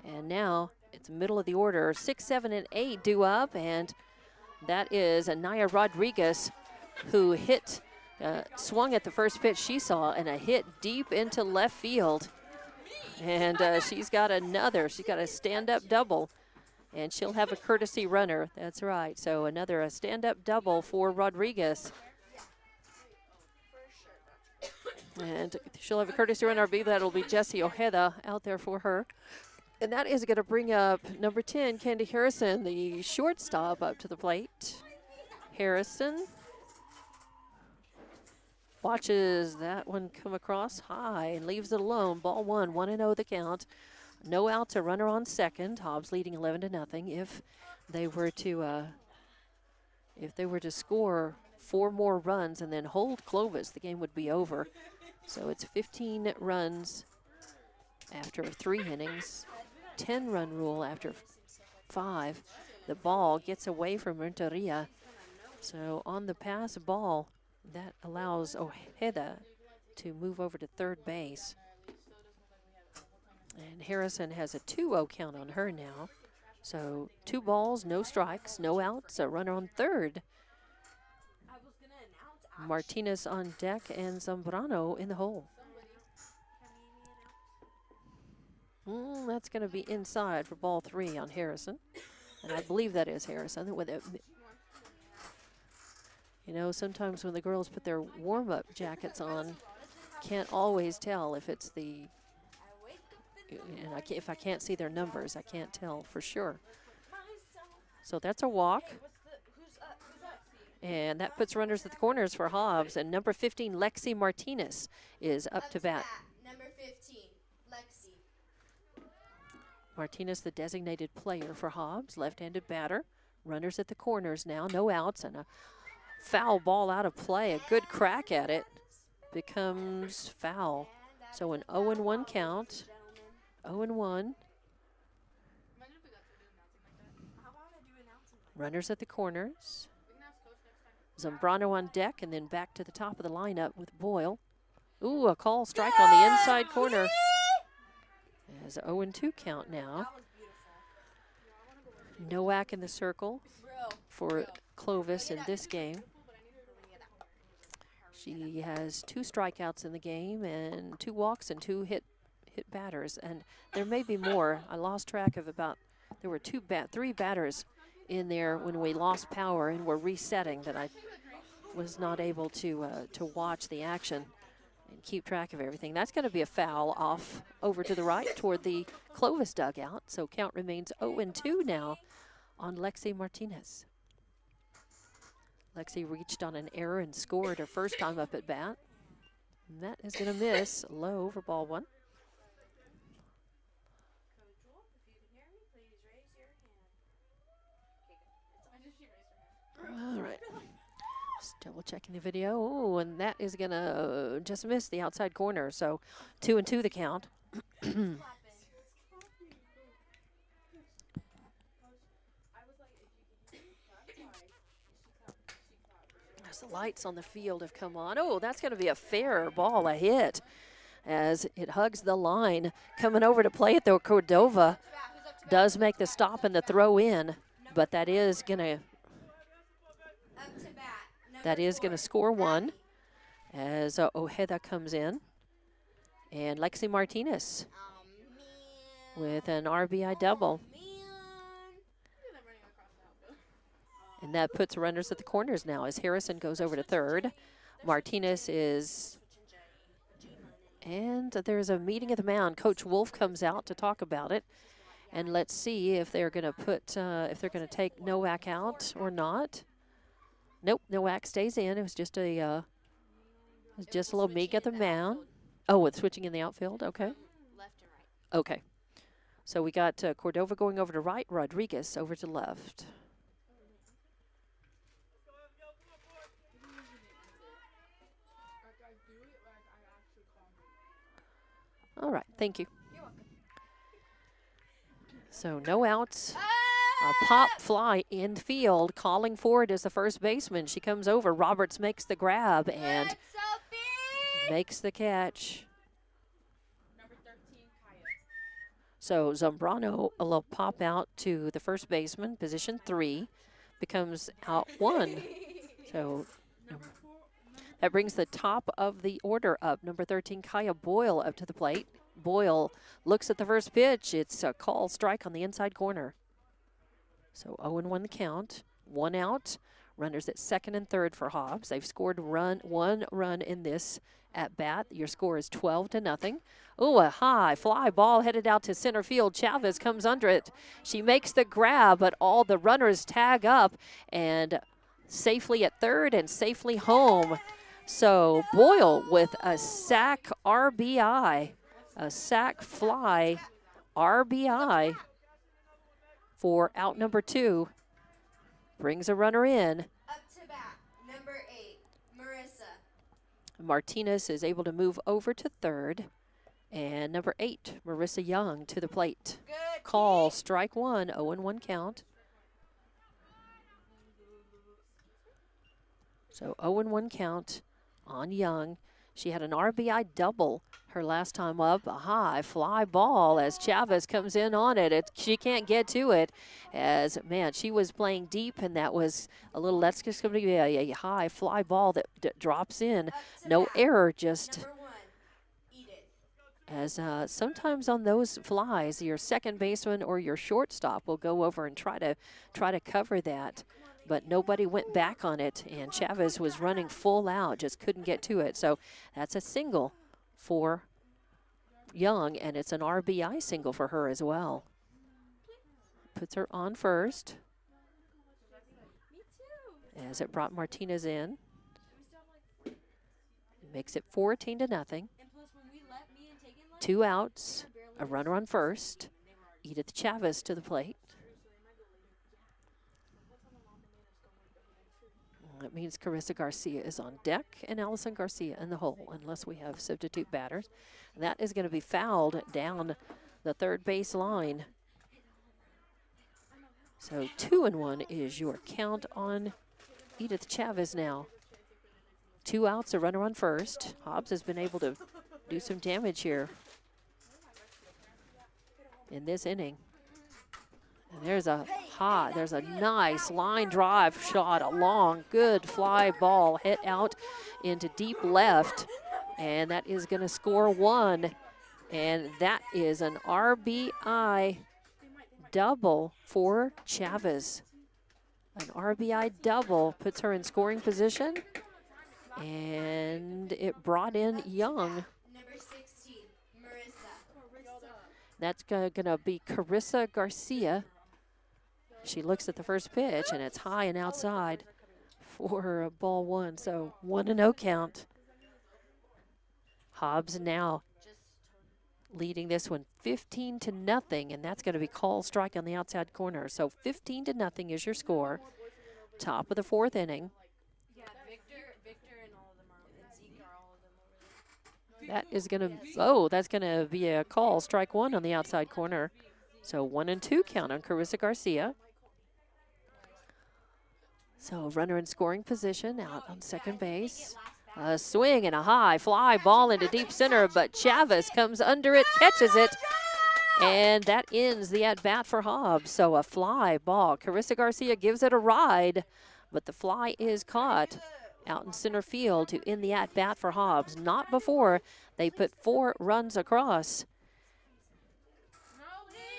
And now it's middle of the order. 6, 7, and 8 due up, and that is Anaya Rodriguez, who hit, swung at the first pitch she saw, and a hit deep into left field. And she's got a stand-up double, and she'll have a courtesy runner. That's right. So another stand-up double for Rodriguez. And she'll have a courtesy runner. I believe that'll be Jessie Ojeda out there for her. And that is going to bring up number 10, Candy Harrison, the shortstop, up to the plate. Harrison watches that one come across high and leaves it alone. Ball one, 1-0 the count. No outs, a runner on second. Hobbs leading 11-0. If they were to score 4 more runs and then hold Clovis, the game would be over. So it's 15 runs after 3 innings, 10-run rule after 5. The ball gets away from Renteria. So on the pass ball, that allows Ojeda to move over to third base. And Harrison has a 2-0 count on her now. So 2 balls, no strikes, no outs, a runner on third. Martinez on deck and Zambrano in the hole. That's going to be inside for ball 3 on Harrison. And I believe that is Harrison. With it, you know, sometimes when the girls put their warm-up jackets on, can't always tell if it's the, and if I can't see their numbers, I can't tell for sure. So that's a walk. And that puts runners at the corners for Hobbs. And number 15, Lexi Martinez, is up to bat. Number 15, Lexi. Martinez, the designated player for Hobbs, left-handed batter. Runners at the corners now, no outs, and a foul ball out of play. A good crack at it becomes foul. So an 0-1 count. 0-1. Runners at the corners. Zambrano on deck, and then back to the top of the lineup with Boyle. Ooh, a call strike on the inside corner. As 0-2 count now. Nowak in the circle for Clovis in this game. She has 2 strikeouts in the game and 2 walks and 2 hit batters. And there may be more. I lost track of there were 3 batters in there when we lost power and were resetting that I was not able to watch the action and keep track of everything. That's going to be a foul off over to the right toward the Clovis dugout. So count remains 0-2 now on Lexi Martinez. Lexi reached on an error and scored her first time up at bat. And that is going to miss low for ball 1. All right. Just double checking the video. Oh, and that is going to just miss the outside corner. So 2-2 the count. As the lights on the field have come on. Oh, that's going to be a fair ball, a hit, as it hugs the line. Coming over to play it, though, Cordova does make the stop and the throw in, but that is going to score 1 as Ojeda comes in. And Lexi Martinez with an RBI double. And that puts runners at the corners now as Harrison goes over to third. Martinez is, and there's a meeting at the mound. Coach Wolf comes out to talk about it. And let's see if they're going to if they're going to take Nowak out or not. Nope, Nowak stays in. It was just a little meek at the mound. Oh, it's switching in the outfield. Okay. Left and right. Okay. So we got Cordova going over to right, Rodriguez over to left. All right, thank you. So no outs. A pop fly in field. Calling for it is the first baseman. She comes over. Roberts makes the grab and makes the catch. So Zambrano will pop out to the first baseman, position 3, becomes out 1. So that brings the top of the order up. Number 13, Kaya Boyle, up to the plate. Boyle looks at the first pitch. It's a call strike on the inside corner. So 0-1 the count. 1 out. Runners at second and third for Hobbs. They've scored one run in this at bat. Your score is 12-0. Oh, a high fly ball headed out to center field. Chavez comes under it. She makes the grab, but all the runners tag up and safely at third and safely home. So Boyle with a sac RBI, a sac fly RBI for out number 2. Brings a runner in. Up to bat, number 8, Marissa. Martinez is able to move over to third. And number 8, Marissa Young, to the plate. Good. Call, strike 1, 0-1 count. So 0-1 count on Young. She had an RBI double her last time up. A high fly ball as Chavez comes in on it. She can't get to it as, man, she was playing deep, and that was a little, that's just going to be a high fly ball that drops in. No error, just as sometimes on those flies, your second baseman or your shortstop will go over and try to cover that. But nobody went back on it, and Chavez was running full out, just couldn't get to it. So that's a single for Young, and it's an RBI single for her as well. Puts her on first as it brought Martinez in. Makes it 14-0. 2 outs, a runner on first. Edith Chavez to the plate. That means Carissa Garcia is on deck and Allison Garcia in the hole, unless we have substitute batters. And that is going to be fouled down the third base line. So 2-1 is your count on Edith Chavez now. 2 outs, a runner on first. Hobbs has been able to do some damage here in this inning. And there's a nice line drive shot, a long, good fly ball hit out into deep left, and that is going to score 1. And that is an RBI double for Chavez. An RBI double puts her in scoring position, and it brought in Young. Number 16, Marissa. That's going to be Carissa Garcia. She looks at the first pitch, and it's high and outside for a ball 1. So 1-0 count. Hobbs now leading this one 15-0, and that's going to be called strike on the outside corner. So 15-0 is your score. Top of the 4th inning. Yeah, Victor and all of them are, and Zeke are all of them over there. That is going to, that's going to be a call, strike 1 on the outside corner. So 1-2 count on Carissa Garcia. So runner in scoring position out on second base. A swing and a high fly ball into deep center, but Chavez comes under it, catches it, and that ends the at-bat for Hobbs. So a fly ball. Carissa Garcia gives it a ride, but the fly is caught out in center field to end the at-bat for Hobbs. Not before they put 4 runs across.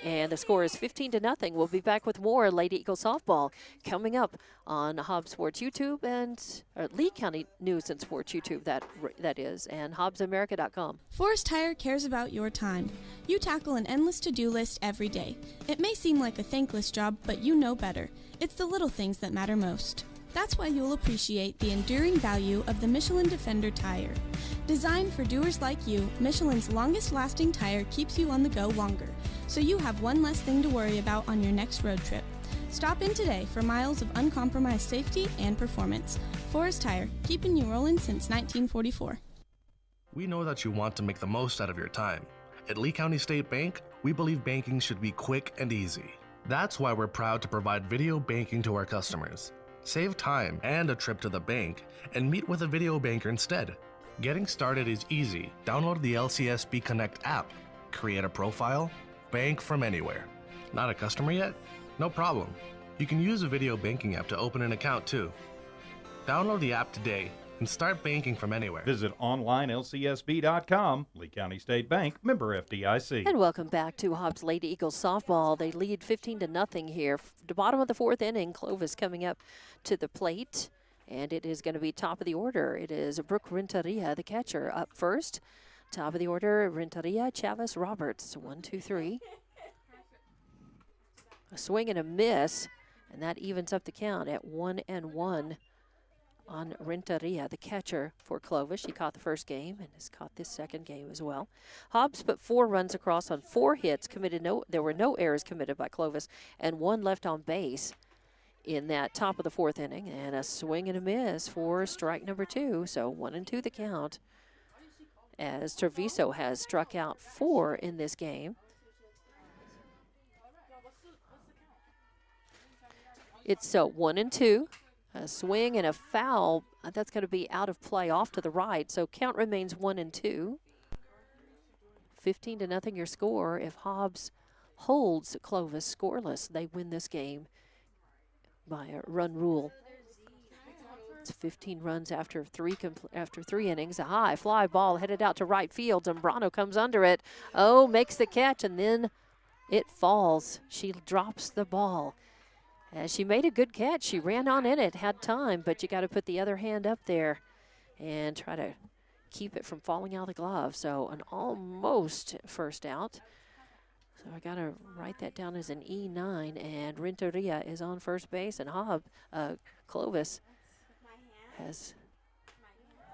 And the score is 15-0. We'll be back with more Lady Eagle softball coming up on Hobbs Sports YouTube and Lee County News and Sports YouTube, that is, and HobbsAmerica.com. Forest Tire cares about your time. You tackle an endless to-do list every day. It may seem like a thankless job, but you know better. It's the little things that matter most. That's why you'll appreciate the enduring value of the Michelin Defender tire. Designed for doers like you, Michelin's longest-lasting tire keeps you on the go longer, so you have one less thing to worry about on your next road trip. Stop in today for miles of uncompromised safety and performance. Forest Tire, keeping you rolling since 1944. We know that you want to make the most out of your time. At Lee County State Bank, we believe banking should be quick and easy. That's why we're proud to provide video banking to our customers. Save time and a trip to the bank and meet with a video banker instead. Getting started is easy. Download the LCSB Connect app, create a profile, bank from anywhere. Not a customer yet? No problem. You can use a video banking app to open an account too. Download the app today and start banking from anywhere. Visit onlinelcsb.com. Lee County State Bank, member FDIC. And welcome back to Hobbs Lady Eagles softball. They lead 15-0 here. The bottom of the fourth inning, Clovis coming up to the plate. And it is going to be top of the order. It is Brooke Renteria, the catcher, up first. Top of the order, Renteria, Chavez, Roberts. 1, 2, 3. A swing and a miss, and that evens up the count at 1-1 on Renteria, the catcher for Clovis. She caught the first game and has caught this second game as well. Hobbs put 4 runs across on 4 hits. There were no errors committed by Clovis, and 1 left on base in that top of the fourth inning, and a swing and a miss for strike number 2. So 1-2 the count, as Treviso has struck out 4 in this game. It's 1-2, a swing and a foul. That's going to be out of play off to the right. So count remains 1-2. 15-0 your score. If Hobbs holds Clovis scoreless, they win this game by a run rule. It's 15 runs after 3 innings. A high fly ball headed out to right field. Zambrano comes under it. Oh, makes the catch, and then it falls. She drops the ball. As she made a good catch, she ran on in it, had time, but you got to put the other hand up there and try to keep it from falling out of the glove. So an almost first out. So I got to write that down as an E9, and Renteria is on first base, and Clovis has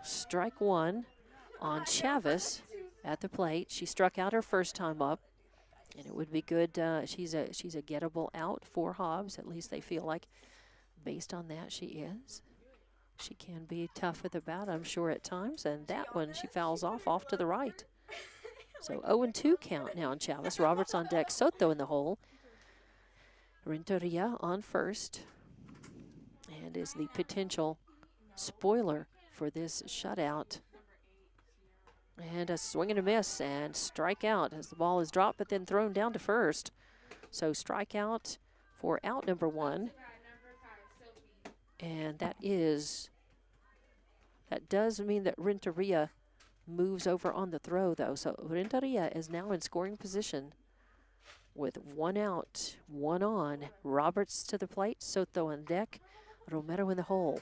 strike 1 on Chavez at the plate. She struck out her first time up. And it would be good. She's a gettable out for Hobbs. At least they feel like, based on that, she is. She can be tough at the bat, I'm sure, at times. And that one, she fouls off to the right. So 0-2 count now on Chavez. Roberts on deck. Soto in the hole. Renteria on first, and is the potential spoiler for this shutout. And a swing and a miss, and strikeout as the ball is dropped, but then thrown down to first. So strikeout for out number 1. And that does mean that Renteria moves over on the throw, though. So Renteria is now in scoring position with 1 out, 1 on. Roberts to the plate, Soto on deck, Romero in the hole.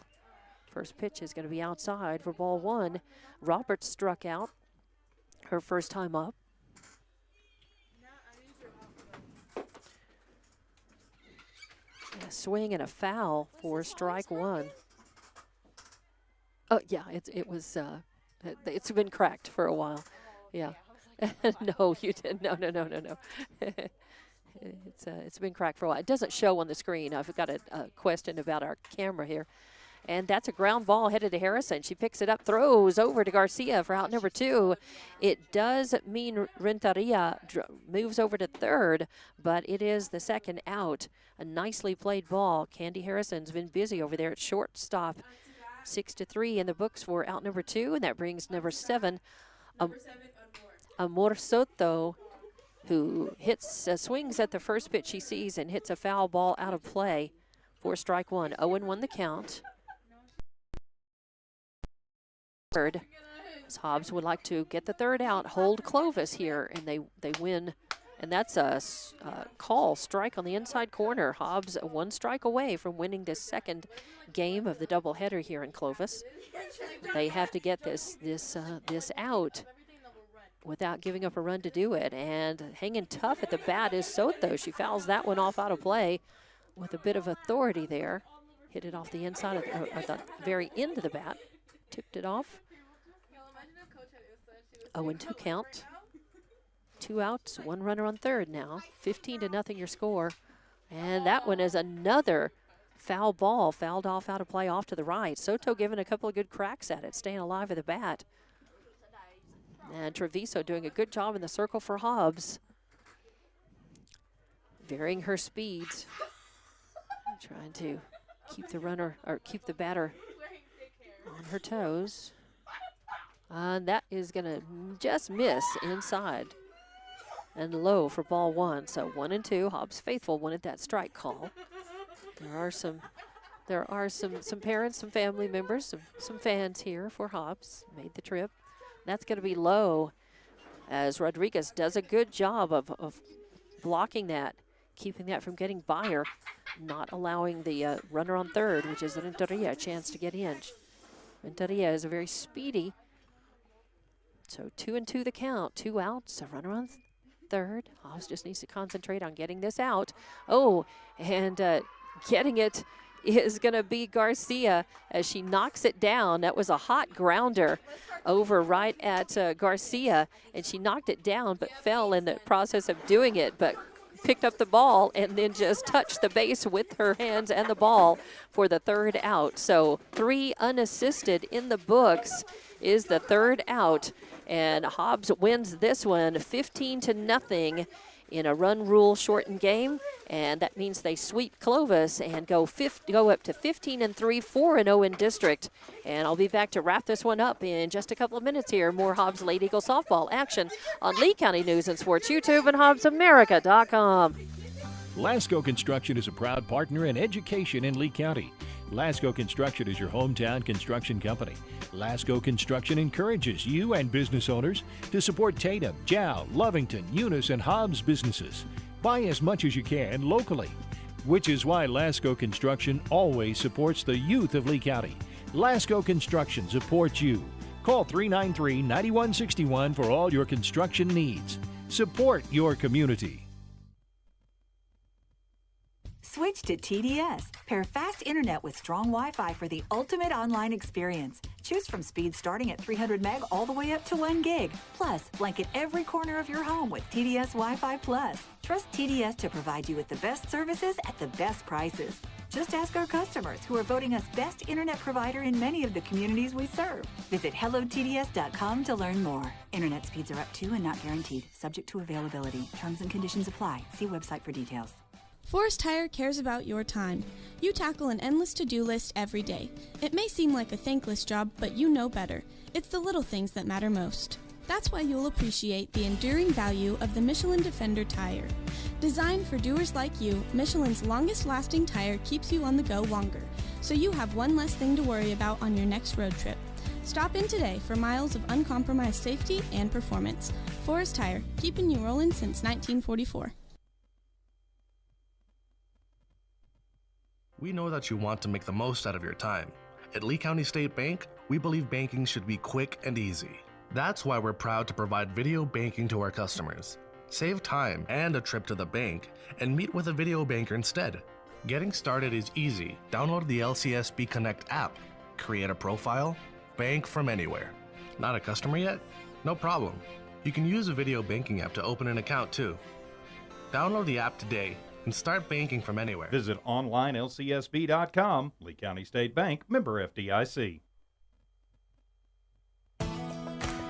First pitch is going to be outside for ball 1. Roberts struck out her first time up. A swing and a foul for strike 1. Oh yeah, it's been cracked for a while. Yeah. No, you didn't. No. It's been cracked for a while. It doesn't show on the screen. I've got a question about our camera here. And that's a ground ball headed to Harrison. She picks it up, throws over to Garcia for out number 2. It does mean Renteria moves over to third, but it is the second out. A nicely played ball. Candy Harrison's been busy over there at shortstop. 6-3 in the books for out number 2, and that brings number 7, Amor Soto, who swings at the first pitch he sees and hits a foul ball out of play for strike 1. 0-1 the count. Third, as Hobbs would like to get the third out, hold Clovis here, and they win. And that's a call, strike on the inside corner. Hobbs 1 strike away from winning this second game of the doubleheader here in Clovis. They have to get this out without giving up a run to do it. And hanging tough at the bat is Soto. She fouls that one off out of play with a bit of authority there. Hit it off the inside at the very end of the bat. Tipped it off. 0-2 count. 2 outs, 1 runner on third now. 15-0 your score. And that one is another foul ball, fouled off out of play off to the right. Soto giving a couple of good cracks at it, staying alive with the bat. And Treviso doing a good job in the circle for Hobbs. Varying her speeds. Trying to keep the runner, or keep the batter on her toes. That is going to just miss inside and low for ball one. So 1-2. Hobbs faithful wanted that strike call. There are some parents, some family members, some fans here for Hobbs. Made the trip. That's going to be low as Rodriguez does a good job of blocking that, keeping that from getting by her, not allowing the runner on third, which is Renteria, a chance to get in. Renteria is a very speedy. So 2-2 the count, 2 outs, a runner on third. Hobbs just needs to concentrate on getting this out. Oh, and getting it is going to be Garcia as she knocks it down. That was a hot grounder over right at Garcia, and she knocked it down but fell in the process of doing it, but picked up the ball and then just touched the base with her hands and the ball for the third out. So 3 unassisted in the books is the third out, and Hobbs wins this one 15-0 in a run rule shortened game, and that means they sweep Clovis and go up to 15-3, 4-0 in district. And I'll be back to wrap this one up in just a couple of minutes here. More Hobbs Late Eagle softball action on Lee County News and Sports YouTube and HobbsAmerica.com. Lasco Construction is a proud partner in education in Lee County. Lasco Construction is your hometown construction company. Lasco Construction encourages you and business owners to support Tatum, Jow, Lovington, Eunice, and Hobbs businesses. Buy as much as you can locally, which is why Lasco Construction always supports the youth of Lee County. Lasco Construction supports you. Call 393-9161 for all your construction needs. Support your community. Switch to TDS. Pair fast internet with strong Wi-Fi for the ultimate online experience. Choose from speeds starting at 300 meg all the way up to 1 gig. Plus, blanket every corner of your home with TDS Wi-Fi Plus. Trust TDS to provide you with the best services at the best prices. Just ask our customers who are voting us best internet provider in many of the communities we serve. Visit hellotds.com to learn more. Internet speeds are up to and not guaranteed. Subject to availability. Terms and conditions apply. See website for details. Forest Tire cares about your time. You tackle an endless to-do list every day. It may seem like a thankless job, but you know better. It's the little things that matter most. That's why you'll appreciate the enduring value of the Michelin Defender tire. Designed for doers like you, Michelin's longest-lasting tire keeps you on the go longer, so you have one less thing to worry about on your next road trip. Stop in today for miles of uncompromised safety and performance. Forest Tire, keeping you rolling since 1944. We know that you want to make the most out of your time. At Lee County State Bank, we believe banking should be quick and easy. That's why we're proud to provide video banking to our customers. Save time and a trip to the bank and meet with a video banker instead. Getting started is easy. Download the LCSB Connect app, create a profile, bank from anywhere. Not a customer yet? No problem. You can use a video banking app to open an account too. Download the app today and start banking from anywhere. Visit onlinelcsb.com. Lee County State Bank, member FDIC.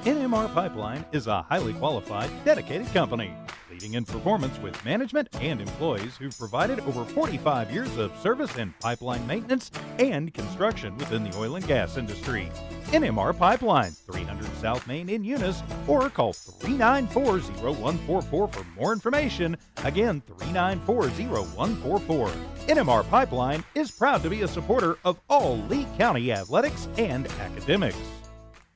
NMR Pipeline is a highly qualified, dedicated company, leading in performance with management and employees who've provided over 45 years of service in pipeline maintenance and construction within the oil and gas industry. NMR Pipeline, 300 South Main in Eunice, or call 394-0144 for more information. Again, 394-0144. NMR Pipeline is proud to be a supporter of all Lee County athletics and academics.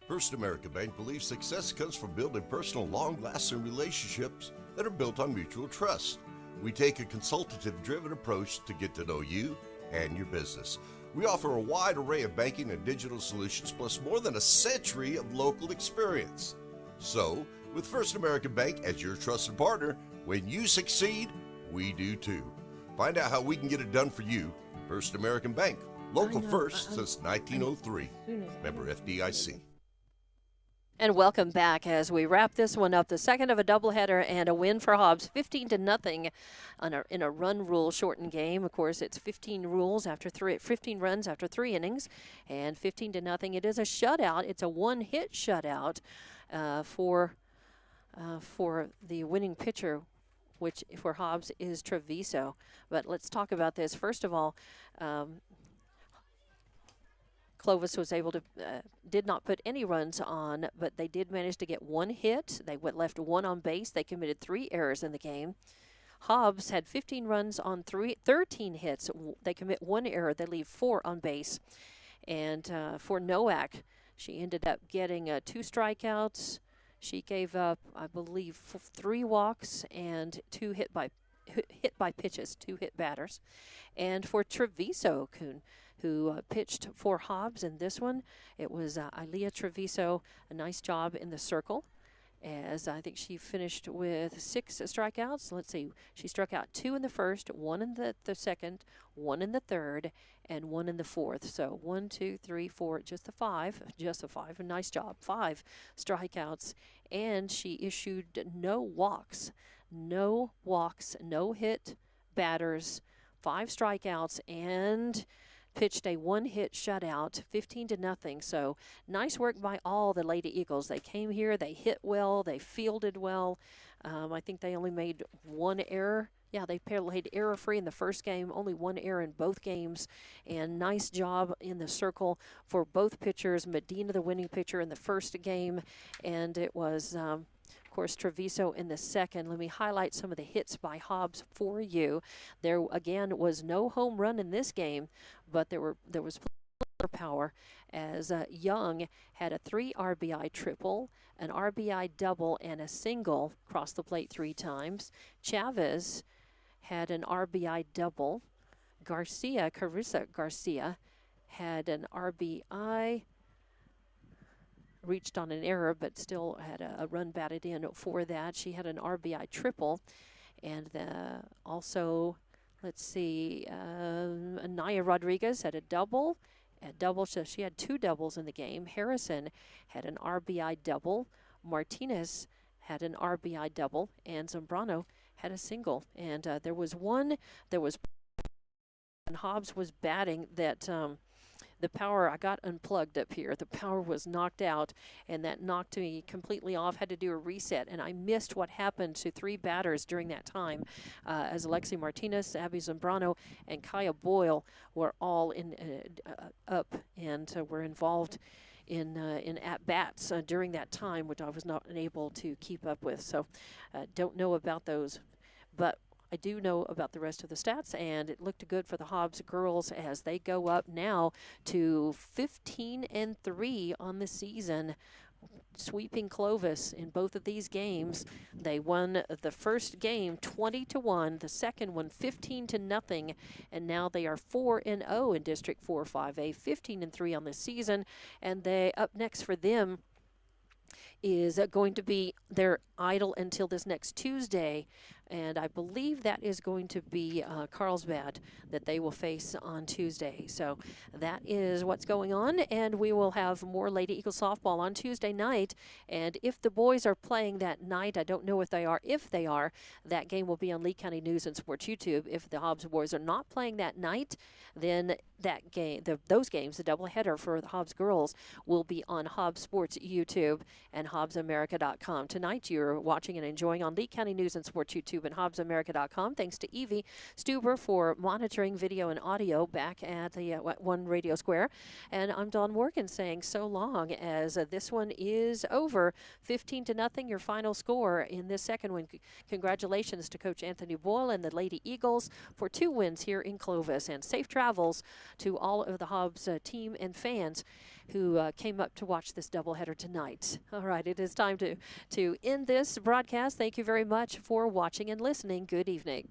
First American Bank believes success comes from building personal, long-lasting relationships that are built on mutual trust. We take a consultative-driven approach to get to know you and your business. We offer a wide array of banking and digital solutions, plus more than a century of local experience. So, with First American Bank as your trusted partner, when you succeed, we do too. Find out how we can get it done for you. First American Bank, local first since 1903. Member FDIC. And welcome back as we wrap this one up. The second of a doubleheader and a win for Hobbs, 15-0 in a run rule shortened game. Of course, it's 15 runs after 3 innings, and 15-0. It is a shutout. It's a one-hit shutout for the winning pitcher, which for Hobbs is Treviso. But let's talk about this. First of all, Clovis was able to, did not put any runs on, but they did manage to get one hit. They left one on base. They committed 3 errors in the game. Hobbs had 15 runs on 13 hits. They commit 1 error. They leave 4 on base. And for Nowak, she ended up getting 2 strikeouts. She gave up, I believe, 3 walks and 2 hit by pitches, 2 hit batters. And for Treviso, who pitched for Hobbs in this one, it was Ilea Treviso. A nice job in the circle, as I think she finished with 6 strikeouts. Let's see, she struck out 2 in the first, 1 in the second, 1 in the third, and 1 in the fourth. So 1, 2, 3, 4, just a 5. A nice job. 5 strikeouts, and she issued no walks, no hit batters, 5 strikeouts, and pitched a 1-hit shutout, 15-0. So nice work by all the Lady Eagles. They came here, they hit well, they fielded well. I think they only made 1 error. Yeah, they played error-free in the first game, only 1 error in both games. And nice job in the circle for both pitchers. Medina, the winning pitcher in the first game, and it was of course, Treviso in the second. Let me highlight some of the hits by Hobbs for you. There, again, was no home run in this game, but there was power, as Young had a 3 RBI triple, an RBI double, and a single across the plate 3 times. Chavez had an RBI double. Carissa Garcia had an RBI, reached on an error, but still had a run batted in for that. She had an RBI triple. And also, let's see, Anaya Rodriguez had a double, so she had 2 doubles in the game. Harrison had an RBI double. Martinez had an RBI double, and Zambrano had a single. And there was when Hobbs was batting that the power, I got unplugged up here. The power was knocked out, and that knocked me completely off. Had to do a reset, and I missed what happened to 3 batters during that time, as Alexi Martinez, Abby Zambrano, and Kaya Boyle were all up and were involved in at-bats during that time, which I was not able to keep up with. So don't know about those, but I do know about the rest of the stats, and it looked good for the Hobbs girls as they go up now to 15-3 on the season, sweeping Clovis in both of these games. They won the first game 20-1, the second one 15-0, and now they are 4-0 in District 4-5A, 15-3 on the season. And they up next for them is going to be their idle until this next Tuesday, and I believe that is going to be Carlsbad that they will face on Tuesday. So that is what's going on, and we will have more Lady Eagle softball on Tuesday night. And if the boys are playing that night, I don't know if they are. If they are, that game will be on Lee County News and Sports YouTube. If the Hobbs boys are not playing that night, then that game, those games, the doubleheader for the Hobbs girls, will be on Hobbs Sports YouTube and HobbsAmerica.com. Tonight, you're watching and enjoying on Lee County News and Sports YouTube and HobbsAmerica.com. Thanks to Evie Stuber for monitoring video and audio back at the One Radio Square. And I'm Dawn Morgan saying so long, as this one is over. 15-0, your final score in this second one. Congratulations to Coach Anthony Boyle and the Lady Eagles for 2 wins here in Clovis, and safe travels to all of the Hobbs team and fans who came up to watch this doubleheader tonight. All right, it is time to end this broadcast. Thank you very much for watching and listening. Good evening.